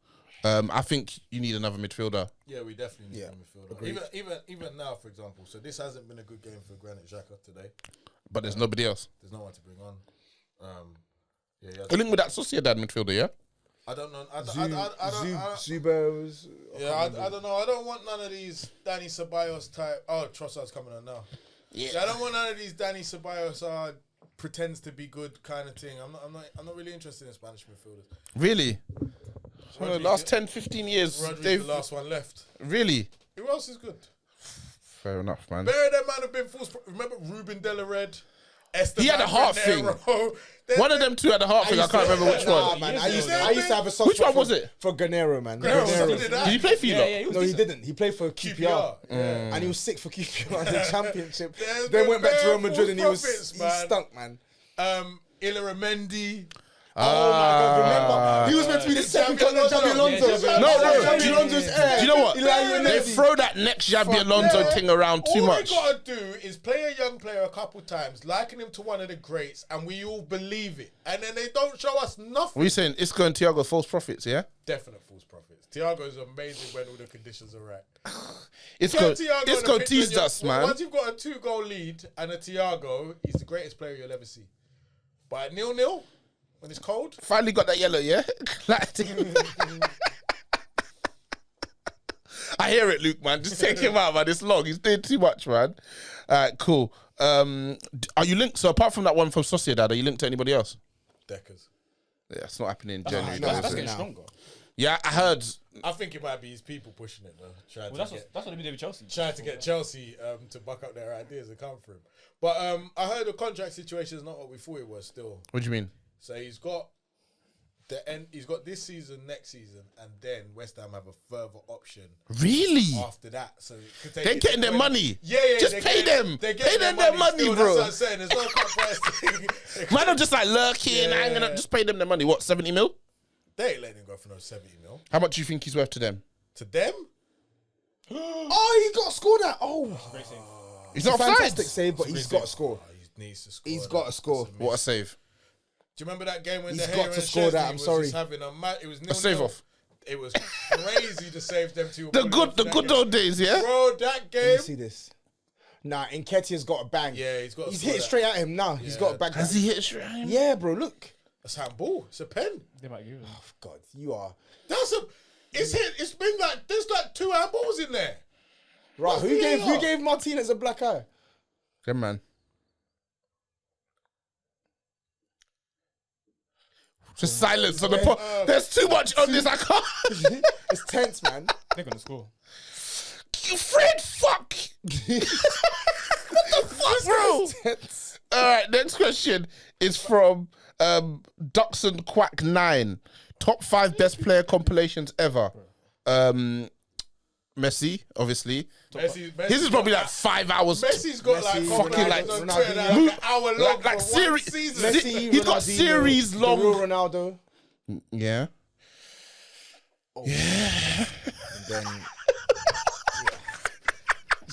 I think you need another midfielder. Yeah, we definitely need a midfielder. Even now, for example. So this hasn't been a good game for Granit Xhaka today. But there's nobody else. There's no one to bring on. A link with that Sociedad midfielder, yeah? I don't know. Zubers. I don't know. I don't want none of these Danny Ceballos type. Oh, Trossard's coming on now. Yeah, I don't want none of these Danny Ceballos pretends to be good kind of thing. I'm not really interested in Spanish midfielders. Really? So the last 10, 15 years, Rodri's the last one left. Really? Who else is good? Fair enough, man. Bear them man have been false. Remember Ruben De La Red? He had a heart thing. One of them two had a heart thing. I can't remember which one. Man, I used to have a soft Which one was it? For Granero, man. Did he play for you? No, he didn't. He played for QPR. And he was sick for QPR in the championship. Then went back to Real Madrid and he stunk, man. Illaramendi. Oh my God! Remember, he was meant to be the second cousin of Xabi Alonso. No. Xabi Alonso's heir. Do you know what? They throw that next Xabi Alonso thing around too much. All we gotta do is play a young player a couple times, liken him to one of the greats, and we all believe it. And then they don't show us nothing. What are you saying? Isco and Thiago false prophets, yeah? Definite false prophets. Thiago's amazing when all the conditions are right. Isco teased us, man. Once you've got a 2-goal lead and a Thiago, he's the greatest player you'll ever see. But at 0-0. When it's cold? Finally got that yellow, yeah? I hear it, Luke, man. Just take him out, man. It's long. He's doing too much, man. All right, cool. Are you linked? So apart from that one from Sociedad, are you linked to anybody else? Deckers. Yeah, it's not happening in January. That's getting stronger. Yeah, I heard. I think it might be his people pushing it, though. That's what they did with Chelsea. Trying to get Chelsea to back up their ideas and come for him. But I heard the contract situation is not what we thought it was still. What do you mean? So he's got he's got this season, next season, and then West Ham have a further option. Really? After that, so they're getting their money. Yeah. Just pay them. Pay them their money, still, bro. That's what I'm saying. There's no cut price thing. Man, I'm just like lurking, hanging up. Just pay them their money. What, 70 mil? They ain't letting him go for no 70 mil. How much do you think he's worth to them? To them? Oh, he got scored at. Oh, He's not fantastic offside. save, but he's got to score. He needs to score. He's got to score. What a save. Do you remember that game when He's the got to score that? I'm sorry. It was 0-0. A save off. It was crazy to save them two. The good old days, yeah? Bro, that game. Let me see this. Nah, Nketiah's got a bang. Yeah, he's got. He's hit straight at him now. He's got a bang. Has he hit straight at him? Yeah, bro. Look. That's handball. It's a pen. They might give him. Oh God, you are. It's hit. It's been like there's like 2 handballs in there. Right. Who gave Martinez a black eye? Good man. Just silence on the pot. There's too much on this. I can't. It's tense, man. They're gonna score. You Fred, fuck. What the fuck, bro? Tense. All right, next question is from Duxon Quack 9. Top 5 best player compilations ever. Messi, obviously. His is probably like 5 hours. Messi's got like fucking like an hour long like for one series. season. Messi, He's got Ronaldinho, series long. the real Ronaldo. Yeah. And then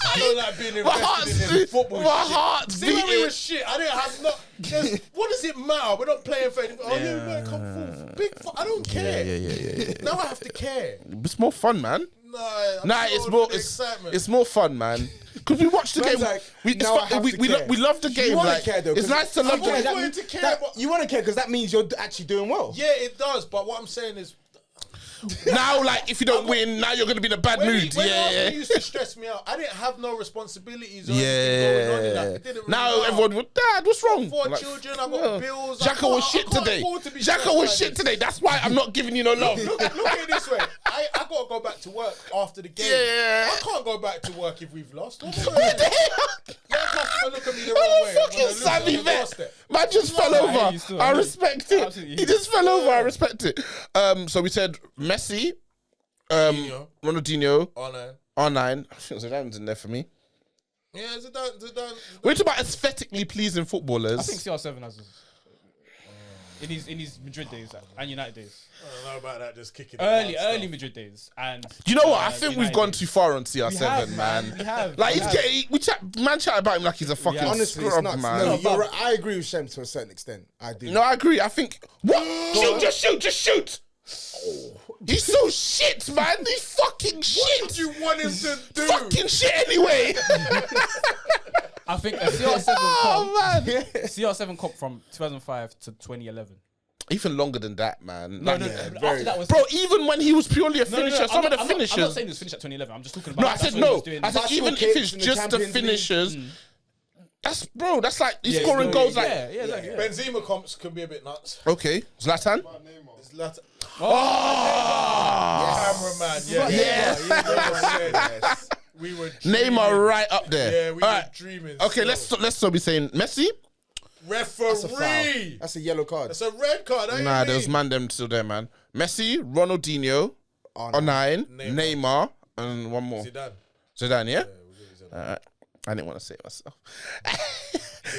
I don't like being invested in football my shit. heart's See when we beating. were shit, I didn't have no. What does it matter? We're not playing for anything. Oh yeah, we might come forth. Big. I don't care. Yeah. Now I have to care. It's more fun, man. Nah, it's more fun, man. Because we watch the game. like, We love the game. You wanna Like, care, though, it's 'cause nice to love I've always the wanted to care. you want to care because that means you're actually doing well. Yeah, it does. But what I'm saying is, Now, like, if you don't win, now you're going to be in a bad mood. when Yeah. Arsenal used to stress me out, I didn't have no responsibilities or anything going on in that. It didn't really Now matter. everyone would, Dad, what's wrong? 4 Like, children, I got bills. Xhaka was shit today. Xhaka was shit today. That's why I'm not giving you no love. Look at it this way. I got to go back to work after the game. Yeah. I can't go back to work if we've lost. What am I What the doing? hell? No customer look at me the I'm wrong a way. I'm fucking gonna lose savvy on the vet. doorstep. Man just fell I over. hear you still. I I hear you. respect it. Absolutely. He just fell over. I respect it. So we said Messi, Ronaldinho. Ronaldinho, R9. R9. I think Zidane's in there for me. Yeah, Zidane. We're talking about aesthetically pleasing footballers. I think CR7 has in his Madrid days and United days. I don't know about that. Just kicking. Early Madrid days and. Do you know what? I think we've United gone days. too far on CR7, We have, man. We have. Like we he's have. getting, chat about him like he's a fucking Honestly, it's scrub, nuts. man. No, you're right. I agree with Shem to a certain extent. I do. No, I agree. I think what? Just shoot. Oh, he's so shit, man. He's fucking shit. What did you want him to do? Fucking shit anyway. I think a CR7 Oh, man. CR7 comp from 2005 to 2011. Even longer than that, man. No, Like, no, very- after that was bro, even when he was purely a No, finisher, some of the I'm finishers. not saying he was finished at 2011. I'm just talking about. No, I that's said when he no. was doing- I said Bicycle even if kicks it's in the just the Champions League. finishers, that's like he's Yeah, scoring goals like. yeah, exactly. Yeah. Benzema comps can be a bit nuts. Okay, Zlatan. Zlatan. Oh, Cameraman. yeah. We were dreaming. Neymar right up there. Yeah, we All were right. dreaming. Okay, still. let's still be saying Messi. That's a foul. Referee. That's a yellow card. That's a red card. Nah, there was man them still there, man. Messi, Ronaldinho, R9, Neymar, and one more. Zidane, yeah? Alright. I didn't want to say it myself.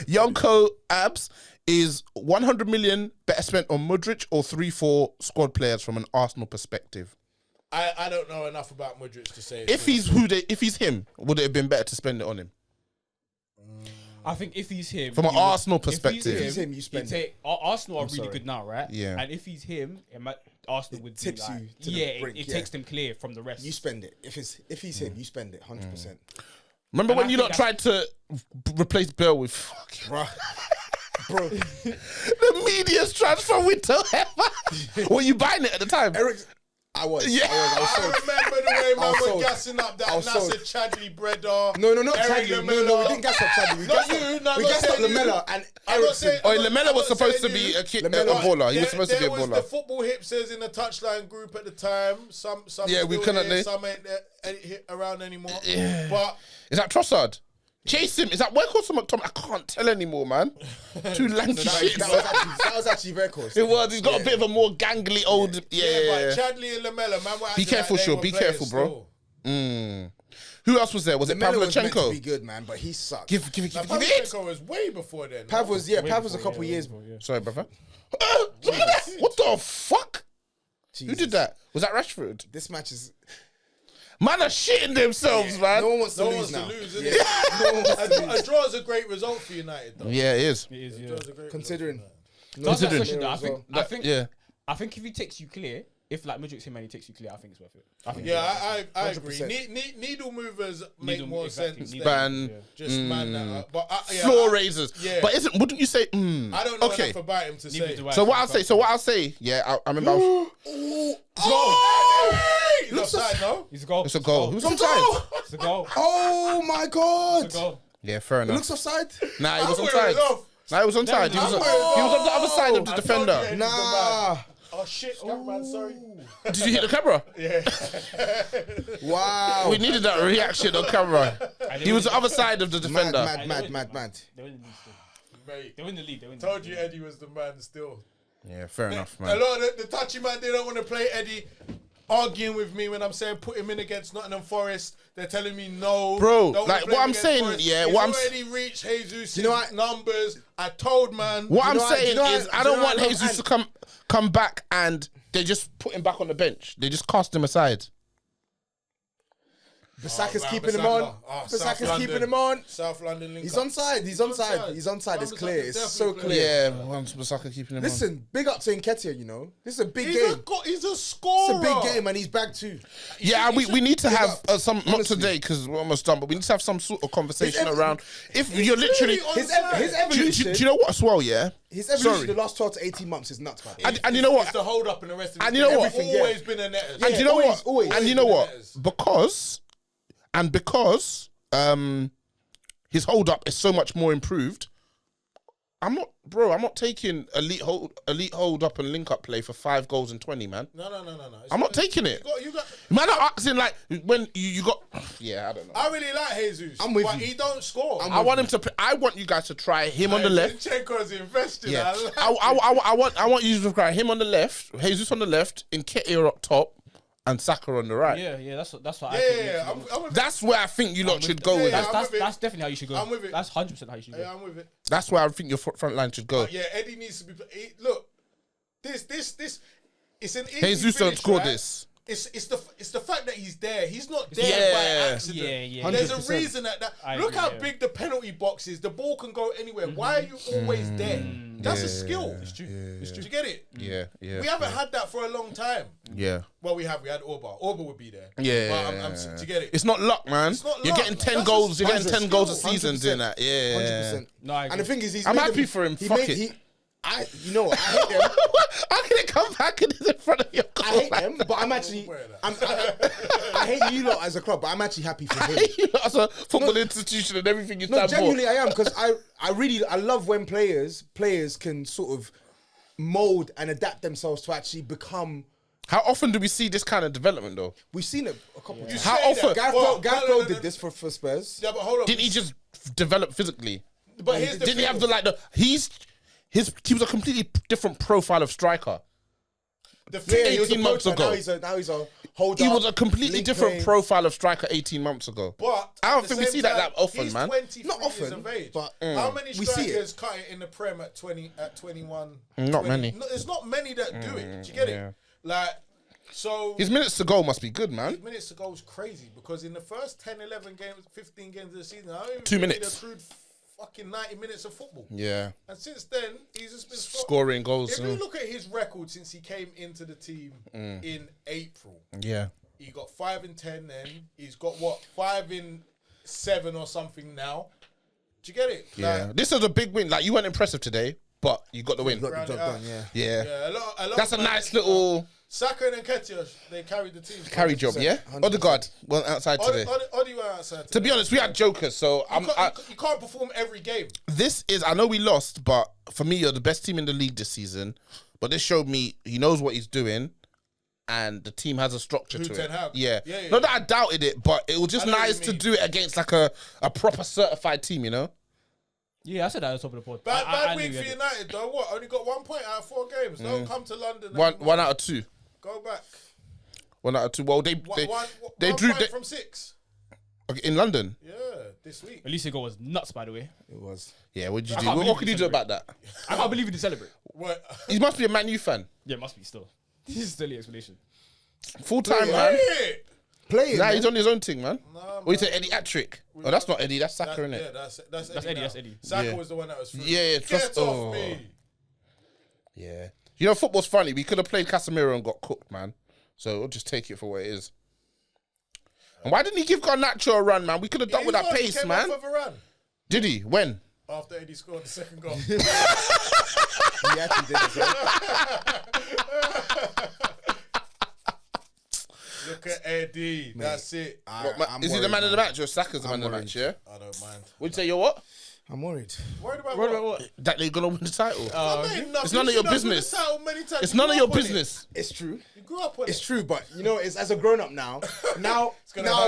Yonko Abs is 100 million better spent on Mudryk or 3-4 squad players from an Arsenal perspective. I don't know enough about Mudryk to say. If he's him, would it have been better to spend it on him? I think if he's him, From an you would- Arsenal if he's perspective. If he's him, you spend it. Arsenal are really sorry. good now, right? Yeah. And if he's him, Arsenal would tips be like, you to the yeah, brink, it yeah. takes them clear from the rest. You spend it. If he's him, you spend it 100%. Remember And when I you think lot tried to replace Bale with fucking Bro, the media's transfer window ever? Were you buying it at the time? Eric, I was. Yeah. I was I sold. remember the way I man was were sold. gassing up that I was sold. Nasser Chadley Breda. No, not Eric Chadley. Lamela. No, we didn't gas up Chadley. We Not gassed you, up, no, we I'm gassed not up saying you. Lamela and I'm not saying- Ericsson. Oh, I'm Lamela not was supposed to saying be you. a Lamela. baller. He There- was supposed to be a There was baller. the football hipsters in the touchline group at the time. Some Yeah, we still couldn't here, they? some ain't around anymore. Yeah. But Is that Trossard? Chase him. Is that Workhorse or McTominay? I can't tell anymore, man. Too lanky shit. That was actually very close. It was. He's got a bit of a more gangly old. but Yeah. Chadley and Lamela, man, were Be acting careful, like they Shaw. were Be players careful, bro. still. Who else was there? Was it Lamela was meant to be Pavlyuchenko? good, man, but he sucked. Give Now, it. Pavlyuchenko was way before then. Pav was a before, couple yeah, years. way before, yeah. Sorry, brother. Look at that. What the fuck? Who Jesus. did that? Was that Rashford? This match is. Man are shitting themselves, man. No one wants to No one lose wants now. to lose, isn't Yeah. it? No one wants to A lose. draw is a great result for United, though. Yeah, it is. It is, A yeah. draw is a great Considering. result To answer that Considering- question, though, I think, Well, I think, Yeah. I think if he takes you clear, if like Mudryk's him and he takes you clear, I think it's worth it. I think for them. Yeah, I agree. 100%. Needle movers make Needle- more exactly, sense needle than Ban. yeah. just man that up. But Floor raisers. yeah. But wouldn't you say? I don't know Okay. enough about him to Neither say. do I. So what I'll say, yeah, I remember. He's offside, no? He's a goal. It's a goal. Who's onside? It's a goal. Oh my God! It's a goal. Yeah, fair It enough. looks offside. Nah, he was I'm wearing onside. it off. Nah, he was onside. He was on the other side of the I told defender. you. Nah. Oh shit, cameraman, sorry. Did you hit the camera? Wow. We needed that reaction on camera. He was the other side of the defender. Mad. They win the league still. Mate, They win the league. They win the told league. you Eddie was the man still. Yeah, fair enough, A man. lot of the touchy man, they don't want to play Eddie. Arguing with me when I'm saying put him in against Nottingham Forest. They're telling me no. Bro, don't like, wanna play what him I'm against saying, Forest. yeah, He's what I'm already reached Jesus' You know what? numbers. I told man. What I'm know what- saying you know is, what- I you don't know want what- Jesus to come back and they just put him back on the bench. They just cast him aside. Basaka's man, keeping him Bissaka. on. Oh, South Basaka's London. keeping him on. South London link He's up. onside. He's onside. He's onside. It's clear. It's so Definitely clear. Yeah, once Basaka keeping him Listen, big up to Nketiah, you know. This is a big He's game. he's a It's scorer. a big game and he's back too. on. Yeah, we need to have some, not Honestly. today because we're almost done, but we need to have some sort of conversation His ev- around. If you're literally. clearly His onside. his Do you evolution, know what as well, yeah? his evolution Sorry. the last 12 to 18 months is nuts, by the way. And you know what? It's the hold up and the rest of it. And you know what? Everything, always been a netters. And you know always, what? always. And you know what? Always. Because his hold up is so much more improved. I'm not taking elite hold up and link up play for 5 goals and 20, man. No. I'm not taking it. You got. Man, are asking like when you got. Yeah, I don't know. I really like Jesus. I'm with but you. he don't score. I want him to. I want you guys to try him on the left. Zinchenko's invested. Yeah, I like it. I want you to try him on the left, Jesus on the left, Nketiah up top, and Saka on the right. Yeah, that's what I Yeah, think. yeah, I'm with That's where I think you lot should go with yeah, it. I'm with it. That's definitely how you should go. I'm with it. That's 100% how you should go. Yeah, I'm with it. That's where I think your front line should go. Yeah, Eddie needs to be. Look, this. It's an easy Jesus don't finish, score right? this. It's the fact that he's there. He's not there Yeah. by accident. Yeah. There's 100%. a reason that. I Look agree, how yeah. big the penalty box is. The ball can go anywhere. Why are you always there? That's a skill. It's true. It's Do true. you get it? Yeah. We haven't had that for a long time. Yeah. Well, we have. We had Orba. Orba would be there. Yeah. But do you get it? It's not luck, man. It's not You're luck. getting 10 That's goals. just You're getting 10 goals a 100%. season doing that. Yeah. 100%. No, I agree. And the thing is, I'm happy for him. Fuck it. You know what? I hate them. How can it come back and it's in front of your goal? I hate them, but I'm actually. I hate you lot as a club, but I'm actually happy for him. You lot as a football institution and everything you No, stand for. genuinely, I am, because I love when players can sort of mold and adapt themselves to actually become. How often do we see this kind of development, though? We've seen it a couple of times. How often? Gareth Bale did this for Spurs. Yeah, but hold on. Didn't he just develop physically? But here's the Didn't he thing. have he was a completely different profile of striker. The Yeah, thing he was 18 a months poacher, ago. Now he's a holder. He was a completely link different play. profile of striker 18 months ago. But I don't at the think we same see that time, often, he's man. 23 Not years often, of age. but how many we see it. strikers cut it in the Prem at 21? Not many. No, there's not many that do it. Do you get yeah. it? Like, so His minutes to goal must be good, man. minutes to go was crazy because in the first 10, 11 games, 15 games of the season, I don't even 2 think minutes. he'd accrued fucking 90 minutes of football. Yeah. And since then, he's just been Scoring goals. If you look at his record since he came into the team in April, Yeah. he got 5 in 10 then. He's got, 5 in 7 or something now. Do you get it? Yeah. Like, This is a big win. Like, you weren't impressive today, but you got the win. Got the Round job it out. done, yeah. Yeah. yeah, a lot That's a of nice players- little Saka and Nketiah, they carried the team. carry job, yeah? 100%. Odegaard went outside today. Odi were outside. To be honest, we had jokers, so you can't perform every game. this is, I know we lost, but for me, you're the best team in the league this season. But this showed me he knows what he's doing, and the team has a structure Who, to Ten it. Hag? Yeah. Yeah. Not that I doubted it, but it was just I know what nice you to mean. do it against like a proper certified team, you know? Yeah, I said that at the top of the pod. Bad I week knew for we had it. United, though. What? Only got 1 point out of 4 games. Don't come to London. One out of 2. Go back. 1 out of 2. Well, they One drew point from 6. in London. Yeah, this week. At least the goal was nuts, by the way. It was. Yeah, what did you I do? can't What believe could you you do celebrate. about that? I can't believe he didn't celebrate. What? He must be a Man U fan. Yeah, must be still. This is still the explanation. Full time, man. Hey! Playing. Nah, man. he's on his own thing, man. Nah, What you say, Eddie Attrick? Oh, that's not Eddie, that's Saka, innit? Yeah, that's That's Eddie. Eddie, that's Eddie. Saka Yeah. was the one that was free. Yeah, Get trust- off oh. me. Yeah. You know, football's funny. We could have played Casemiro and got cooked, man. So we'll just take it for what it is. And why didn't he give Garnacho a run, man? We could have done with that He pace, came man. off of a run Did he? When? after Eddie scored the second goal. He actually did it. Look at Eddie. That's it. Is he the man of the match or Saka's the man of the match, yeah? I don't mind. Would you say you're what? I'm worried. Worried about What what? about what? That they're going to win the title. It's none of your business. It's none of your business. It's true. You grew up on It's it. true, but you know, it's as a grown up now. Now gonna hurt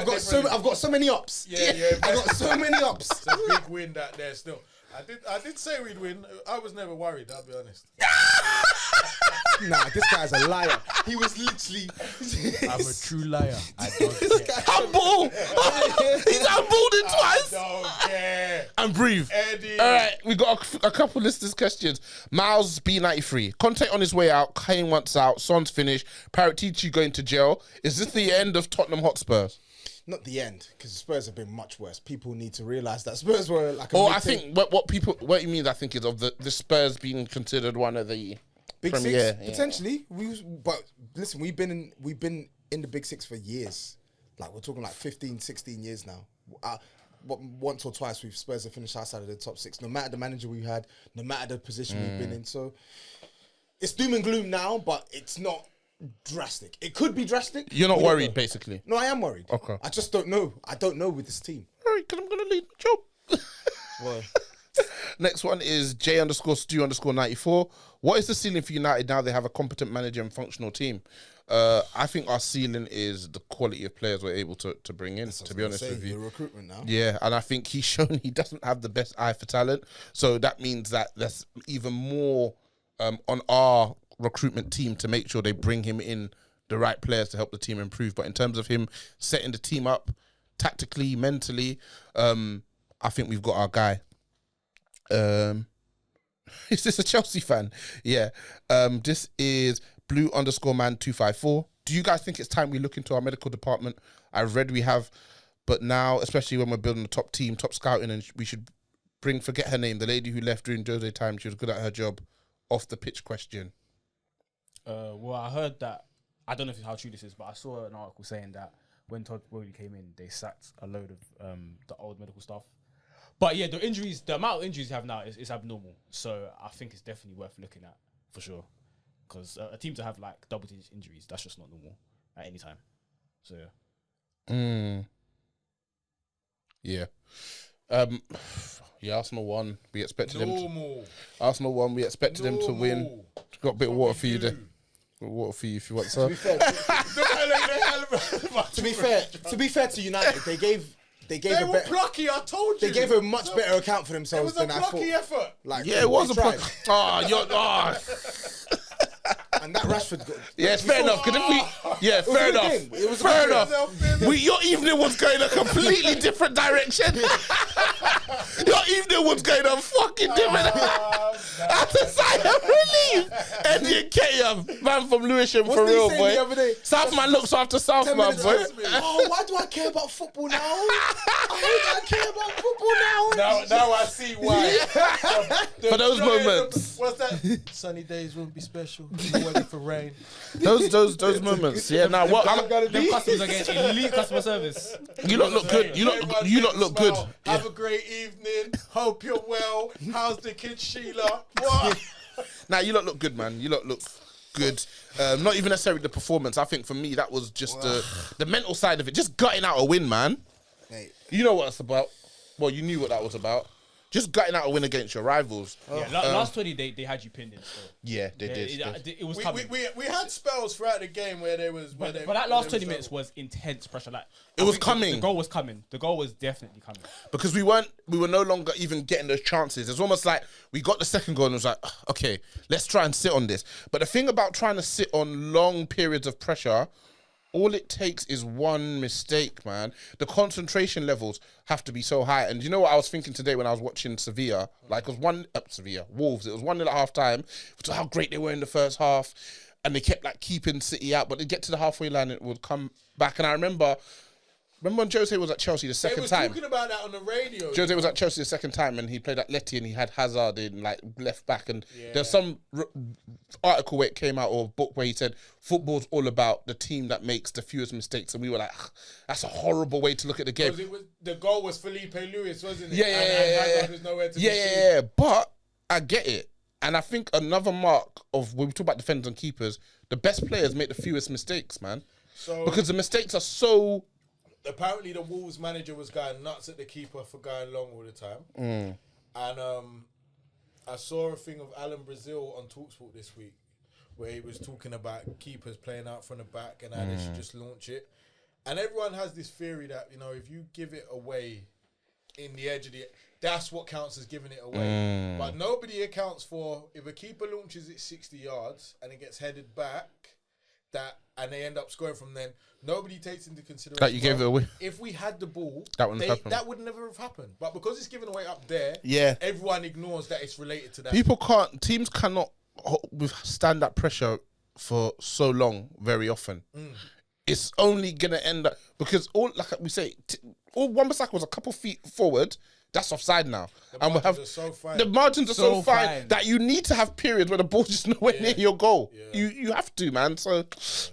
I've got so many ups. Yeah. I've got so many ups. It's a big win that there still. I did say we'd win. I was never worried, I'll be honest. Nah, this guy's a liar. He was literally. I'm a true liar. I don't care. Humble! He's humbled it twice! Don't care. And breathe. Eddie. All right, we got a couple listeners' questions. Miles B93. Conte on his way out. Kane wants out. Son's finished. Paratici going to jail. Is this the end of Tottenham Hotspurs? Not the end, because Spurs have been much worse. People need to realise that Spurs were like a Or I mid-table- think what you mean, I think, is of the Spurs being considered one of the Big Premier. Six, Yeah. potentially. But listen, we've been in the Big Six for years. Like we're talking like 15, 16 years now. Once or twice we've Spurs have finished outside of the top 6. No matter the manager we had, no matter the position we've been in. So it's doom and gloom now, but it's not drastic. It could be drastic. You're not We don't worried, know. basically. No, I am worried. Okay. I just don't know. I don't know with this team. All right, because I'm going to leave the job. Well, Next one is J_Stu_94. What is the ceiling for United now they have a competent manager and functional team? I think our ceiling is the quality of players we're able to bring in, to be honest with the you. recruitment now. Yeah, and I think he's shown he doesn't have the best eye for talent. So that means that there's even more on our recruitment team to make sure they bring him in the right players to help the team improve. But in terms of him setting the team up tactically, mentally, I think we've got our guy. Is this a Chelsea fan? Yeah. This is blue_man254. Do you guys think it's time we look into our medical department? I've read we have, but now, especially when we're building a top team, top scouting, and we should forget her name, the lady who left during Jose time, she was good at her job, off the pitch question. Well, I heard that, I don't know how true this is, but I saw an article saying that when Todd Bowley came in, they sacked a load of the old medical staff. But yeah, the amount of injuries you have now is abnormal. So I think it's definitely worth looking at, for sure. Because a team to have like double-digit injuries, that's just not normal at any time. So yeah. Yeah. Arsenal won. We expected them to. Arsenal won. We expected them to win. Got a bit of water for you there. Water for you if you want some. To be fair to United, they were plucky. I told you. They gave a much better account for themselves than I thought. It was a plucky effort. Like, yeah, it was a plucky. And that Rashford got... Yeah, it's fair enough. Because fair enough. It was fair enough. Your evening was going a completely different direction. Your evening was going a fucking different. That's a sign of relief. And Nketiah, man from Lewisham, for real, boy. Southman looks after Southman, boy. Oh, why do I care about football now? I care about football now. Now I see why. For those moments. What's that? Sunny days won't be special. Weather for rain. Those moments. Yeah. Now what? Them customers are getting elite customer service. You lot look good. You lot look good. Have a great evening. Hope you're well. How's the kid Sheila? What? Now you lot look good, man. You lot look good. Not even necessarily the performance. I think for me that was just the mental side of it. Just gutting out a win, man. Hey. You know what it's about. Well, you knew what that was about. Just gutting out a win against your rivals. Yeah, last 20 they had you pinned in. So. Yeah, they did. It was coming. We had spells throughout the game where there was. But that last 20 minutes was intense pressure. Like it was coming. The goal was coming. The goal was definitely coming. Because we were no longer even getting those chances. It's almost like we got the second goal and it was like, okay, let's try and sit on this. But the thing about trying to sit on long periods of pressure, all it takes is one mistake, man. The concentration levels have to be so high. And you know what I was thinking today when I was watching Sevilla? Like, it was Wolves. It was 1-0 at half time. How great they were in the first half. And they kept, like, keeping City out. But they get to the halfway line, it would come back. And I remember when Jose was at Chelsea the second time. They were talking about that on the radio. Jose was at Chelsea the second time and he played at Letty and he had Hazard in like left back. And there's some article where it came out or book where he said football's all about the team that makes the fewest mistakes. And we were like, that's a horrible way to look at the game. Because the goal was Felipe Lewis, wasn't it? Yeah. And Hazard was nowhere to be seen. Yeah. But I get it. And I think another mark of when we talk about defenders and keepers, the best players make the fewest mistakes, man. Because the mistakes are so... Apparently, the Wolves manager was going nuts at the keeper for going long all the time. And I saw a thing of Alan Brazil on TalkSport this week where he was talking about keepers playing out from the back and how they should just launch it. And everyone has this theory that, you know, if you give it away in the edge of the... That's what counts as giving it away. But nobody accounts for if a keeper launches it 60 yards and it gets headed back... and they end up scoring from then. Nobody takes into consideration that you gave it away. If we had the ball, that would never have happened. But because it's given away up there, everyone ignores that it's related to that. Teams cannot withstand that pressure for so long very often. It's only gonna end up because all like we say, all Wan-Bissaka was a couple feet forward. That's offside now. The margins are so fine that you need to have periods where the ball's just nowhere near your goal. Yeah. You have to, man. So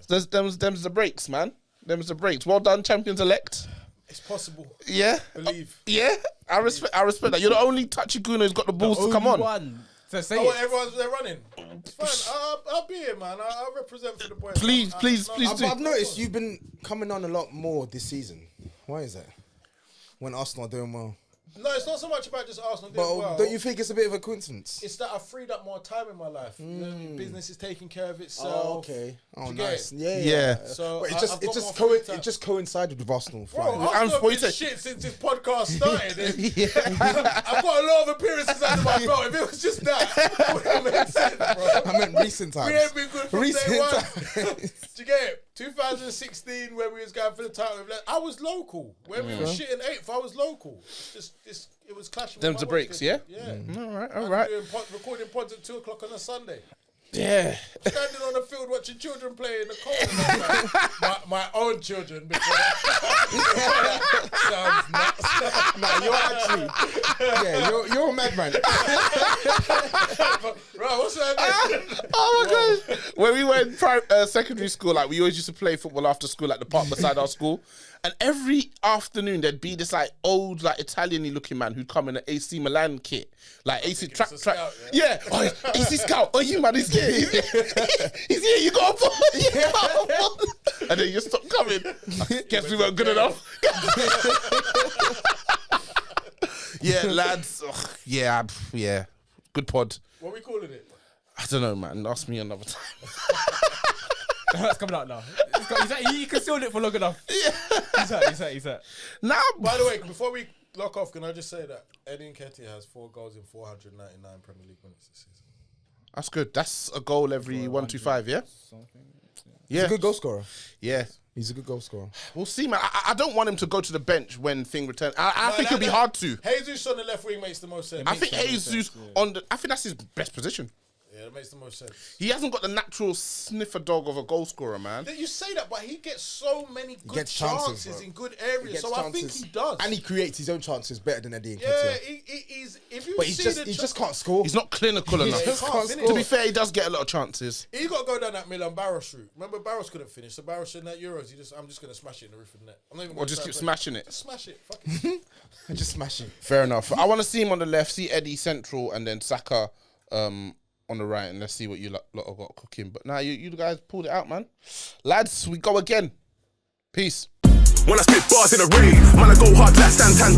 them's the breaks, man. Them's the breaks. Well done, champions-elect. It's possible. Yeah. Believe. Yeah. I respect that. You're the only Tachiguno who's got the balls to come on. They're running. It's fine. I'll be here, man. I'll represent for the boys. Please do. I've noticed you've been coming on a lot more this season. Why is that? When Arsenal are doing well. No, it's not so much about just Arsenal doing well. Don't you think it's a bit of a coincidence? It's that I've freed up more time in my life. Business is taking care of itself. Oh, okay. Oh, nice. Yeah. So it just coincided with Arsenal. I've been shit since this podcast started. I've got a lot of appearances under my belt. If it was just that, it would have made sense, bro. I meant recent times. We ain't been good from day one. Do you get it? 2016 when we was going for the title, I was local. When we were shitting 8th, I was local. It was clashing. Them with the my breaks, work yeah. schedule. All right. Recording pods at 2:00 on a Sunday. Yeah. Standing on the field watching children play in the cold. my own children. Before sounds nuts. No, you're actually, you're a madman. Right, what's that? Oh my god! When we went secondary school, like we always used to play football after school at the park beside our school, and every afternoon there'd be this like old like Italian-y looking man who'd come in an AC Milan kit, like AC track. Scout, Yeah, oh, AC Scout. Oh, you man, he's here. He's here. You got a ball. And then you stop coming. Guess we weren't good enough. Yeah, lads. Ugh, yeah. Good pod. What are we calling it? I don't know, man. Ask me another time. That's coming out now. He concealed it for long enough. Yeah. He's hurt. Nah. By the way, before we lock off, can I just say that Eddie Nketiah has 4 goals in 499 Premier League minutes this season. That's good. That's a goal every 125, yeah? He's a good goal scorer. Yeah. He's a good goal scorer. We'll see, man. I don't want him to go to the bench when thing returns. I think it'll be hard to. Jesus on the left wing makes the most sense. I think Jesus I think that's his best position. Yeah, that makes the most sense. He hasn't got the natural sniffer dog of a goal scorer, man. You say that, but he gets so many good gets chances chances, in good areas. So I think he does. And he creates his own chances better than Eddie Nketiah. Yeah, he's. If you But see he just can't score. He's not clinical enough. he can't finish. To be fair, he does get a lot of chances. He got to go down that Milan Barros route. Remember, Barros couldn't finish. So Barros in that Euros, I'm just going to smash it in the roof of the net. I'm not even Or just keep smashing it. Just smash it. Fuck it. Just smashing. Fair enough. I want to see him on the left, see Eddie central, and then Saka on the right, and let's see what you lot have got cooking. But now you guys pulled it out, man. Lads, we go again. Peace. When I spit bars in a rave, man, I go hard like Santan.